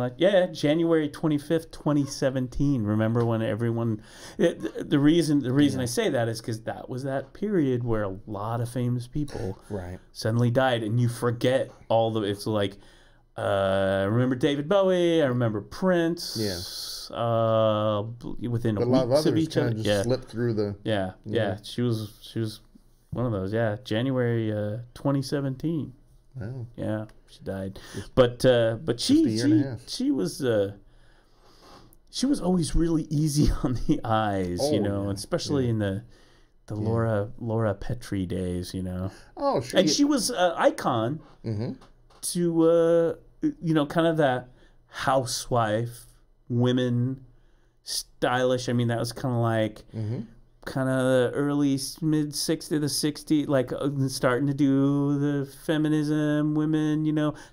B: January 25th, 2017. Remember when everyone... The reason I say that is because that was that period where a lot of famous people suddenly died, and you forget all the... It's like, I remember David Bowie, I remember Prince. Yeah. Within a week of each other.
C: Just slipped through the...
B: Yeah. She was one of those. Yeah. January 2017. Wow. Yeah, she died, but she was always really easy on the eyes, especially in the Laura Petrie days, Oh, and she was an icon to kind of that housewife, women, stylish. I mean, that was kind of like. Kind of the early mid 60s to the 60s, like starting to do the feminism, women,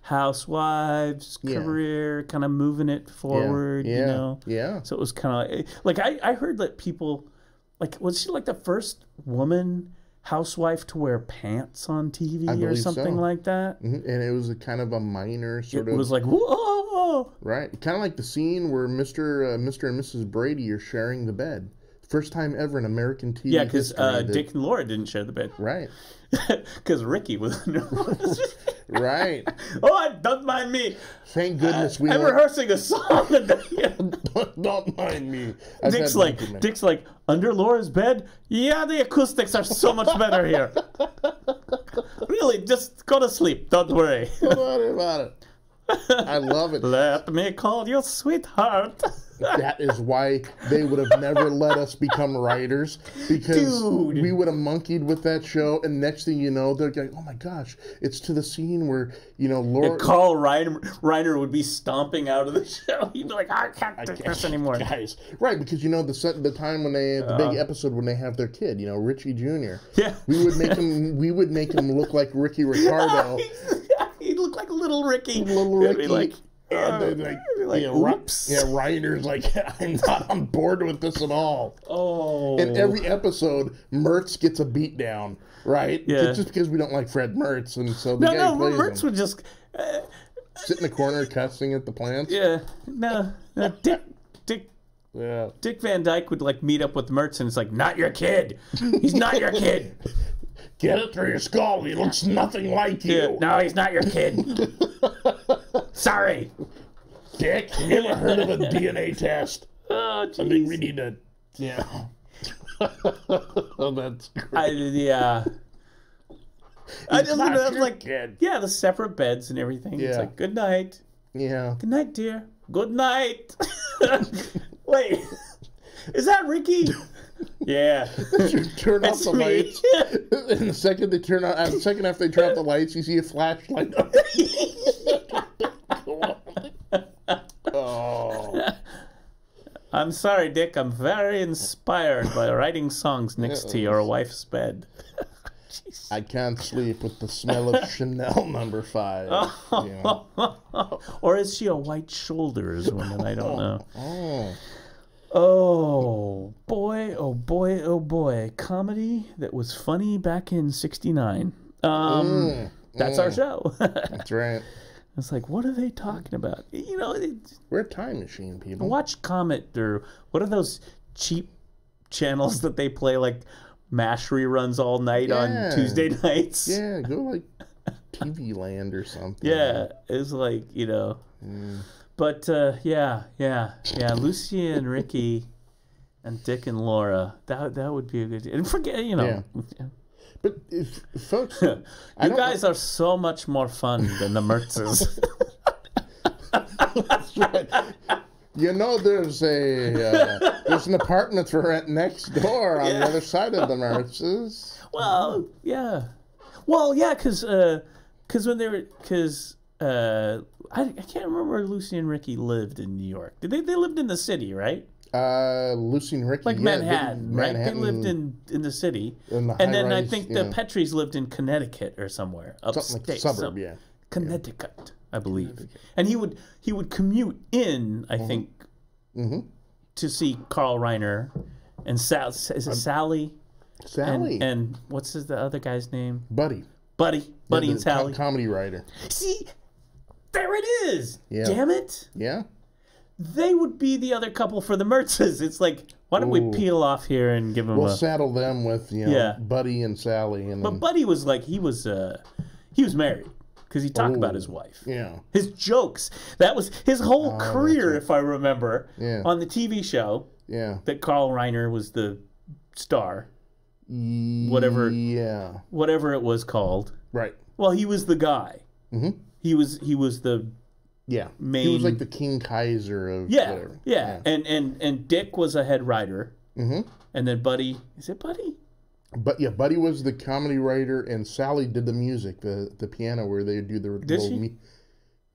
B: housewives, career, kind of moving it forward, Yeah. So it was kind of like I heard that people, like, was she like the first woman housewife to wear pants on TV or something like that?
C: And it was a kind of a minor sort of.
B: It was like, whoa.
C: Right. Kind of like the scene where Mr. and Mrs. Brady are sharing the bed. First time ever in American TV.
B: Yeah, because Dick and Laura didn't share the bed.
C: Right.
B: Because Ricky was.
C: Right.
B: Oh, don't mind me.
C: Thank goodness
B: I'm rehearsing a song.
C: Don't mind me.
B: Dick's like, under Laura's bed? Yeah, the acoustics are so much better here. Really, just go to sleep. Don't worry.
C: Don't worry about it. I love it.
B: Let me call you sweetheart.
C: That is why they would have never let us become writers, because we would have monkeyed with that show, and next thing you know, they're like, oh my gosh, it's to the scene where, Laura...
B: Carl Reiner would be stomping out of the show. He'd be like, I can't do this anymore.
C: Guys. Right, because the time when the big episode when they have their kid, Richie Jr.
B: Yeah.
C: We would make him look like Ricky Ricardo.
B: He'd look like little Ricky.
C: Little Ricky.
B: Like,
C: and oops. Reiner's like, I'm not on board with this at all.
B: Oh.
C: In every episode, Mertz gets a beat down, right?
B: Yeah.
C: It's just because we don't like Fred Mertz, and so the guy plays
B: Mertz would just
C: sit in the corner cussing at the plants.
B: Yeah. No, Dick Van Dyke would meet up with Mertz, and it's like, not your kid. He's not your kid.
C: Get it through your skull. He looks nothing like you.
B: No, he's not your kid. Sorry.
C: Dick, you ever heard of a DNA test?
B: Oh,
C: I think we need to... Yeah. Oh, that's great.
B: Yeah. I just like, kid. Yeah, the separate beds and everything. Yeah. It's like, good night.
C: Yeah.
B: Good night, dear. Good night. Wait, is that Ricky? Yeah.
C: You turn off the lights. And the second they turn on, the second after they turn off the lights, you see a flashlight. Oh.
B: I'm sorry, Dick. I'm very inspired by writing songs next to your wife's bed.
C: I can't sleep with the smell of Chanel No. 5. Yeah.
B: Or is she a white shoulders woman? I don't know.
C: Oh.
B: Oh, boy, oh, boy, oh, boy. Comedy that was funny back in 69. That's our show.
C: That's right.
B: It's like, what are they talking about? You know,
C: we're a time machine, people.
B: Watch Comet, or what are those cheap channels that they play, like MASH reruns all night on Tuesday nights?
C: Yeah, go like TV Land or something.
B: Yeah, it's like, you know. But, yeah. Lucy and Ricky and Dick and Laura, that would be a good... And forget, you know... Yeah.
C: But if folks...
B: you guys are so much more fun than the Mertzes.
C: That's right. You know, there's an apartment for rent next door on the other side of the Mertzes.
B: Well, yeah. Well, yeah, because when they were... Because... I can't remember where Lucy and Ricky lived in New York. They lived in the city, right?
C: Lucy and Ricky,
B: like Manhattan, right? They lived in the city, and then I think the Petries lived in Connecticut or somewhere upstate,
C: like suburb,
B: Connecticut, I believe. And he would commute in, I think, to see Carl Reiner and Is it Sally?
C: Sally.
B: And what's the other guy's name?
C: Buddy
B: and Sally.
C: Comedy writer.
B: See. There it is!
C: Yeah.
B: Damn it!
C: Yeah.
B: They would be the other couple for the Mertzes. It's like, why don't we peel off here and give them
C: We'll saddle them with, Buddy and Sally.
B: But Buddy was like, he was married. Because he talked about his wife.
C: Yeah.
B: His jokes. That was his whole career, if I remember, on the TV show.
C: Yeah.
B: That Carl Reiner was the star. Whatever it was called.
C: Right.
B: Well, he was the guy. Mm-hmm. He was the main.
C: He was like the King Kaiser of whatever.
B: Yeah. And Dick was a head writer. Mm-hmm. And then Buddy, is it Buddy?
C: But Buddy was the comedy writer, and Sally did the music, the piano where they would do the
B: did
C: little
B: she?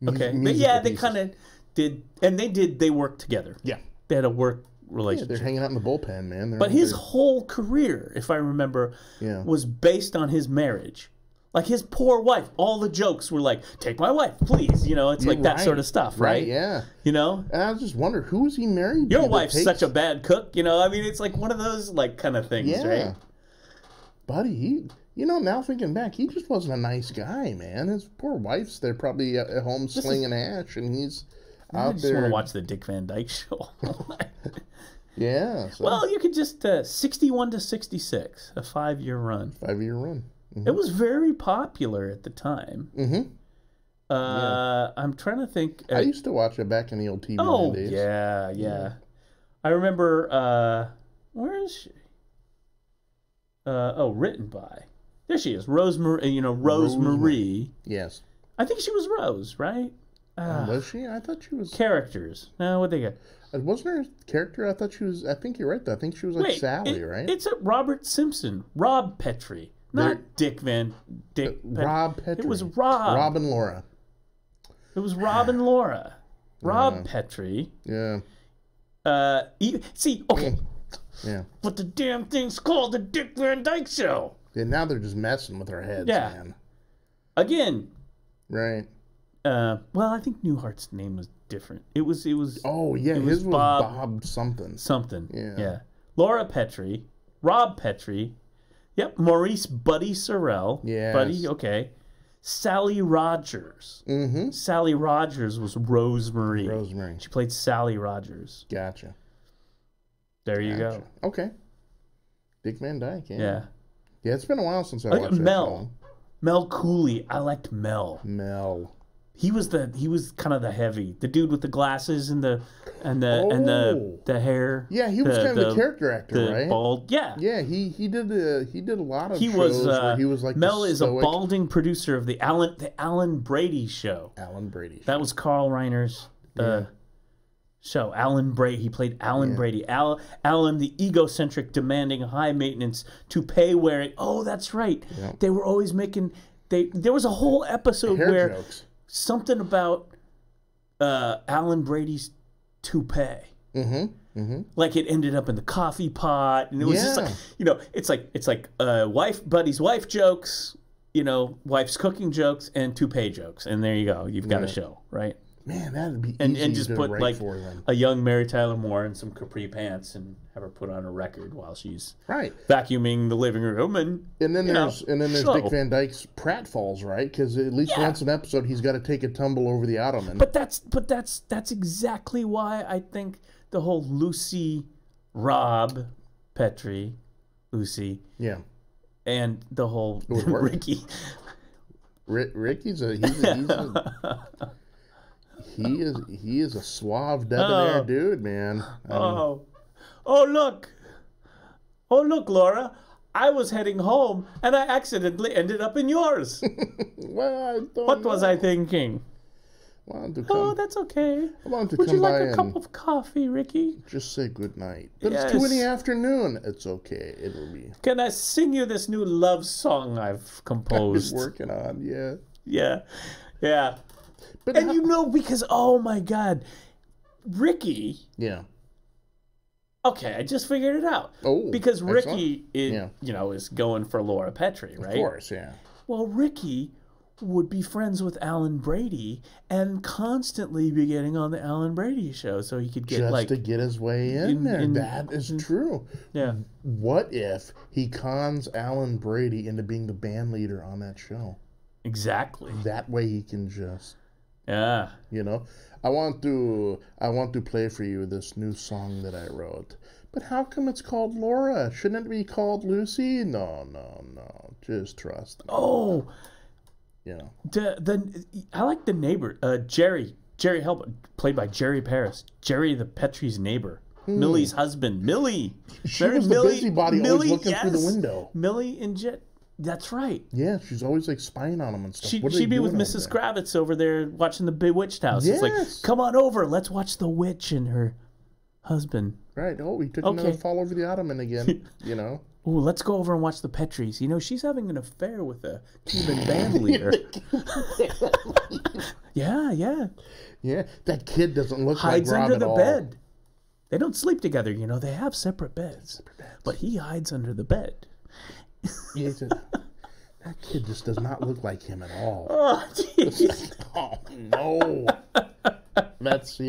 B: But they kind of did, and they worked together.
C: Yeah,
B: they had a work relationship.
C: They're hanging out in the bullpen, man.
B: But his whole career, if I remember, was based on his marriage. Like his poor wife, all the jokes were like, "Take my wife, please." You know, it's like that sort of stuff, right?
C: Yeah.
B: You know.
C: And I just wonder, who was he married to?
B: Your wife's such a bad cook. You know, I mean, it's like one of those like kind of things, right?
C: Buddy, now thinking back, he just wasn't a nice guy, man. His poor wife's there, probably at home slinging ash, and he's out there. I just
B: want to watch the Dick Van Dyke Show.
C: Yeah. So.
B: Well, you could just 61 to 66, a 5-year run.
C: 5-year run. Mm-hmm.
B: It was very popular at the time. Mm-hmm. I'm trying to think.
C: I used to watch it back in the old TV days.
B: Yeah. I remember. Where is she? Written by. There she is, Rosemary. Rosemary.
C: Yes.
B: I think she was Rose, right?
C: Was she? I thought she was.
B: Characters. No, what they got?
C: Wasn't her character? I thought she was. I think you're right. Though. I think she was like Sally, right?
B: It's Robert Simpson, Rob Petrie. Not Dick
C: Rob Petrie.
B: It was Rob.
C: Rob and Laura.
B: It was Rob and Laura. Rob Petrie.
C: Yeah.
B: Okay.
C: Yeah.
B: But the damn thing's called the Dick Van Dyke Show.
C: Yeah, now they're just messing with our heads, man.
B: Again.
C: Right.
B: Well, I think Newhart's name was different. It was.
C: Oh yeah, his was Bob something.
B: Something. Yeah. Laura Petrie, Rob Petrie. Yep, Maurice Buddy Sorrell.
C: Yeah.
B: Buddy, okay. Sally Rogers. Mm-hmm. Sally Rogers was Rosemary. She played Sally Rogers.
C: Gotcha.
B: There you go.
C: Okay. Dick Van Dyke,
B: Yeah.
C: Yeah, it's been a while since I
B: like
C: watched
B: Mel. Mel Cooley. I liked Mel.
C: Mel.
B: He was kind of the heavy, the dude with the glasses and the hair.
C: Yeah, he was kind of the character actor, right?
B: Bald. Yeah.
C: Yeah, he did a lot of
B: shows
C: where he was like
B: Mel is a balding producer of the Alan Brady show.
C: Alan Brady.
B: That was Carl Reiner's show. Alan Brady. He played Alan Brady. Alan, the egocentric, demanding, high maintenance, toupee wearing. Oh, that's right. Yep. They were always making. There was a whole episode
C: hair jokes.
B: Something about Alan Brady's toupee. Mm-hmm. Mm-hmm. Like it ended up in the coffee pot, and it was just like it's like buddy's wife jokes, wife's cooking jokes, and toupee jokes, and there you go. You've got a show, right?
C: Man, that'd be
B: easy and just
C: to
B: put
C: write
B: like
C: for them.
B: A young Mary Tyler Moore in some capri pants and have her put on a record while she's vacuuming the living room and
C: then there's Dick Van Dyke's pratfalls, right? Because at least once an episode he's got to take a tumble over the ottoman.
B: But that's exactly why I think the whole Lucy, Rob, Petrie, Lucy, and the whole Ricky.
C: Ricky's he is a suave, debonair dude, man.
B: Oh, look, Laura. I was heading home, and I accidentally ended up in yours.
C: Well,
B: what was I thinking? That's okay. Would you like a cup of coffee, Ricky?
C: Just say good night. But it's 2 PM. It's okay. It'll be.
B: Can I sing you this new love song I've composed?
C: I was working on,
B: Yeah. But because, oh my God, Ricky.
C: Yeah.
B: Okay, I just figured it out.
C: Oh,
B: because Ricky is going for Laura Petrie, right?
C: Of course, yeah.
B: Well, Ricky would be friends with Alan Brady and constantly be getting on the Alan Brady show, so he could get
C: just to get his way in there. That is true.
B: Yeah.
C: What if he cons Alan Brady into being the band leader on that show?
B: Exactly.
C: That way he can just.
B: Yeah.
C: I want to play for you this new song that I wrote. But how come it's called Laura? Shouldn't it be called Lucy? No. Just trust me.
B: Oh. I like the neighbor, Jerry Help, played by Jerry Paris. Jerry the Petrie's neighbor. Millie's husband. Millie.
C: She was the busybody always looking through the window.
B: Millie and Jet. That's right.
C: Yeah, she's always like spying on them and stuff.
B: She'd be with Mrs. Kravitz over there watching the Bewitched house.
C: Yes.
B: It's like, come on over, let's watch The Witch and her husband.
C: Right. Oh, he took another fall over the ottoman again.
B: Oh, let's go over and watch the Petries. She's having an affair with a Cuban band leader. Yeah.
C: That kid doesn't look
B: hides
C: like Rob
B: under the
C: at all.
B: bed. They don't sleep together. They have separate beds. But he hides under the bed.
C: Yeah, that kid just does not look like him at all.
B: Oh, jeez.
C: Oh, no. That's,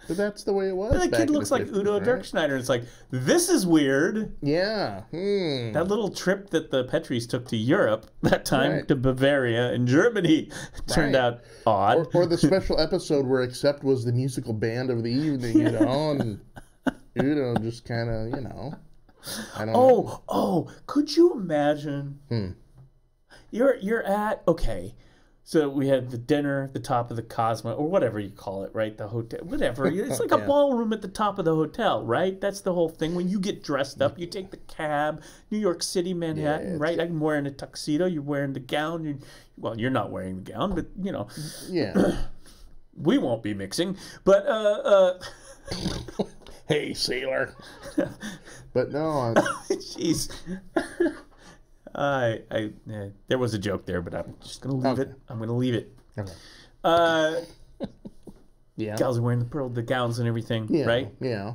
C: but that's the way it was.
B: The kid looks like
C: 50s,
B: Udo Dirkschneider. It's like, this is weird.
C: Yeah.
B: That little trip that the Petries took to Europe, that time to Bavaria and Germany, turned out odd.
C: Or the special episode where Accept was the musical band of the evening, and Udo just kind of, I don't know.
B: Oh, could you imagine? You're at, so we had the dinner at the top of the Cosmo, or whatever you call it, right? The hotel, whatever. It's like a ballroom at the top of the hotel, right? That's the whole thing. When you get dressed up, you take the cab, New York City, Manhattan, right? I'm wearing a tuxedo, you're wearing the gown. You're not wearing the gown, but,
C: Yeah.
B: We won't be mixing. But,
C: hey, sailor. But no.
B: Jeez. There was a joke there, but I'm just going to leave it. I'm going to leave it.
C: Okay. Yeah.
B: Gals are wearing the gowns and everything, right?
C: Yeah.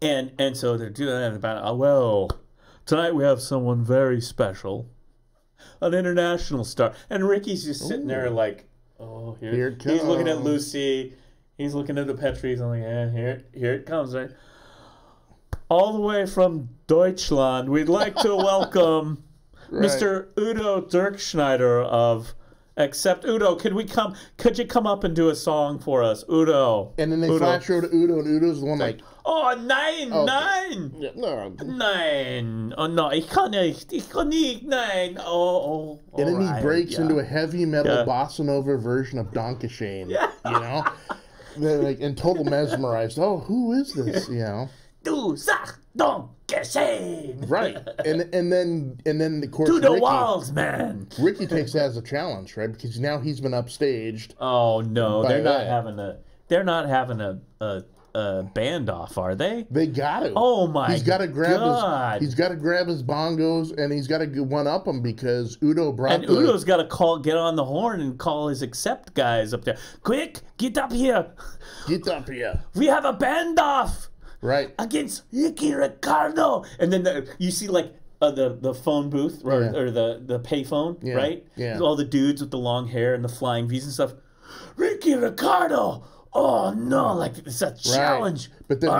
B: And so they're doing that about, tonight we have someone very special, an international star. And Ricky's just sitting there like, here it comes. He's looking at Lucy. He's looking at the Petries. I'm like, here it comes, right? All the way from Deutschland, we'd like to welcome Mr. Udo Dirkschneider of Except Udo, could you come up and do a song for us, Udo?
C: And then they flash over to Udo, and Udo's the one like,
B: oh, nein.
C: Yeah, no.
B: Nein. Oh, no, ich kann nicht, nein. Oh,
C: and then he breaks into a heavy metal bossa nova version of Donkashane, you know? They're like, and total mesmerized. Oh, who is this, you know?
B: Du sag Donkashane.
C: Right. And then of course,
B: to the walls, man.
C: Ricky takes that as a challenge, right? Because now he's been upstaged.
B: Oh, no, they're not having a band off, are they?
C: They got to.
B: Oh my!
C: He's got to grab he's got to grab his bongos, and he's got to one up them because Udo brought.
B: And Udo's got to get on the horn and call his accept guys up there. Quick, get up here!
C: Get up here!
B: We have a band off.
C: Right.
B: Against Ricky Ricardo, and then you see like the phone booth or the payphone, right?
C: Yeah.
B: All the dudes with the long hair and the flying V's and stuff. Ricky Ricardo. Oh no! Like it's a challenge.
C: But then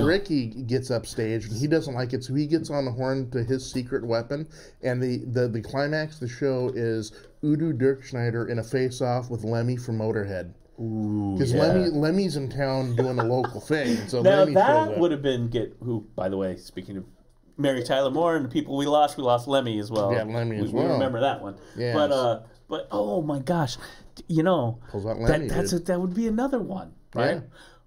C: Ricky gets upstage and he doesn't like it, so he gets on the horn to his secret weapon. And the climax of the show is Udo Dirkschneider in a face-off with Lemmy from Motorhead. Because Lemmy's in town doing a local thing. So
B: now
C: Lemmy
B: that would have been who, by the way, speaking of Mary Tyler Moore and the people we lost Lemmy as well.
C: Yeah, Lemmy as well.
B: We remember that one.
C: Yes.
B: But oh my gosh, you know, that would be another one, right?
C: Yeah.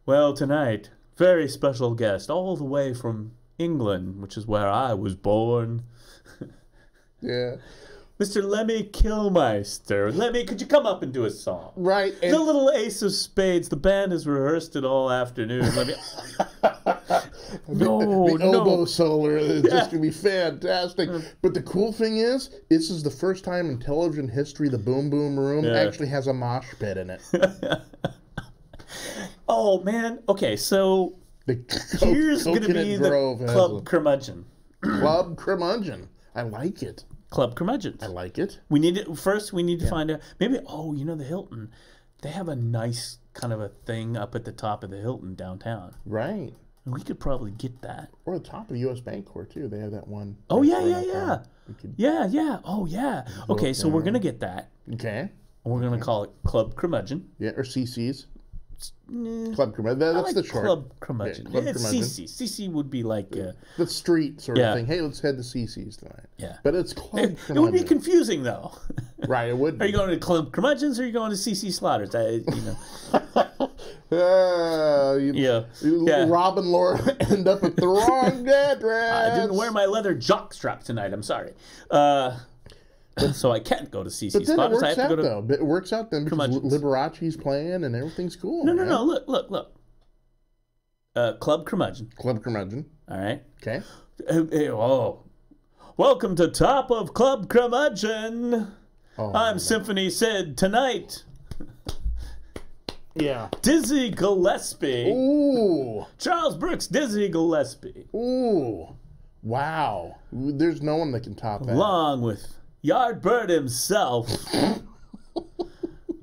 B: Well, tonight, very special guest, all the way from England, which is where I was born.
C: Yeah.
B: Mr. Lemmy Kilmeister. Lemmy, could you come up and do a song?
C: Right.
B: The little Ace of Spades. The band has rehearsed it all afternoon. Lemmy.
C: The oboe solo is just going to be fantastic. But the cool thing is, this is the first time in television history the Boom Boom Room actually has a mosh pit in it.
B: Oh, man. Okay, so here's going to be the Club Curmudgeon.
C: Club Curmudgeon. I like it.
B: Club Curmudgeons.
C: I like it.
B: We need to find out. Maybe, the Hilton. They have a nice kind of a thing up at the top of the Hilton downtown.
C: Right.
B: And we could probably get that.
C: Or the top of the U.S. Bancorp, too. They have that one.
B: Oh, yeah. Yeah. Oh, yeah. Okay, so we're going to get that.
C: Okay.
B: And we're going to call it Club Curmudgeon.
C: Yeah, or CC's. Club Curmudgeon. That's the short.
B: Club Curmudgeon.
C: Yeah, Club Curmudgeon.
B: CC would be like
C: the street sort of thing. Hey, let's head to CC's tonight.
B: Yeah,
C: but it's Club Curmudgeon.
B: It would be confusing though.
C: Right, it would.
B: Are you going to Club Curmudgeons or are you going to CC Slaughters?
C: Rob and Laura end up at the wrong address.
B: I didn't wear my leather jockstrap tonight. I'm sorry. So I can't go to CC
C: But then
B: Spotters.
C: it works out, though. It works out then because Liberace's playing and everything's cool.
B: No. Look. Club Curmudgeon.
C: Club Curmudgeon.
B: All right.
C: Okay.
B: Welcome to Top of Club Curmudgeon. I'm Symphony Sid tonight.
C: Yeah.
B: Dizzy Gillespie.
C: Ooh.
B: Charles Brooks, Dizzy Gillespie.
C: Ooh. Wow. There's no one that can top that.
B: Along with Yardbird himself.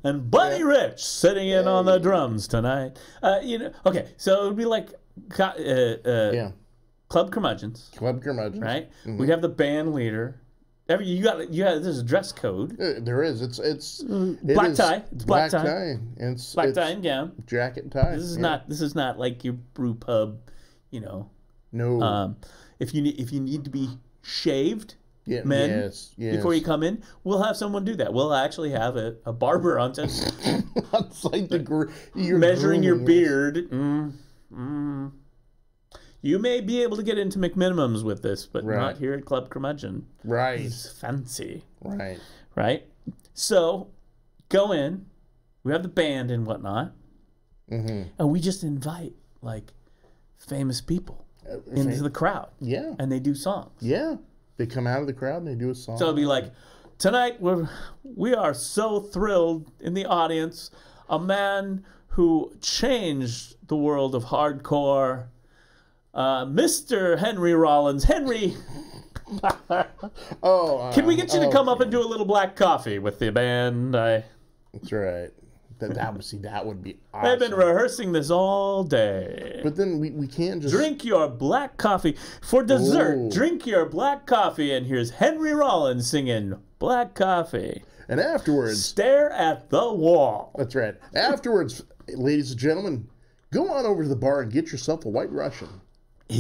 B: And Buddy Rich sitting in on the drums tonight. Okay, so it would be like Club Curmudgeons.
C: Club Curmudgeons.
B: Right? Mm-hmm. We'd have the band leader. There's a dress code.
C: There is. It's
B: black tie. It's black tie.
C: It's
B: black tie and gown.
C: Jacket and tie.
B: This is not like your brew pub,
C: No.
B: If you need to be shaved, men,
C: yes.
B: before you come in, we'll have someone do that. We'll actually have a barber on site.
C: You're
B: measuring your beard. You may be able to get into McMinimums with this, but not here at Club Curmudgeon.
C: Right.
B: It's fancy.
C: Right.
B: So, go in. We have the band and whatnot.
C: Mm-hmm.
B: And we just invite, famous people into the crowd.
C: Yeah.
B: And they do songs.
C: Yeah. They come out of the crowd and they do a song.
B: So it'll be like, tonight we are so thrilled in the audience. A man who changed the world of hardcore, Mr. Henry Rollins. Henry,
C: can
B: we get you to come up and do a little black coffee with the band?
C: That's right. That would be awesome.
B: They've been rehearsing this all day.
C: But then we can't just...
B: Drink your black coffee. For dessert, drink your black coffee. And here's Henry Rollins singing Black Coffee.
C: And afterwards...
B: Stare at the wall.
C: That's right. Afterwards, ladies and gentlemen, go on over to the bar and get yourself a White Russian.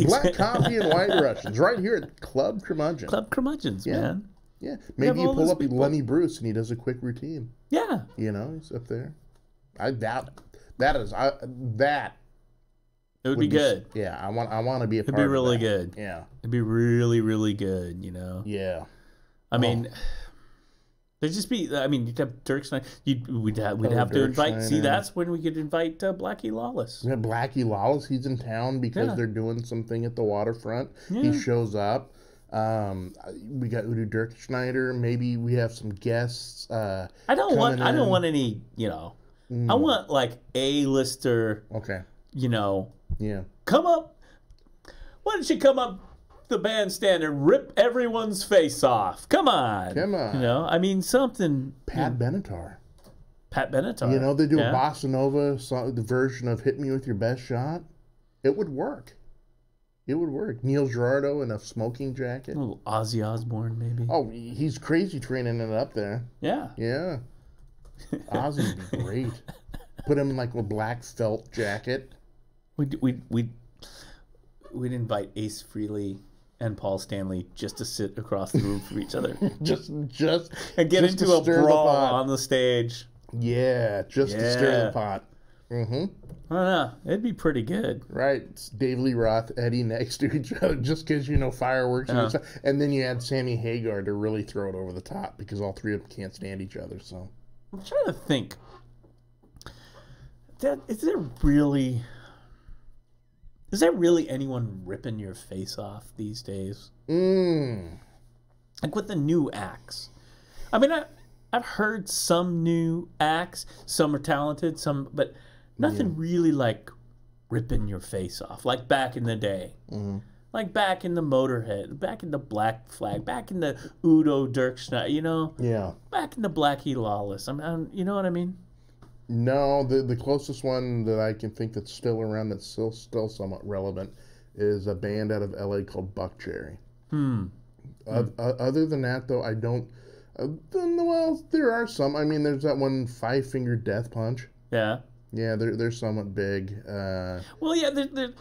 C: Black coffee and White Russians right here at Club Curmudgeons.
B: Club Curmudgeons, man.
C: Yeah. Maybe you pull up Lenny Bruce and he does a quick routine.
B: Yeah.
C: You know, he's up there. I doubt that
B: it would be good.
C: Yeah, I want to be a part of that.
B: It'd be really good.
C: Yeah.
B: It'd be really, really good, you know?
C: Yeah.
B: I mean, there'd just be, you'd have Dirk Snyder. We'd have to invite, Schneider. See, that's when we could invite Blackie Lawless.
C: Yeah, Blackie Lawless, he's in town because they're doing something at the waterfront. Yeah. He shows up. We got Udo Dirk Schneider. Maybe we have some guests. I don't
B: want any, you know. I want like A-lister.
C: Okay.
B: You know.
C: Yeah.
B: Come up. Why don't you come up the bandstand and rip everyone's face off? Come on.
C: Come on.
B: You know, I mean something.
C: Pat Benatar.
B: Pat Benatar.
C: You know, they do a bossa nova song, the version of "Hit Me with Your Best Shot." It would work. It would work. Neil Girardo in a smoking jacket.
B: A little Ozzy Osbourne, maybe.
C: Oh, he's crazy training it up there.
B: Yeah.
C: Yeah. Ozzy would be great. Put him in like a black felt jacket.
B: We'd invite Ace Frehley and Paul Stanley just to sit across the room from each other.
C: just
B: and get into a brawl on the stage.
C: Yeah, just to stir the pot. Mm-hmm.
B: I don't know. It'd be pretty good.
C: Right. It's Dave Lee Roth, Eddie next to each other just because, you know, fireworks. And then you add Sammy Hagar to really throw it over the top because all three of them can't stand each other. So
B: I'm trying to think. Is there really anyone ripping your face off these days? Like with the new acts. I mean, I've heard some new acts. Some are talented, but nothing really like ripping your face off. Like back in the day. Mm-hmm. Like back in the Motorhead, back in the Black Flag, back in the Udo Dirk Schneider, you know?
C: Yeah.
B: Back in the Blackie Lawless. You know what I mean?
C: No, the closest one that I can think that's still around that's still somewhat relevant is a band out of LA called Buckcherry. Other than that, though, I don't... well, there are some. I mean, there's that one Five Finger Death Punch.
B: Yeah.
C: Yeah, they're somewhat big.
B: Well, yeah,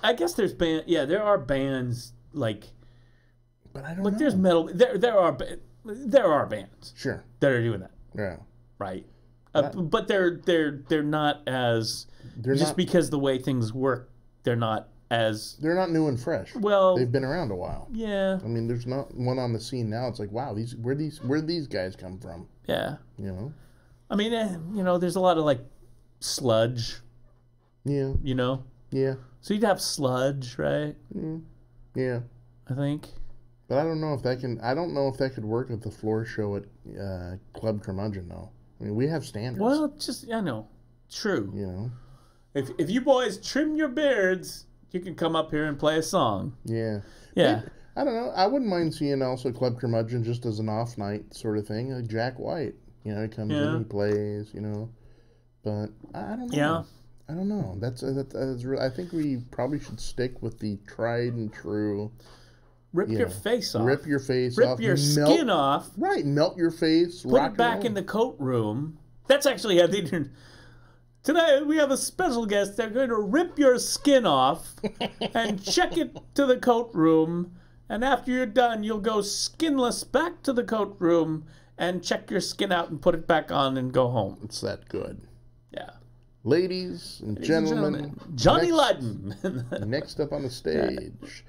B: I guess there's there are bands like...
C: But I don't know.
B: There's metal... There are bands.
C: Sure.
B: That are doing that.
C: Yeah.
B: Right. But they're not as... because the way things work, they're not as...
C: They're not new and fresh.
B: Well...
C: They've been around a while.
B: Yeah.
C: I mean, there's not one on the scene now. It's like, wow, where did these guys come from?
B: Yeah.
C: You know?
B: I mean, there's a lot of, like, sludge.
C: Yeah.
B: You know?
C: Yeah.
B: So you'd have sludge, right?
C: Yeah.
B: I think.
C: But I don't know if that could work at the floor show at Club Curmudgeon, though. I mean, we have standards.
B: Well, I know. True.
C: You know?
B: If you boys trim your beards, you can come up here and play a song.
C: Yeah.
B: Yeah.
C: Maybe, I don't know. I wouldn't mind seeing also Club Curmudgeon just as an off night sort of thing. Like Jack White. You know, he comes in, he plays, you know. But I don't know.
B: Yeah.
C: I don't know. That's real. I think we probably should stick with the tried and true.
B: Rip your face off.
C: Rip your face off.
B: Rip your skin off.
C: Right. Melt your face.
B: Put it back in the coat room. That's actually how they do. Today we have a special guest. They're going to rip your skin off and check it to the coat room. And after you're done, you'll go skinless back to the coat room and check your skin out and put it back on and go home.
C: It's that good.
B: Yeah.
C: Ladies and gentlemen.
B: Johnny Lydon.
C: Next up on the stage.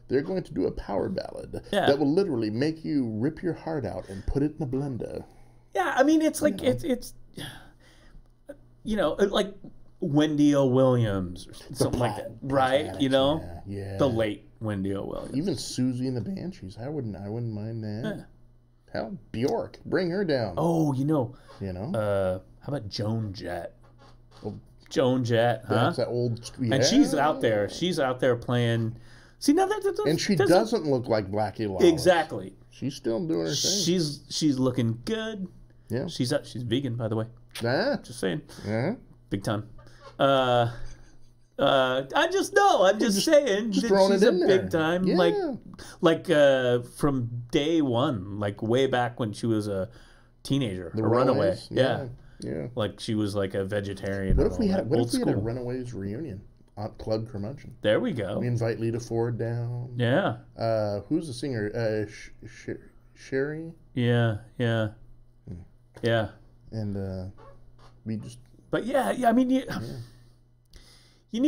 C: They're going to do a power ballad that will literally make you rip your heart out and put it in a blender.
B: Yeah, I mean, it's like, it's like Wendy O. Williams or something like that, right? You know?
C: Yeah.
B: The late Wendy O. Williams.
C: Even Susie and the Banshees. I wouldn't mind that. Yeah. Hell, Bjork. Bring her down.
B: Oh,
C: how
B: about Joan Jett? Oh, Joan Jett, huh?
C: That's that old... Yeah.
B: And she's out there. She's out there playing... See, now
C: and she doesn't look like Blackie Lawless.
B: Exactly.
C: She's still doing her thing.
B: She's looking good.
C: Yeah.
B: She's vegan, by the way. Just saying.
C: Yeah.
B: Big time. I just know. I'm just saying.
C: Just
B: that she's a
C: in
B: big time.
C: Yeah.
B: Like from day one, like way back when she was a teenager, a runaway. Yeah. Like she was like a vegetarian.
C: What if we had a Runaways reunion at Club Curmudgeon?
B: There we go.
C: We invite Lita Ford down.
B: Yeah.
C: Who's the singer? Sherry.
B: Yeah.
C: And we just.
B: But yeah. I mean, you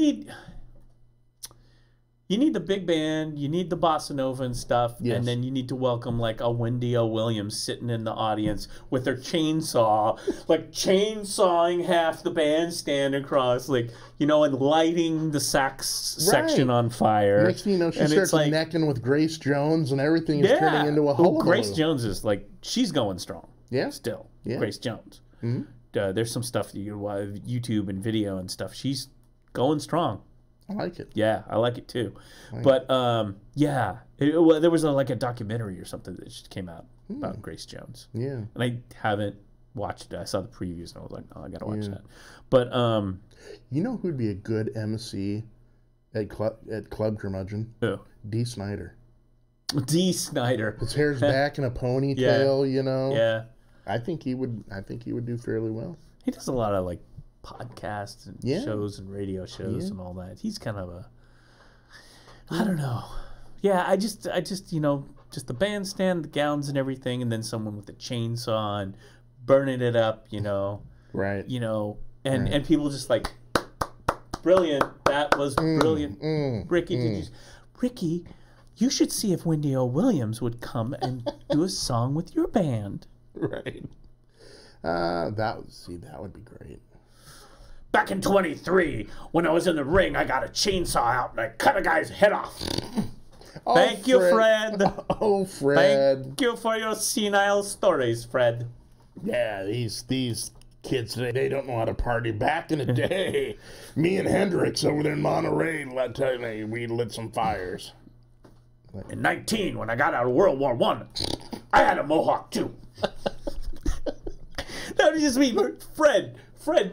B: need the big band, you need the bossa nova and stuff, and then you need to welcome like a Wendy O. Williams sitting in the audience with her chainsaw, like chainsawing half the bandstand across, like, you know, and lighting the sax section on fire.
C: Next thing you know, she starts like, necking with Grace Jones, and everything is turning into a hullabaloo.
B: Grace Jones is like, she's going strong.
C: Yeah.
B: Still.
C: Yeah.
B: Grace Jones.
C: Mm-hmm.
B: There's some stuff that you can watch, YouTube and video and stuff. She's going strong.
C: I like it.
B: Yeah, I like it too. But there was a documentary or something that just came out about Grace Jones.
C: Yeah,
B: and I haven't watched it. I saw the previews and I was like, oh, I gotta watch that. But
C: you know who'd be a good MC at Club Curmudgeon?
B: Who?
C: D. Snyder.
B: D. Snyder.
C: His hair's back in a ponytail. You know.
B: Yeah.
C: I think he would do fairly well.
B: He does a lot of like podcasts and shows and radio shows and all that. He's kind of I don't know. Yeah, I just you know, just the bandstand, the gowns and everything, and then someone with a chainsaw and burning it up, you know.
C: Right.
B: You know, and people just like, brilliant. That was brilliant. Ricky, you should see if Wendy O. Williams would come and do a song with your band.
C: Right. That would be great.
B: Back in 23, when I was in the ring, I got a chainsaw out and I cut a guy's head off. Thank you, Fred.
C: Oh, Fred.
B: Thank you for your senile stories, Fred.
C: Yeah, these kids today, they don't know how to party. Back in the day, me and Hendrix over there in Monterey, we lit some fires.
B: In 19, when I got out of World War I had a mohawk too. That was just me. Fred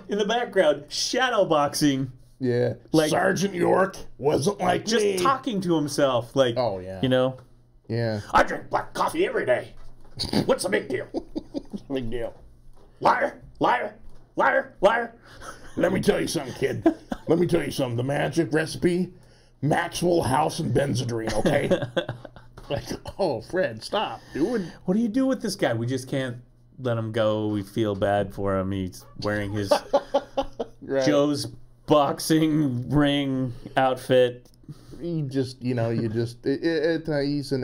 B: in the background, shadow boxing.
C: Yeah. Like Sergeant York wasn't like
B: just
C: me.
B: Talking to himself. Like,
C: oh, yeah.
B: You know?
C: Yeah.
B: I drink black coffee every day. What's the big deal?
C: Big deal.
B: Liar, liar, liar, liar.
C: Let me tell you something, kid. Let me tell you something. The magic recipe, Maxwell House and Benzedrine, okay? Like, oh, Fred, stop, dude.
B: What do you do with this guy? We just can't let him go. We feel bad for him. He's wearing his Joe's boxing ring outfit.
C: He's an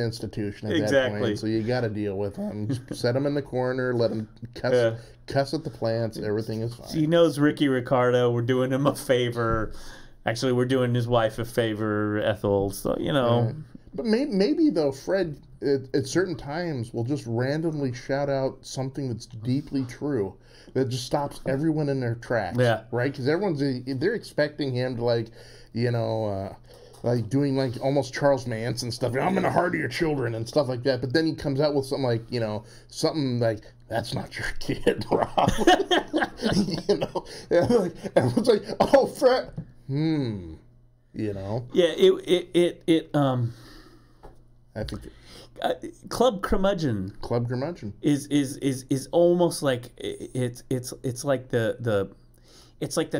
C: institution at that point, so you got to deal with him. Just set him in the corner, let him cuss at the plants. Everything is fine.
B: He knows Ricky Ricardo. We're doing him a favor. Actually, we're doing his wife a favor, Ethel. So you know.
C: But maybe though, Fred at certain times will just randomly shout out something that's deeply true that just stops everyone in their tracks.
B: Yeah.
C: Right? Because they're expecting him to like doing like almost Charles Manson stuff. I'm in the heart of your children and stuff like that. But then he comes out with something like, something like, that's not your kid, Rob. And everyone's like, oh, Fred. Yeah, I think
B: Club Curmudgeon is almost like it's like the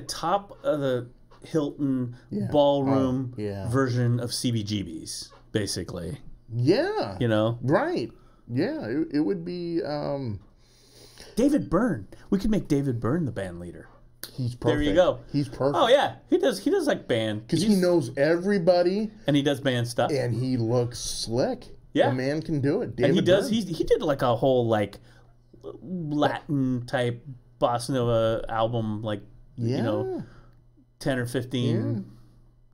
B: top of the Hilton ballroom version of CBGB's, basically.
C: Yeah. Right. Yeah, it would be
B: David Byrne. We could make David Byrne the band leader.
C: He's perfect.
B: There you go.
C: He's perfect.
B: Oh yeah, he does like band
C: because he knows everybody
B: and he does band stuff
C: and he looks slick.
B: Yeah,
C: the man can do it.
B: David Byrne. He did like a whole like Latin type bossa nova album 10 or 15,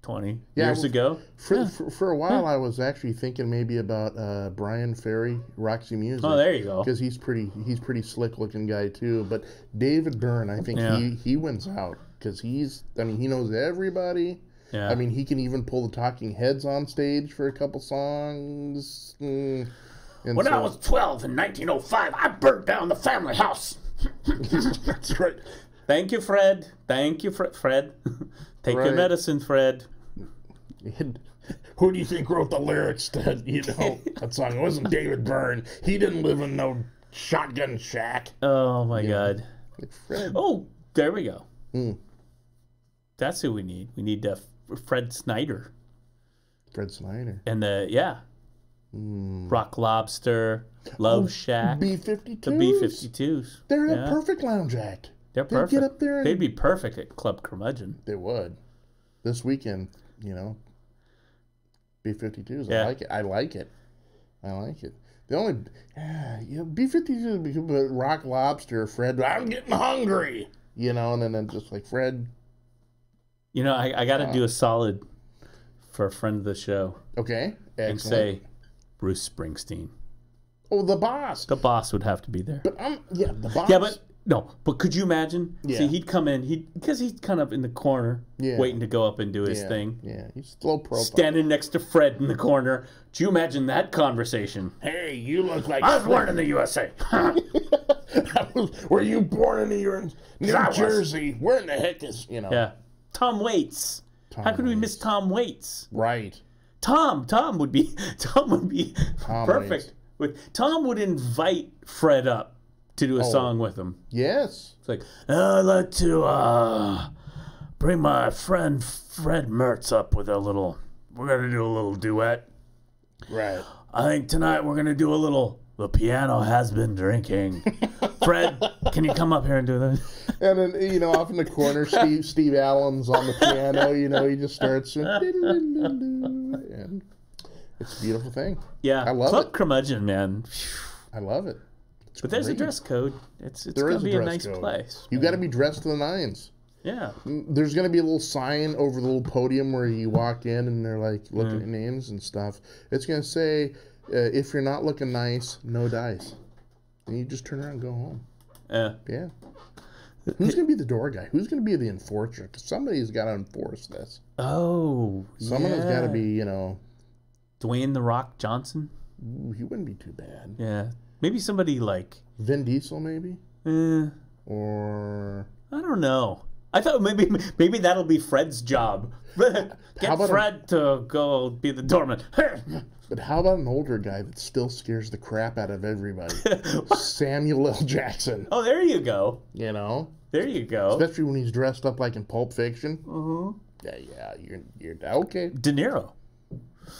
B: 20 years ago.
C: For a while, I was actually thinking maybe about Brian Ferry, Roxy Music.
B: Oh, there you go.
C: Because he's pretty slick looking guy too. But David Byrne, I think he wins out because he knows everybody. Yeah. I mean, he can even pull the Talking Heads on stage for a couple songs.
B: When I was 12 in 1905, I burnt down the family house.
C: That's right.
B: Thank you, Fred. Thank you, Fred. Take your medicine, Fred.
C: Who do you think wrote the lyrics to, that song? It wasn't David Byrne. He didn't live in no shotgun shack.
B: Oh, my God.
C: Fred.
B: Oh, there we go. That's who we need. We need Fred Snyder.
C: Fred Snyder.
B: And Rock Lobster, Love Shack.
C: B-52s.
B: The B-52s.
C: They're a perfect lounge act.
B: They're perfect.
C: They'd get up there.
B: They'd be perfect at Club Curmudgeon.
C: They would. This weekend, B-52s.
B: Yeah.
C: I like it. The only, B-52s would be good, but Rock Lobster, Fred, I'm getting hungry. And then just like, Fred.
B: I got to do a solid for a friend of the show.
C: Okay. Excellent.
B: And say Bruce Springsteen.
C: Oh, the boss.
B: The boss would have to be there.
C: But the boss.
B: Yeah, but could you imagine?
C: Yeah.
B: See, he'd come in, because he's kind of in the corner, waiting to go up and do his thing.
C: Yeah, he's low profile.
B: Standing next to Fred in the corner. Do you imagine that conversation?
C: Hey, you look like
B: I was born in the USA.
C: Were you born in New Jersey? Where in the heck is
B: Yeah, Tom Waits. How could we miss Tom Waits?
C: Right.
B: Tom would be perfect. Tom would invite Fred up to do a song with him.
C: Yes.
B: It's like, I'd like to bring my friend Fred Mertz up with we're going to do a little duet.
C: Right.
B: I think tonight we're going to do The Piano Has Been Drinking. Fred, can you come up here and do that?
C: And then, off in the corner, Steve Allen's on the piano, he just starts. And it's a beautiful thing.
B: Yeah.
C: I love
B: Club
C: it.
B: Curmudgeon, man.
C: I love it.
B: But there's a dress code. It's going to be a nice place.
C: You got to be dressed to the nines.
B: Yeah.
C: There's going to be a little sign over the little podium where you walk in and they're like looking at names and stuff. It's going to say, if you're not looking nice, no dice. And you just turn around and go home. Yeah. Who's going to be the door guy? Who's going to be the enforcer? Because somebody's got to enforce this.
B: Oh,
C: Someone has got to be,
B: Dwayne The Rock Johnson?
C: Ooh, he wouldn't be too bad.
B: Yeah. Maybe somebody like...
C: Vin Diesel, maybe? Or...
B: I don't know. I thought maybe that'll be Fred's job. Get Fred to go be the doorman.
C: But how about an older guy that still scares the crap out of everybody? Samuel L. Jackson.
B: Oh, there you go.
C: There
B: you go.
C: Especially when he's dressed up like in Pulp Fiction.
B: Mm-hmm.
C: Yeah, you're okay.
B: De Niro.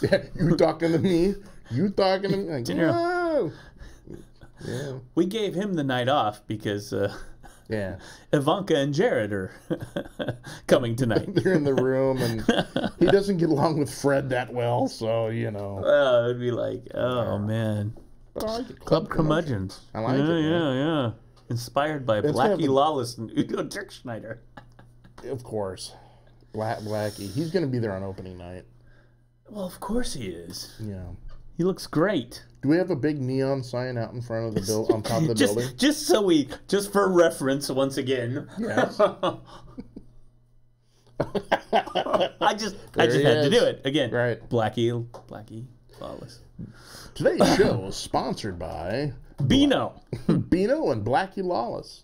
C: Yeah, you talking to me? You talking to me? Like,
B: De Niro.
C: No. Yeah.
B: We gave him the night off because
C: yeah,
B: Ivanka and Jared are coming tonight.
C: They're in the room, and he doesn't get along with Fred that well, so
B: it'd be like, oh man,
C: I like it.
B: Club Curmudgeons.
C: I like it.
B: Yeah. Inspired by Blackie Lawless and Udo Dirkschneider.
C: Of course, Blackie. He's going to be there on opening night.
B: Well, of course he is.
C: Yeah.
B: He looks great.
C: Do we have a big neon sign out in front of the on top of the building?
B: Just for reference once again.
C: Yes.
B: I just had to do it again.
C: Right.
B: Blackie Lawless.
C: Today's show is sponsored by
B: Beano.
C: Beano and Blackie Lawless.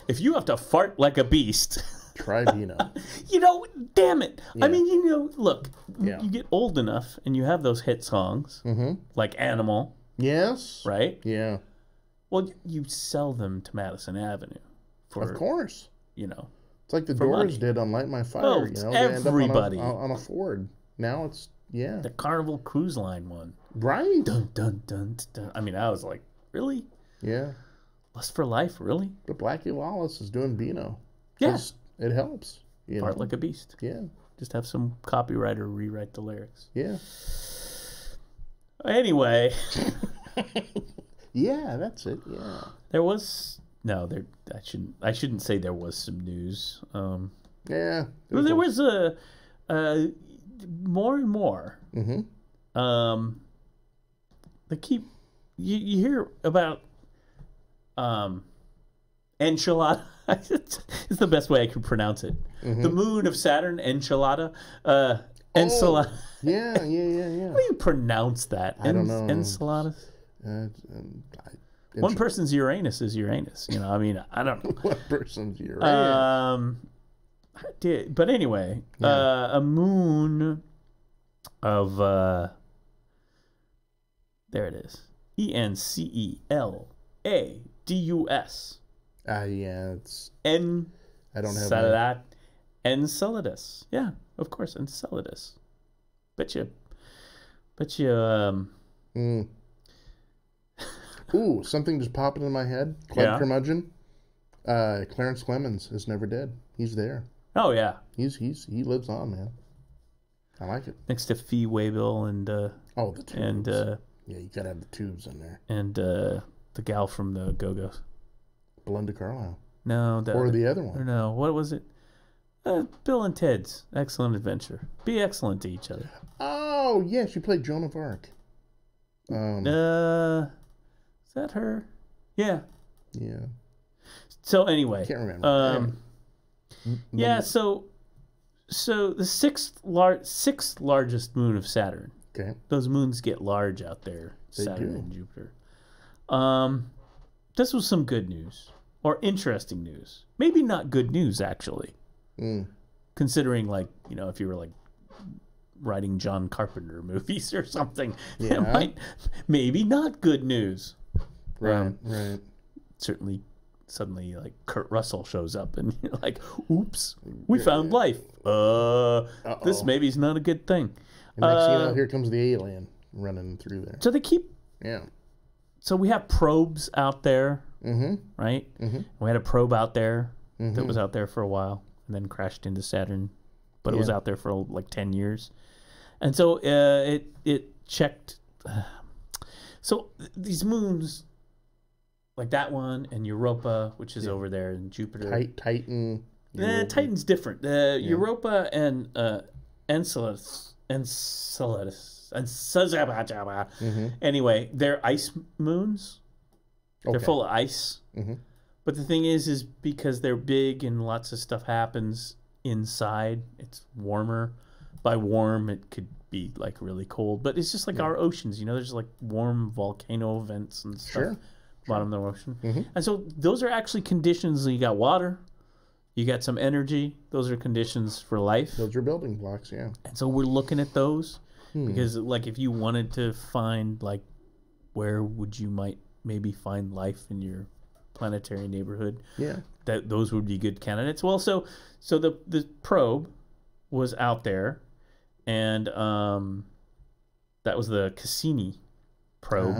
B: If you have to fart like a beast,
C: try Beano.
B: Damn it.
C: Yeah.
B: I mean, look,
C: Yeah.
B: you get old enough and you have those hit songs, like Animal.
C: Yes.
B: Right?
C: Yeah.
B: Well, you sell them to Madison Avenue.
C: Of course.
B: It's
C: like the Doors did on Light My Fire.
B: Oh, it's everybody.
C: They end up on a Ford. Now it's,
B: the Carnival Cruise Line one.
C: Right.
B: Dun, dun, dun, dun. I mean, I was like, really?
C: Yeah.
B: Lust for Life, really?
C: But Blackie Lawless is doing Beano.
B: Yeah.
C: It helps.
B: Fart like a beast.
C: Yeah.
B: Just have some copywriter rewrite the lyrics.
C: Yeah.
B: Anyway.
C: Yeah, that's it. Yeah.
B: There was I shouldn't say there was some news.
C: Yeah.
B: There was a more and more. They keep you hear about enchilada. It's the best way I can pronounce it. The moon of Saturn, enchilada. Enchilada.
C: Yeah.
B: How do you pronounce that?
C: I don't know.
B: Enchiladas? One person's Uranus is Uranus. You know, I mean, I don't know.
C: One person's Uranus.
B: But anyway, a moon of there it is. Enceladus.
C: Yeah, it's I don't have
B: Enceladus. Yeah, of course, Enceladus. Bet you.
C: Ooh, something just popped into my head. Curmudgeon. Clarence Clemens is never dead. He's there.
B: Oh yeah.
C: He lives on, man. I like it.
B: Next to Fee Waybill and
C: the tubes.
B: And
C: yeah, you gotta have the tubes in there.
B: And the gal from the Go-Go's.
C: Belinda Carlisle.
B: No,
C: the other one.
B: No, what was it? Bill and Ted's Excellent Adventure. Be excellent to each other.
C: Oh yeah, she played Joan of Arc.
B: Is that her? Yeah.
C: Yeah.
B: So anyway,
C: I can't remember.
B: Yeah. So the sixth largest moon of Saturn.
C: Okay.
B: Those moons get large out there, Saturn and Jupiter. This was some good news or interesting news. Maybe not good news actually. Considering, like, you know, if you were like writing John Carpenter movies or something, it might maybe not good news.
C: Right.
B: Certainly, suddenly, like Kurt Russell shows up, and you're like, "Oops, we found life." This maybe is not a good thing.
C: And next thing you know, here comes the alien running through there.
B: So they keep.
C: Yeah.
B: So we have probes out there, right?
C: Mm-hmm.
B: We had a probe out there that was out there for a while, and then crashed into Saturn, but it was out there for like 10 years, and so it checked. So these moons, like that one and Europa, which is over there in Jupiter.
C: Titan.
B: Titan's different. Europa and Enceladus. Anyway, they're ice moons. They're full of ice. But the thing is because they're big and lots of stuff happens inside, it's warmer. By warm, it could be like really cold, but it's just like our oceans. You know, there's like warm volcano vents and stuff bottom of the ocean. And so those are actually conditions. You got water, you got some energy. Those are conditions for life.
C: Those are building blocks, yeah.
B: And so we're looking at those because, like, if you wanted to find, like, where would you might maybe find life in your planetary neighborhood? Yeah, that those would be good candidates. Well, so the probe was out there, and that was the Cassini probe,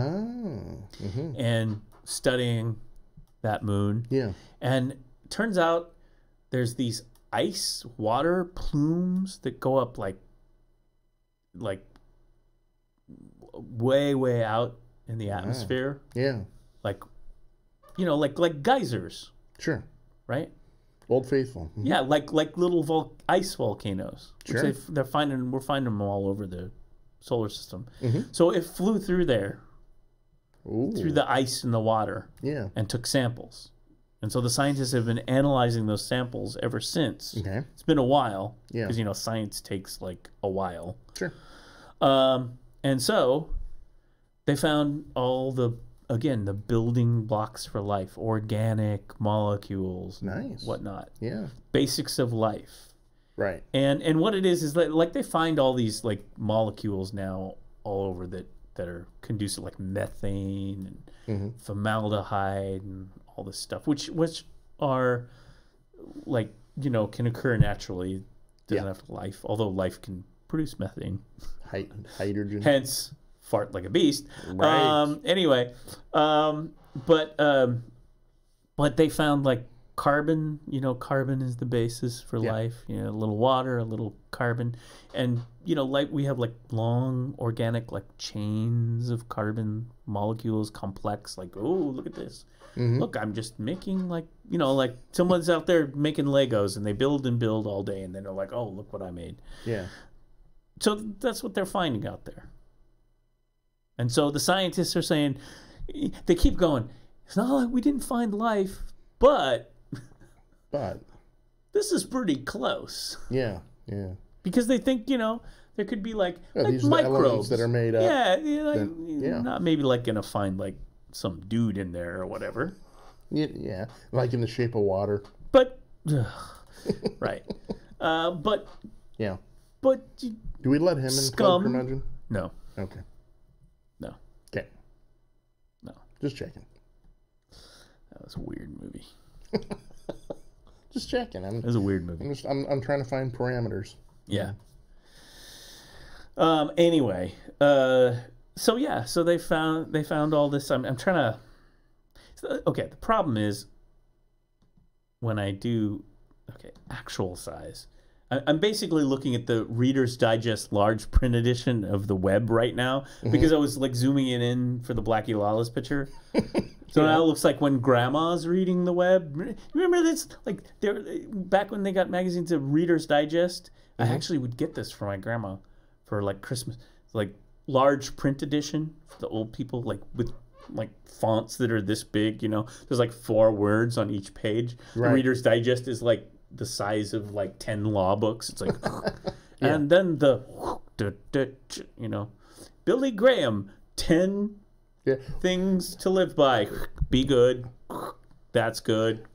B: and studying that moon. Yeah, and it turns out there's these ice water plumes that go up like way out in the atmosphere. Yeah, like, you know, like geysers. Sure. Right.
C: Old Faithful.
B: Yeah, like little ice volcanoes. Sure. Which we're finding them all over the solar system. So it flew through there, through the ice and the water. Yeah. And took samples. And so the scientists have been analyzing those samples ever since. Okay. It's been a while. Yeah. Because, you know, science takes like a while. Sure. And so they found all the building blocks for life, organic molecules, whatnot. Yeah. Basics of life. Right. And what it is that, like, they find all these like molecules now all over that are conducive, like methane and formaldehyde and all this stuff, which are, like, you know, can occur naturally. Doesn't have life, although life can produce methane.
C: Hydrogen.
B: Hence, fart like a beast. Right. Anyway, but they found, like, carbon. You know, carbon is the basis for life. You know, a little water, a little carbon, and, you know, like, we have like long organic, like, chains of carbon molecules, complex. Like, oh, look at this. Look, I'm just making, like, you know, like someone's out there making Legos and they build and build all day, and then they're like, oh, look what I made. Yeah. So that's what they're finding out there. And so the scientists are saying, they keep going, it's not like we didn't find life, but this is pretty close. Yeah, yeah. Because they think, you know, there could be like
C: these microbes that are made up.
B: Yeah, not maybe like going to find like some dude in there or whatever.
C: Yeah, like in the shape of water.
B: But, right. But.
C: Yeah.
B: But.
C: Do we let him in Club Curmudgeon?
B: No.
C: Okay.
B: No.
C: Okay.
B: No.
C: Just checking.
B: That was a weird movie.
C: Just checking.
B: It was a weird movie.
C: I'm trying to find parameters.
B: Yeah. Anyway, so they found all this. I'm trying to. Okay, the problem is when I do actual size. I'm basically looking at the Reader's Digest large print edition of the web right now because I was like zooming it in for the Blackie Lawless picture. So now it looks like when Grandma's reading the web. Remember this? Like back when they got magazines of Reader's Digest, I actually would get this for my grandma for like Christmas, like large print edition for the old people, like with like fonts that are this big. You know, there's like 4 words on each page. Right. The Reader's Digest is like the size of like 10 law books. It's like, and then Billy Graham, 10 things to live by. Be good. That's good.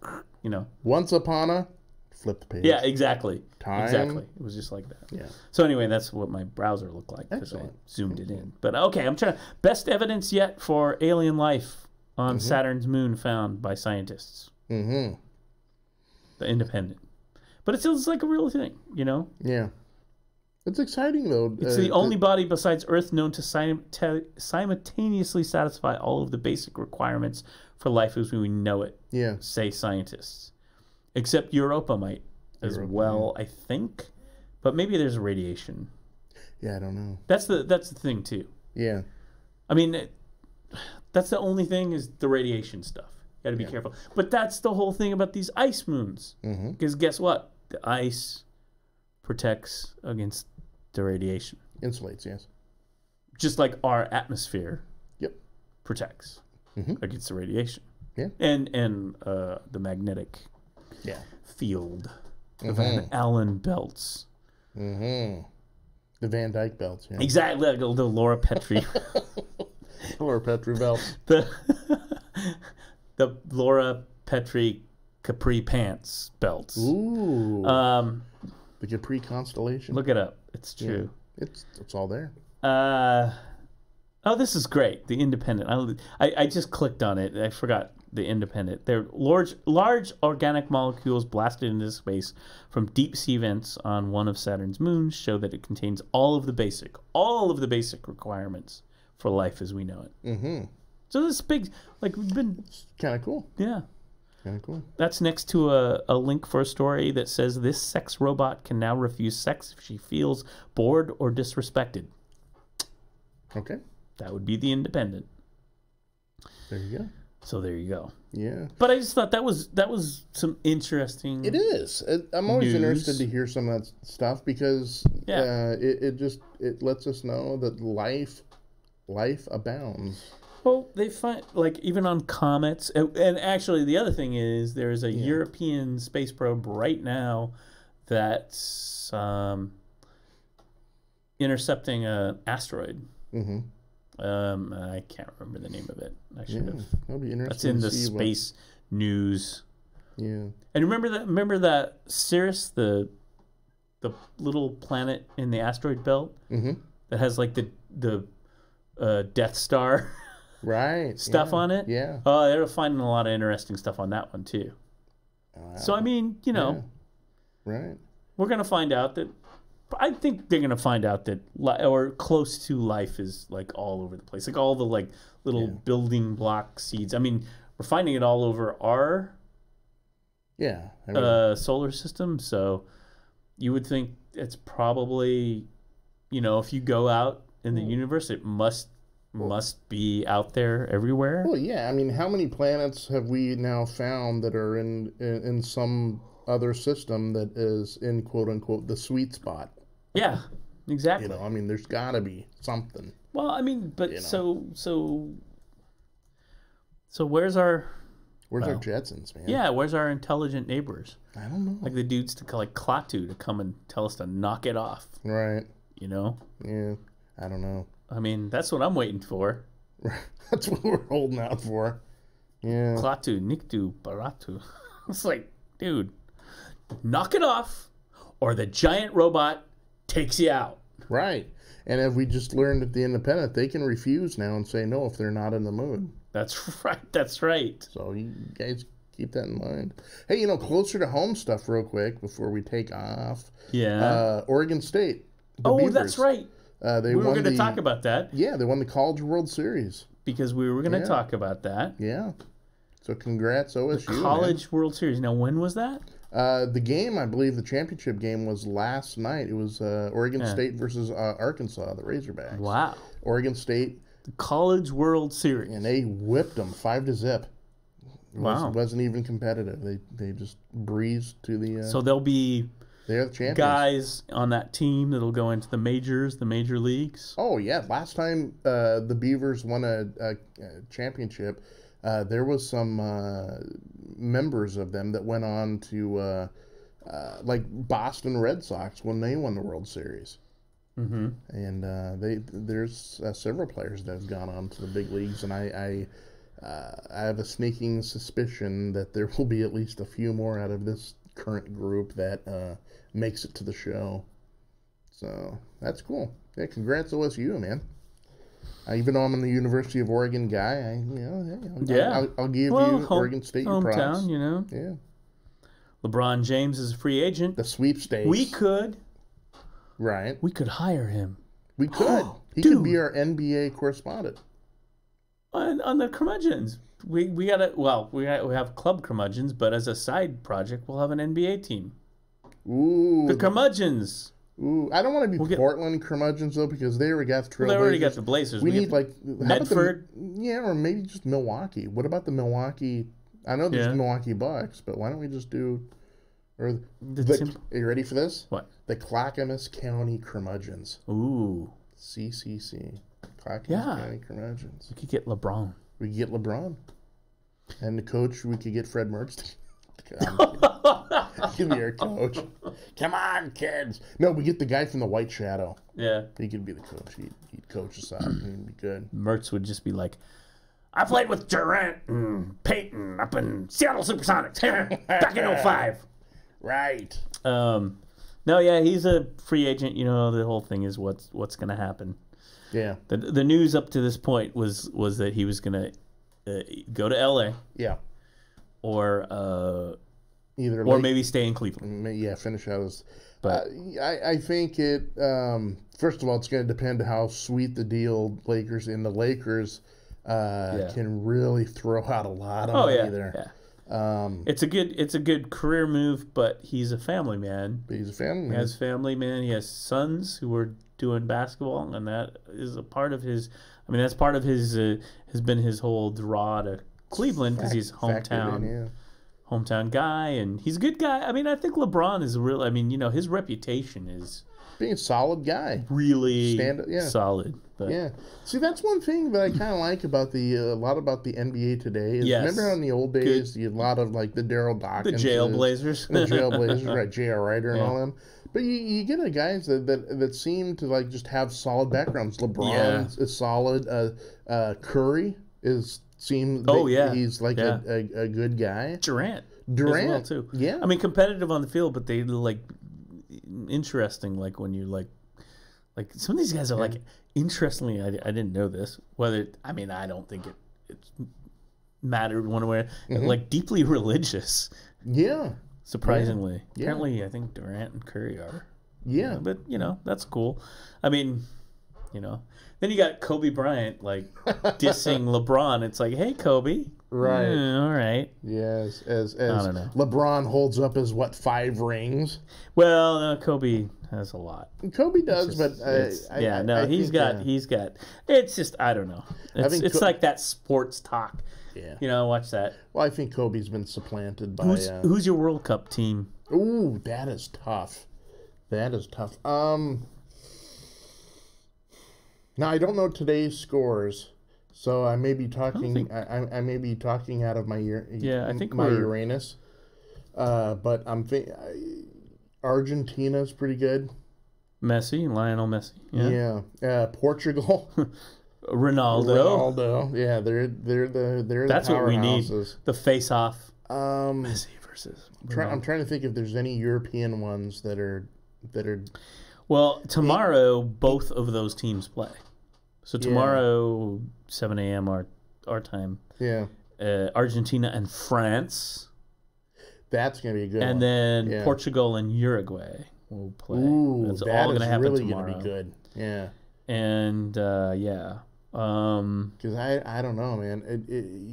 C: Once upon a flip the page.
B: Yeah, exactly.
C: Time.
B: Exactly. It was just like that.
C: Yeah.
B: So anyway, that's what my browser looked like because I zoomed it in. But okay, I'm trying. Best evidence yet for alien life on Saturn's moon found by scientists. The Independent. But it feels like a real thing,
C: Yeah. It's exciting, though.
B: It's the only body besides Earth known to simultaneously satisfy all of the basic requirements for life as we know it, say scientists. Except Europa might as well, I think. But maybe there's radiation.
C: Yeah, I don't know.
B: That's the thing, too.
C: Yeah.
B: I mean, that's the only thing is the radiation stuff. You got to be careful. But that's the whole thing about these ice moons. Because guess what? The ice protects against the radiation.
C: Insulates, yes.
B: Just like our atmosphere protects against the radiation.
C: Yeah.
B: And the magnetic field. The Van Allen belts.
C: The Van Dyke belts, yeah.
B: Exactly. Like the Laura Petrie.
C: Laura Petrie belts.
B: The Laura Petrie Capri pants belts.
C: Ooh. The Capri constellation.
B: Look it up. It's true.
C: Yeah, it's all there.
B: Oh, this is great. The Independent. I just clicked on it. I forgot the Independent. They're large organic molecules blasted into space from deep sea vents on one of Saturn's moons show that it contains all of the basic requirements for life as we know it. So this big, like we've been...
C: It's kind of cool.
B: Yeah.
C: Kind of cool.
B: That's next to a link for a story that says this sex robot can now refuse sex if she feels bored or disrespected.
C: Okay. That
B: would be the Independent.
C: There you go.
B: So there you go.
C: Yeah.
B: But I just thought that was some interesting...
C: It is. I'm always interested to hear some of that stuff because it lets us know that life abounds.
B: Well, they find, like, even on comets, and actually the other thing is there's a European space probe right now that's intercepting an asteroid. I can't remember the name of it. I should have.
C: That'll be interesting.
B: That's in the space news.
C: Yeah.
B: And remember that Sirius, the little planet in the asteroid belt that has like the Death Star stuff on it?
C: Yeah.
B: Oh, they're finding a lot of interesting stuff on that one too. Wow. So I mean,
C: right.
B: We're gonna find out that. I think they're gonna find out that or close to life is like all over the place, like all the like little building block seeds. I mean, we're finding it all over our solar system. So you would think it's probably, if you go out in the universe, it must be out there everywhere.
C: Well, yeah. I mean, how many planets have we now found that are in some other system that is in quote unquote the sweet spot?
B: Yeah, exactly.
C: I mean, there's got to be something.
B: Well, I mean, but so where's our
C: Jetsons, man?
B: Yeah, where's our intelligent neighbors?
C: I don't know.
B: Like the dudes like Klaatu to come and tell us to knock it off.
C: Right.
B: Yeah,
C: I don't know.
B: I mean, that's what I'm waiting for.
C: That's what we're holding out for. Yeah.
B: Klaatu, Niktu, Baratu. It's like, dude, knock it off, or the giant robot takes you out.
C: Right. And as we just learned at the Independent, they can refuse now and say no if they're not in the mood.
B: That's right. That's right.
C: So you guys keep that in mind. Hey, closer to home stuff real quick before we take off.
B: Yeah.
C: Oregon State.
B: Beavers. That's right.
C: We
B: were going to talk about that.
C: Yeah, they won the College World Series.
B: Because we were going to talk about that.
C: Yeah. So congrats, OSU.
B: The College World Series. Now, when was that?
C: The game, I believe, the championship game was last night. It was Oregon State versus Arkansas, the Razorbacks.
B: Wow.
C: Oregon State.
B: The College World Series.
C: And they whipped them 5-0.
B: Wow.
C: It wasn't even competitive. They just breezed to the...
B: So they'll be...
C: They're the champions.
B: Guys on that team that'll go into the majors, the major leagues.
C: Oh, yeah. Last time the Beavers won a championship, there was some members of them that went on to, like Boston Red Sox when they won the World Series.
B: Mm-hmm.
C: And there's several players that have gone on to the big leagues, and I have a sneaking suspicion that there will be at least a few more out of this current group that makes it to the show. So that's cool. Yeah, congrats OSU, man. Even though I'm a University of Oregon guy, I'll give you Oregon State your props.
B: Hometown,
C: Yeah.
B: LeBron James is a free agent.
C: The sweepstakes.
B: We could hire him.
C: We could. He could be our NBA correspondent.
B: On the Curmudgeons. We have Club Curmudgeons, but as a side project, we'll have an NBA team.
C: Ooh.
B: The Curmudgeons.
C: Ooh, I don't want to be Portland Curmudgeons, though, because they already got the Trailblazers.
B: They already got the Blazers.
C: We need,
B: Medford.
C: Or maybe just Milwaukee. What about the Milwaukee? I know there's the Milwaukee Bucks, but why don't we just do... Are you ready for this?
B: What?
C: The Clackamas County Curmudgeons.
B: Ooh.
C: CCC. Clackamas County Curmudgeons.
B: We could get LeBron.
C: And the coach, we could get Fred Mertz. Give me our coach. Come on, kids. No, we get the guy from the White Shadow.
B: Yeah.
C: He could be the coach. He'd coach us out. He'd be good.
B: Mertz would just be like, I played with Durant and Peyton up in Seattle Supersonics back in 05.
C: Right.
B: He's a free agent. The whole thing is what's going to happen.
C: Yeah.
B: The news up to this point was that he was going to go to LA.
C: Yeah.
B: Or
C: either
B: maybe stay in Cleveland.
C: Yeah, finish out his.
B: But
C: I think it. First of all, it's going to depend how sweet the deal Lakers can really throw out a lot of money there.
B: Yeah. It's a good career move, but he's a family man.
C: He has
B: family, man. He has sons who are doing basketball, and that is a part of his. I mean, that's part of his has been his whole draw to Cleveland because he's hometown guy, and he's a good guy. I mean, I think LeBron is real. I mean, his reputation is
C: being a solid guy,
B: really solid. But.
C: Yeah, see, that's one thing that I kind of like about a lot about the NBA today. Is remember how in the old days, you had a lot of like the Daryl Dawkins,
B: the
C: Jailblazers, right? J.R. Ryder and all them. But you get guys that seem to like just have solid backgrounds. LeBron is solid. Curry he's like a good guy.
B: Durant as well too.
C: Yeah,
B: I mean competitive on the field, but they like interesting. Like when you like some of these guys are like interestingly. I didn't know this. I don't think it's mattered one way. Like deeply religious.
C: Yeah.
B: Surprisingly. Yeah. Apparently, I think Durant and Curry are.
C: Yeah.
B: But, that's cool. I mean, then you got Kobe Bryant, like, dissing LeBron. It's like, hey, Kobe.
C: Right.
B: All right.
C: Yes. As
B: I don't know.
C: LeBron holds up his, 5 rings?
B: Well, no, Kobe has a lot.
C: Kobe does, but...
B: he's got... It's just, I don't know. It's like that sports talk.
C: Yeah.
B: Watch that.
C: Well, I think Kobe's been supplanted by...
B: Who's your World Cup team?
C: Ooh, that is tough. Now, I don't know today's scores, so I may be talking... I may be talking out of my Uranus. But I'm thinking... Argentina's pretty good.
B: Lionel Messi.
C: Yeah. Portugal...
B: Ronaldo.
C: Yeah, they're the
B: That's what we need.
C: powerhouses.
B: The face-off. Messi versus.
C: I'm trying to think if there's any European ones that are.
B: Well, tomorrow both of those teams play. So tomorrow, 7 a.m. our time.
C: Yeah.
B: Argentina and France.
C: That's gonna be a good
B: and
C: one.
B: then Portugal and Uruguay will play.
C: Ooh,
B: that's
C: that
B: all going to happen
C: really
B: tomorrow.
C: Gonna be good. Yeah.
B: And
C: because I don't know, man.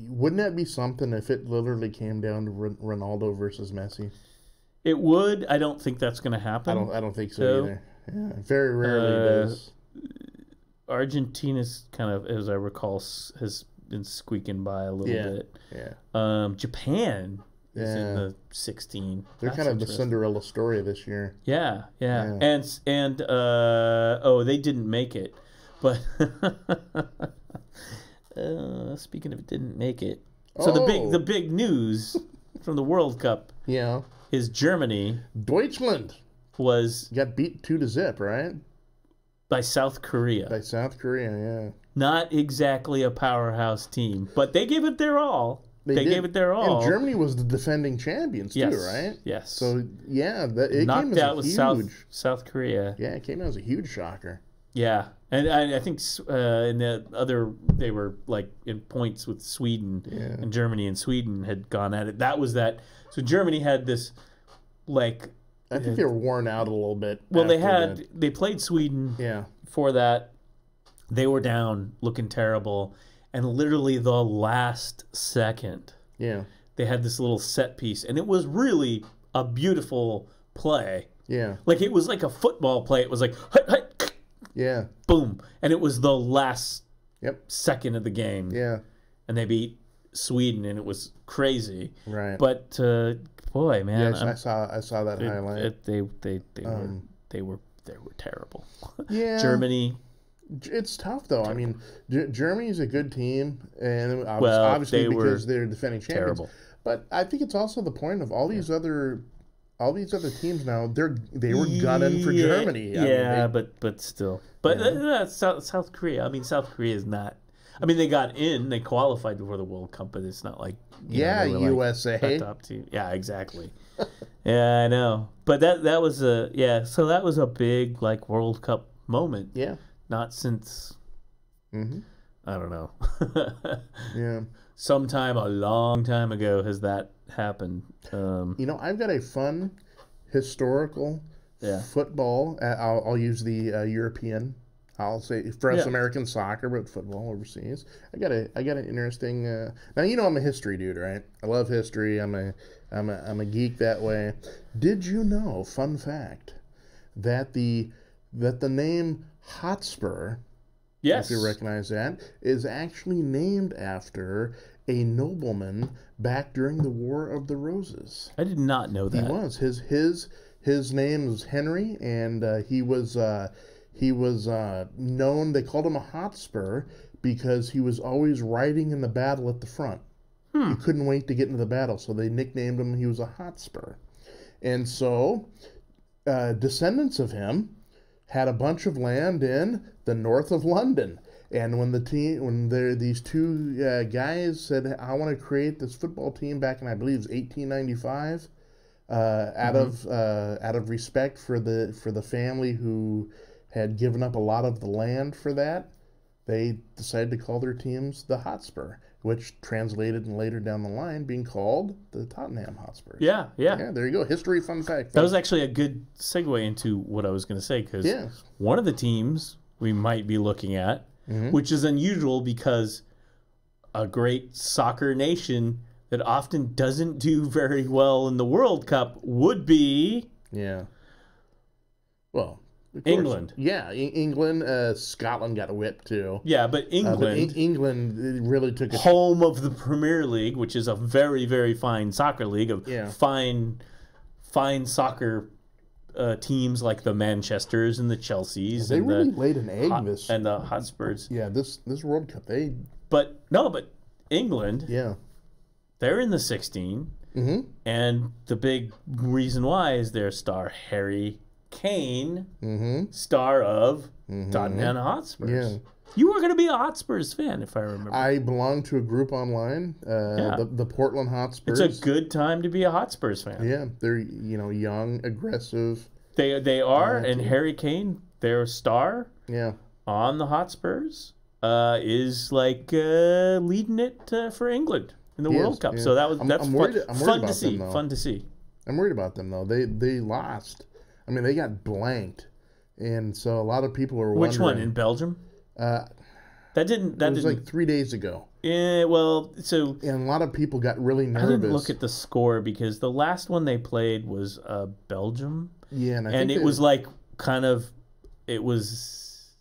C: Wouldn't that be something if it literally came down to Ronaldo versus Messi?
B: It would. I don't think that's going to happen.
C: I don't think so either. Yeah, very rarely does.
B: Argentina's kind of, as I recall, has been squeaking by a little bit.
C: Yeah.
B: Japan is in the 16.
C: They're kind of the Cinderella story this year.
B: Yeah. And they didn't make it. But speaking of it didn't make it. So the big news from the World Cup is Germany.
C: Deutschland got beat 2-0, right?
B: By South Korea.
C: Yeah.
B: Not exactly a powerhouse team, but they gave it their all. They gave it their all.
C: And Germany was the defending champions too, right?
B: Yes.
C: So it
B: knocked
C: came
B: out
C: as
B: with South Korea.
C: Yeah, it came out as a huge shocker.
B: Yeah, and I think in the other they were like in points with Sweden, and Germany and Sweden had gone at it. That was that. So Germany had this like.
C: I think they were worn out a little bit.
B: Well, they played Sweden.
C: Yeah.
B: For that, they were down, looking terrible, and literally the last second, they had this little set piece, and it was really a beautiful play.
C: Yeah.
B: Like it was like a football play. It was like, boom, and it was the last second of the game.
C: Yeah.
B: And they beat Sweden, and it was crazy.
C: Right.
B: But boy, man,
C: yes, I saw that highlight.
B: They were terrible.
C: Yeah.
B: Germany.
C: It's tough though. Terrible. I mean, Germany's a good team, and
B: obviously
C: because they're defending champions.
B: Terrible.
C: But I think it's also the point of all these other teams now. They were gunning for Germany.
B: But still. But South Korea. I mean, South Korea is not. I mean, they got in. They qualified before the World Cup, but it's not like
C: USA.
B: Like top team. Yeah, exactly. Yeah, I know. But that was So that was a big like World Cup moment.
C: Yeah.
B: Not since.
C: Mm-hmm.
B: I don't know.
C: Yeah.
B: Sometime a long time ago has that happened.
C: I've got a fun historical football. I'll use the European. I'll say for us American soccer, but football overseas. I got an interesting. Now I'm a history dude, right? I love history. I'm a geek that way. Did you know? Fun fact that the name Hotspur, if you recognize that, is actually named after a nobleman back during the War of the Roses.
B: I did not know that.
C: He was his name was Henry, and he was known. They called him a Hotspur because he was always riding in the battle at the front. He couldn't wait to get into the battle, so they nicknamed him. He was a Hotspur, and so descendants of him had a bunch of land in the north of London. And when these two guys said, "I want to create this football team," back in I believe it was 1895, out of respect for the family who had given up a lot of the land for that, they decided to call their teams the Hotspur, which translated and later down the line being called the Tottenham Hotspurs.
B: Yeah.
C: There you go. History fun fact.
B: That was actually a good segue into what I was going to say, because one of the teams we might be looking at, which is unusual because a great soccer nation that often doesn't do very well in the World Cup would be...
C: Yeah. Well...
B: England.
C: Yeah, England. Scotland got whipped too.
B: Yeah, but England...
C: England really took a...
B: Home of the Premier League, which is a very, very fine soccer league of fine soccer teams like the Manchesters and the Chelseas.
C: They really laid an egg
B: and the Hotspurs.
C: Yeah, this World Cup, they...
B: But England... Yeah. They're in the 16. Mm-hmm. And the big reason why is their star, Harry Kane, star of Tottenham Hotspurs. You were going to be a Hotspurs fan, if I remember.
C: I belong to a group online, the Portland Hotspurs.
B: It's a good time to be a Hotspurs fan.
C: Yeah, they're young, aggressive.
B: They are, and Harry Kane, their star, on the Hotspurs, is like leading it for England in the World Cup. Yeah. So that's fun to see. Fun to see.
C: I'm worried about them though. They lost. I mean, they got blanked, and so a lot of people are wondering.
B: Which one in Belgium? That
C: was like 3 days ago.
B: Yeah, well, and
C: a lot of people got really nervous.
B: I didn't look at the score because the last one they played was Belgium.
C: Yeah,
B: and it was like it was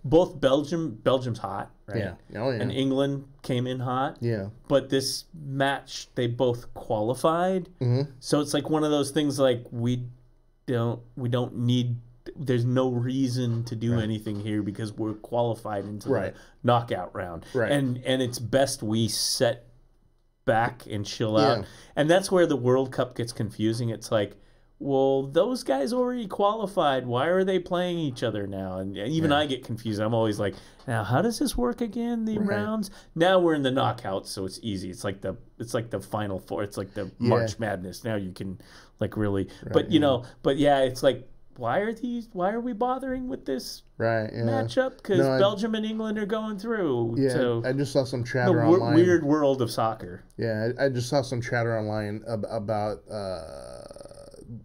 B: both Belgium's hot, right?
C: Yeah. Oh yeah.
B: And England came in hot.
C: Yeah.
B: But this match they both qualified. Mm-hmm. So it's like one of those things like we don't need. There's no reason to do anything here because we're qualified into the knockout round.
C: Right.
B: And it's best we set back and chill out. And that's where the World Cup gets confusing. It's like, well, those guys already qualified. Why are they playing each other now? And even I get confused. I'm always like, now how does this work again? The rounds. Now we're in the knockouts, so it's easy. It's like the Final Four. It's like the March Madness. Now you can like really. But it's like. Why are we bothering with this matchup? Because Belgium and England are going through.
C: Yeah,
B: so
C: I just saw some chatter online.
B: The weird world of soccer.
C: Yeah, I just saw some chatter online about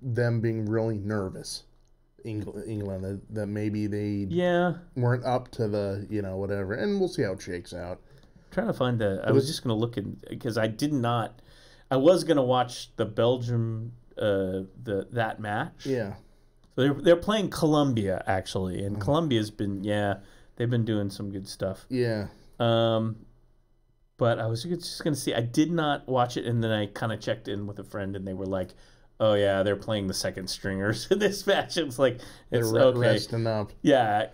C: them being really nervous. England that maybe they weren't up to the whatever, and we'll see how it shakes out.
B: I'm trying to find I was just going to look in because I was going to watch the Belgium that match.
C: Yeah.
B: They're playing Colombia actually, and Colombia's been they've been doing some good stuff.
C: Yeah.
B: But I was just gonna see. I did not watch it, and then I kind of checked in with a friend, and they were like, "Oh yeah, they're playing the second stringers in this match." It's like it's
C: they're resting up.
B: Yeah,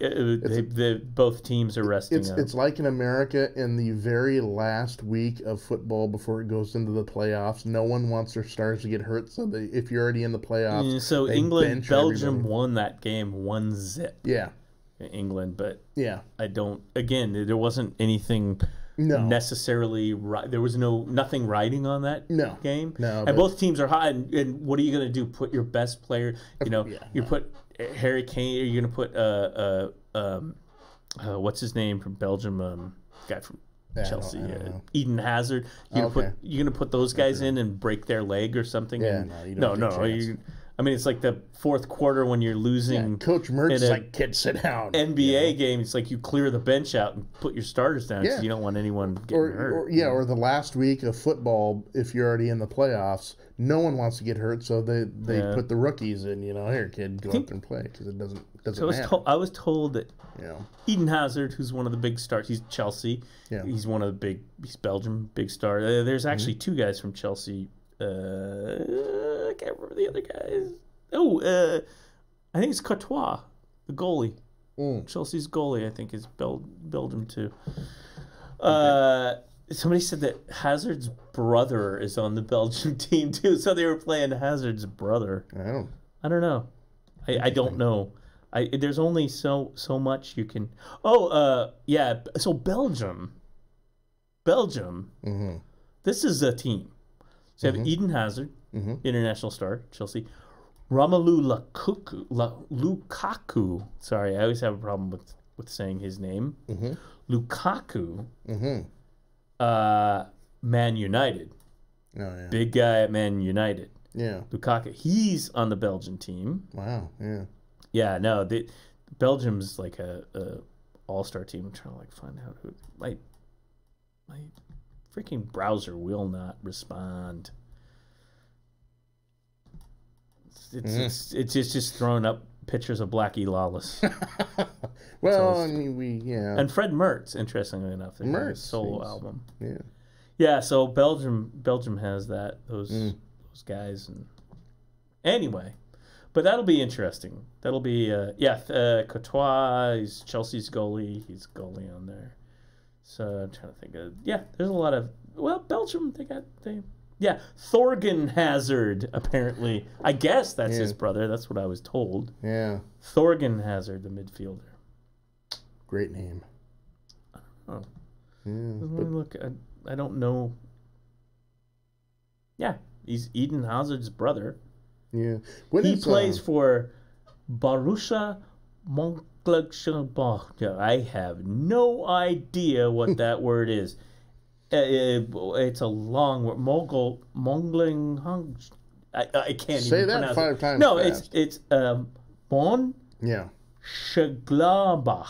B: both teams are resting up.
C: It's like in America in the very last week of football before it goes into the playoffs. No one wants their stars to get hurt, so if you're already in the playoffs,
B: so England, Belgium won that game 1-0.
C: Yeah,
B: England, but I don't. Again, there wasn't anything. Necessarily right. There was nothing riding on that game.
C: No,
B: and both teams are hot. And what are you going to do? Put your best player. You put Harry Kane. Are you going to put what's his name from Belgium? Guy from Chelsea, Eden Hazard. You're going to put those guys in and break their leg or something.
C: Yeah,
B: no. I mean, it's like the fourth quarter when you're losing.
C: Yeah, Coach Mertz is like, kid, sit down.
B: NBA game, it's like you clear the bench out and put your starters down because you don't want anyone getting hurt.
C: Or the last week of football, if you're already in the playoffs, no one wants to get hurt, so they put the rookies in. Here, kid, go out there and play because it doesn't matter.
B: I was told that Eden Hazard, who's one of the big stars, he's Chelsea. Yeah. He's he's Belgium, big star. There's actually two guys from Chelsea. I can't remember the other guys. I think it's Courtois, the goalie. Chelsea's goalie, I think, is Belgium too. Somebody said that Hazard's brother is on the Belgian team too, so they were playing Hazard's brother. I don't know. I don't know. There's only so much you can. So Belgium. Mm-hmm. This is a team. So you have Eden Hazard, international star, Chelsea. Romelu Lukaku. Sorry, I always have a problem with saying his name. Lukaku. Man United.
C: Oh, yeah.
B: Big guy at Man United.
C: Yeah.
B: Lukaku. He's on the Belgian team.
C: Wow. Yeah.
B: Yeah. No. Belgium's like a all-star team. I'm trying to find out who. My freaking browser will not respond. It's just throwing up pictures of Love Lawless.
C: Well, I mean,
B: and Fred Mertz, interestingly enough, Mertz solo album.
C: Yeah.
B: Yeah. So Belgium has those guys, and anyway, but that'll be interesting. That'll be Courtois. He's Chelsea's goalie. He's goalie on there. So I'm trying to think of there's a lot of Belgium. Thorgan Hazard apparently. I guess that's his brother. That's what I was told.
C: Yeah.
B: Thorgan Hazard, the midfielder.
C: Great name.
B: Oh. Let me look. I don't know. Yeah, he's Eden Hazard's brother.
C: Yeah.
B: He plays for Borussia Mönchengladbach. I have no idea what that word is. It's a long word. Mongling. I can't
C: say
B: even
C: that
B: pronounce
C: 5
B: it.
C: times.
B: No,
C: fast.
B: it's Bon.
C: Yeah.
B: Shaglabach.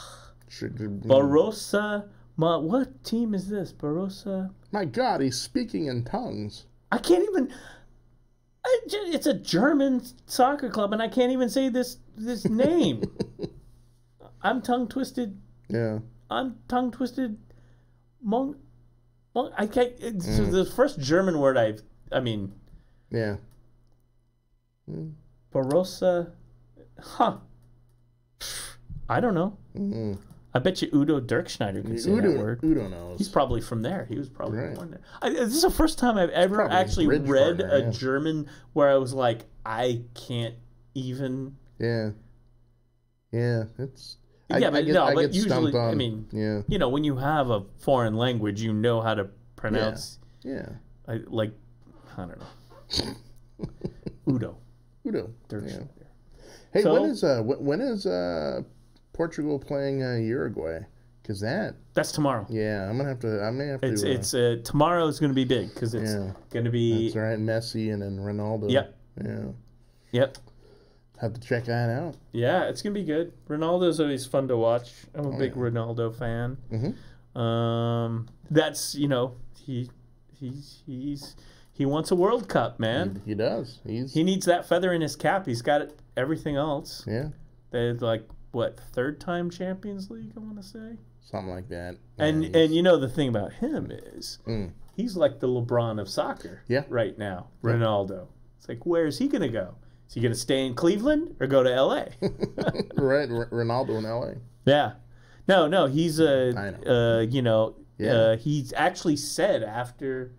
B: Borussia. What team is this? Borussia.
C: My God, he's speaking in tongues.
B: I can't even. It's a German soccer club, and I can't even say this name. I'm tongue twisted.
C: Yeah.
B: I'm tongue twisted. I can't. It's the first German word I mean.
C: Yeah.
B: Borussia. Huh. I don't know. Mm-hmm. I bet you Udo Dirkschneider can say that word.
C: Udo knows.
B: He's probably from there. He was probably born there. This is the first time I've ever actually read a German where I was like, I can't even.
C: Yeah. Yeah, it's.
B: But usually, I mean, you know, when you have a foreign language, you know how to pronounce.
C: Yeah.
B: I don't know. Udo Dirkschneider.
C: Yeah. Hey, so, when is Portugal playing Uruguay? Because that's
B: tomorrow.
C: Yeah, I may have to.
B: It's tomorrow is going to be big because it's going to be.
C: That's right, Messi and then Ronaldo.
B: Yep.
C: Yeah.
B: Yep.
C: Have to check that out.
B: Yeah, it's going to be good. Ronaldo's always fun to watch. I'm a big Ronaldo fan. Mm-hmm. That's he wants a World Cup, man.
C: He does.
B: He needs that feather in his cap. He's got everything else.
C: Yeah.
B: They're like, what, 3rd-time Champions League, I want to say?
C: Something like that.
B: And you know the thing about him is he's like the LeBron of soccer right now, Ronaldo. It's like, where is he going to go? Is he going to stay in Cleveland or go to L.A.?
C: Right, Ronaldo in L.A.
B: Yeah. No, he's he's actually said after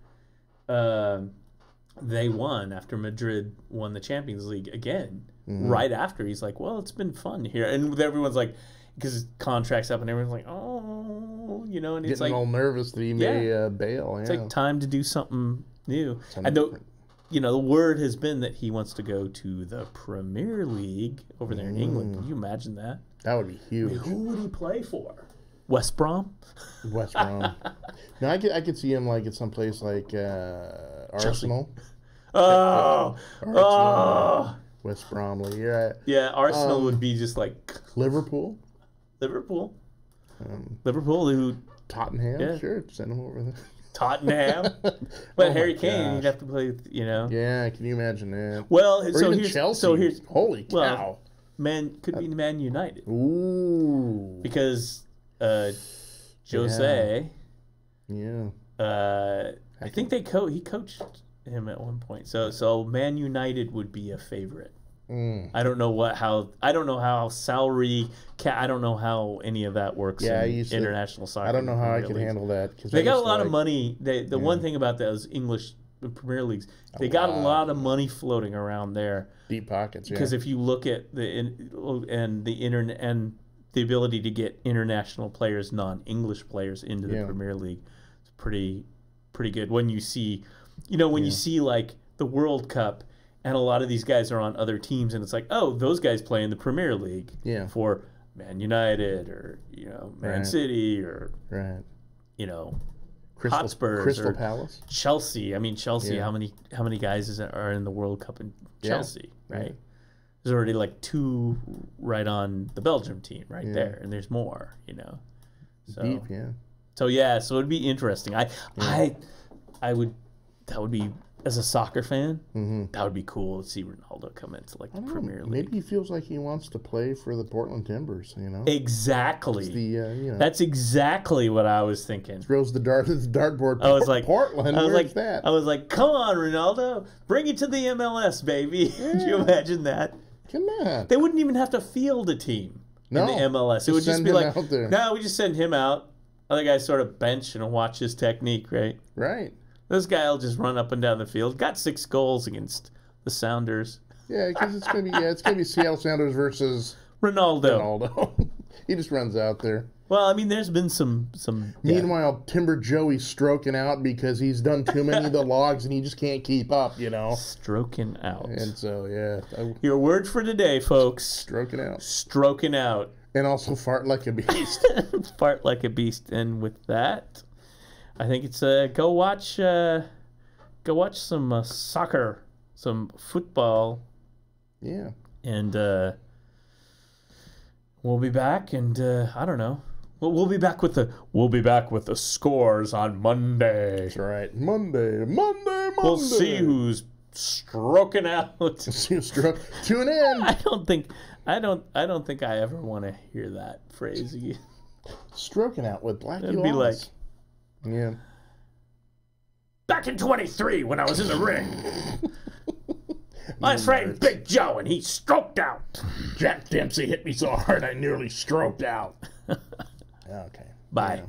B: they won, after Madrid won the Champions League again, right after, he's like, well, it's been fun here. And everyone's like, because his contract's up and everyone's like, oh, you know, and it's
C: getting
B: like.
C: all nervous that he may bail.
B: It's like time to do something new. And the word has been that he wants to go to the Premier League over there in England. Can you imagine that?
C: That would be huge.
B: I mean, who would he play for? West Brom?
C: West Brom. No, I could see him like at some place like Arsenal.
B: Arsenal.
C: West Bromley.
B: Yeah, Arsenal would be just like
C: Liverpool.
B: Liverpool, who
C: Tottenham, sure, send him over there.
B: Tottenham, but Harry Kane, you'd have to play,
C: Yeah, can you imagine that?
B: Well,
C: Chelsea. Holy cow,
B: could be Man United.
C: Ooh,
B: because Jose, I think he coached him at one point. So Man United would be a favorite. I don't know how salary I don't know how any of that works in international soccer.
C: I don't know how I could handle that because
B: they got a lot of money. The one thing about those English Premier Leagues, they got a lot of money floating around there.
C: Deep pockets,
B: because if you look at the internet and the ability to get international players, non-English players into the Premier League, it's pretty good. When you see, you see like the World Cup. And a lot of these guys are on other teams, and it's like, oh, those guys play in the Premier League for Man United or Man City or Hotspurs,
C: Crystal Palace,
B: Chelsea. I mean, Chelsea. How many guys are in the World Cup in Chelsea? Right. There's already like 2 right on the Belgium team right there, and there's more. So
C: deep,
B: So it'd be interesting. I would. That would be. As a soccer fan, that would be cool to see Ronaldo come into the Premier League.
C: Maybe he feels like he wants to play for the Portland Timbers.
B: Exactly. That's exactly what I was thinking.
C: Throws the dartboard.
B: I was like,
C: Portland. Where's that?
B: I was like, come on, Ronaldo, bring it to the MLS, baby. Could you imagine that?
C: Come on.
B: They wouldn't even have to field a team in the MLS. It would just be like, no, we just send him out. Other guys sort of bench and watch his technique, right?
C: Right.
B: This guy will just run up and down the field. Got 6 goals against the Sounders.
C: Yeah, because it's gonna be Seattle Sounders versus
B: Ronaldo.
C: He just runs out there.
B: Well, I mean, there's been some.
C: Meanwhile, Timber Joey's stroking out because he's done too many of the logs and he just can't keep up, you know.
B: Stroking out.
C: And so, yeah.
B: Your word for today, folks.
C: Stroking out.
B: Stroking out.
C: And also fart like a beast.
B: Fart like a beast. And with that, I think it's go watch some soccer, some football.
C: Yeah.
B: And we'll be back, and I don't know. We'll be back with the scores on Monday.
C: That's right. Monday.
B: We'll see who's stroking out.
C: Tune in.
B: I don't think I ever want to hear that phrase again.
C: Stroking out with Blackie
B: It'd be like,
C: yeah.
B: Back in 23 when I was in the ring. My friend Big Joe, and he stroked out.
C: Jack Dempsey hit me so hard I nearly stroked out. Okay.
B: Bye.
C: Yeah.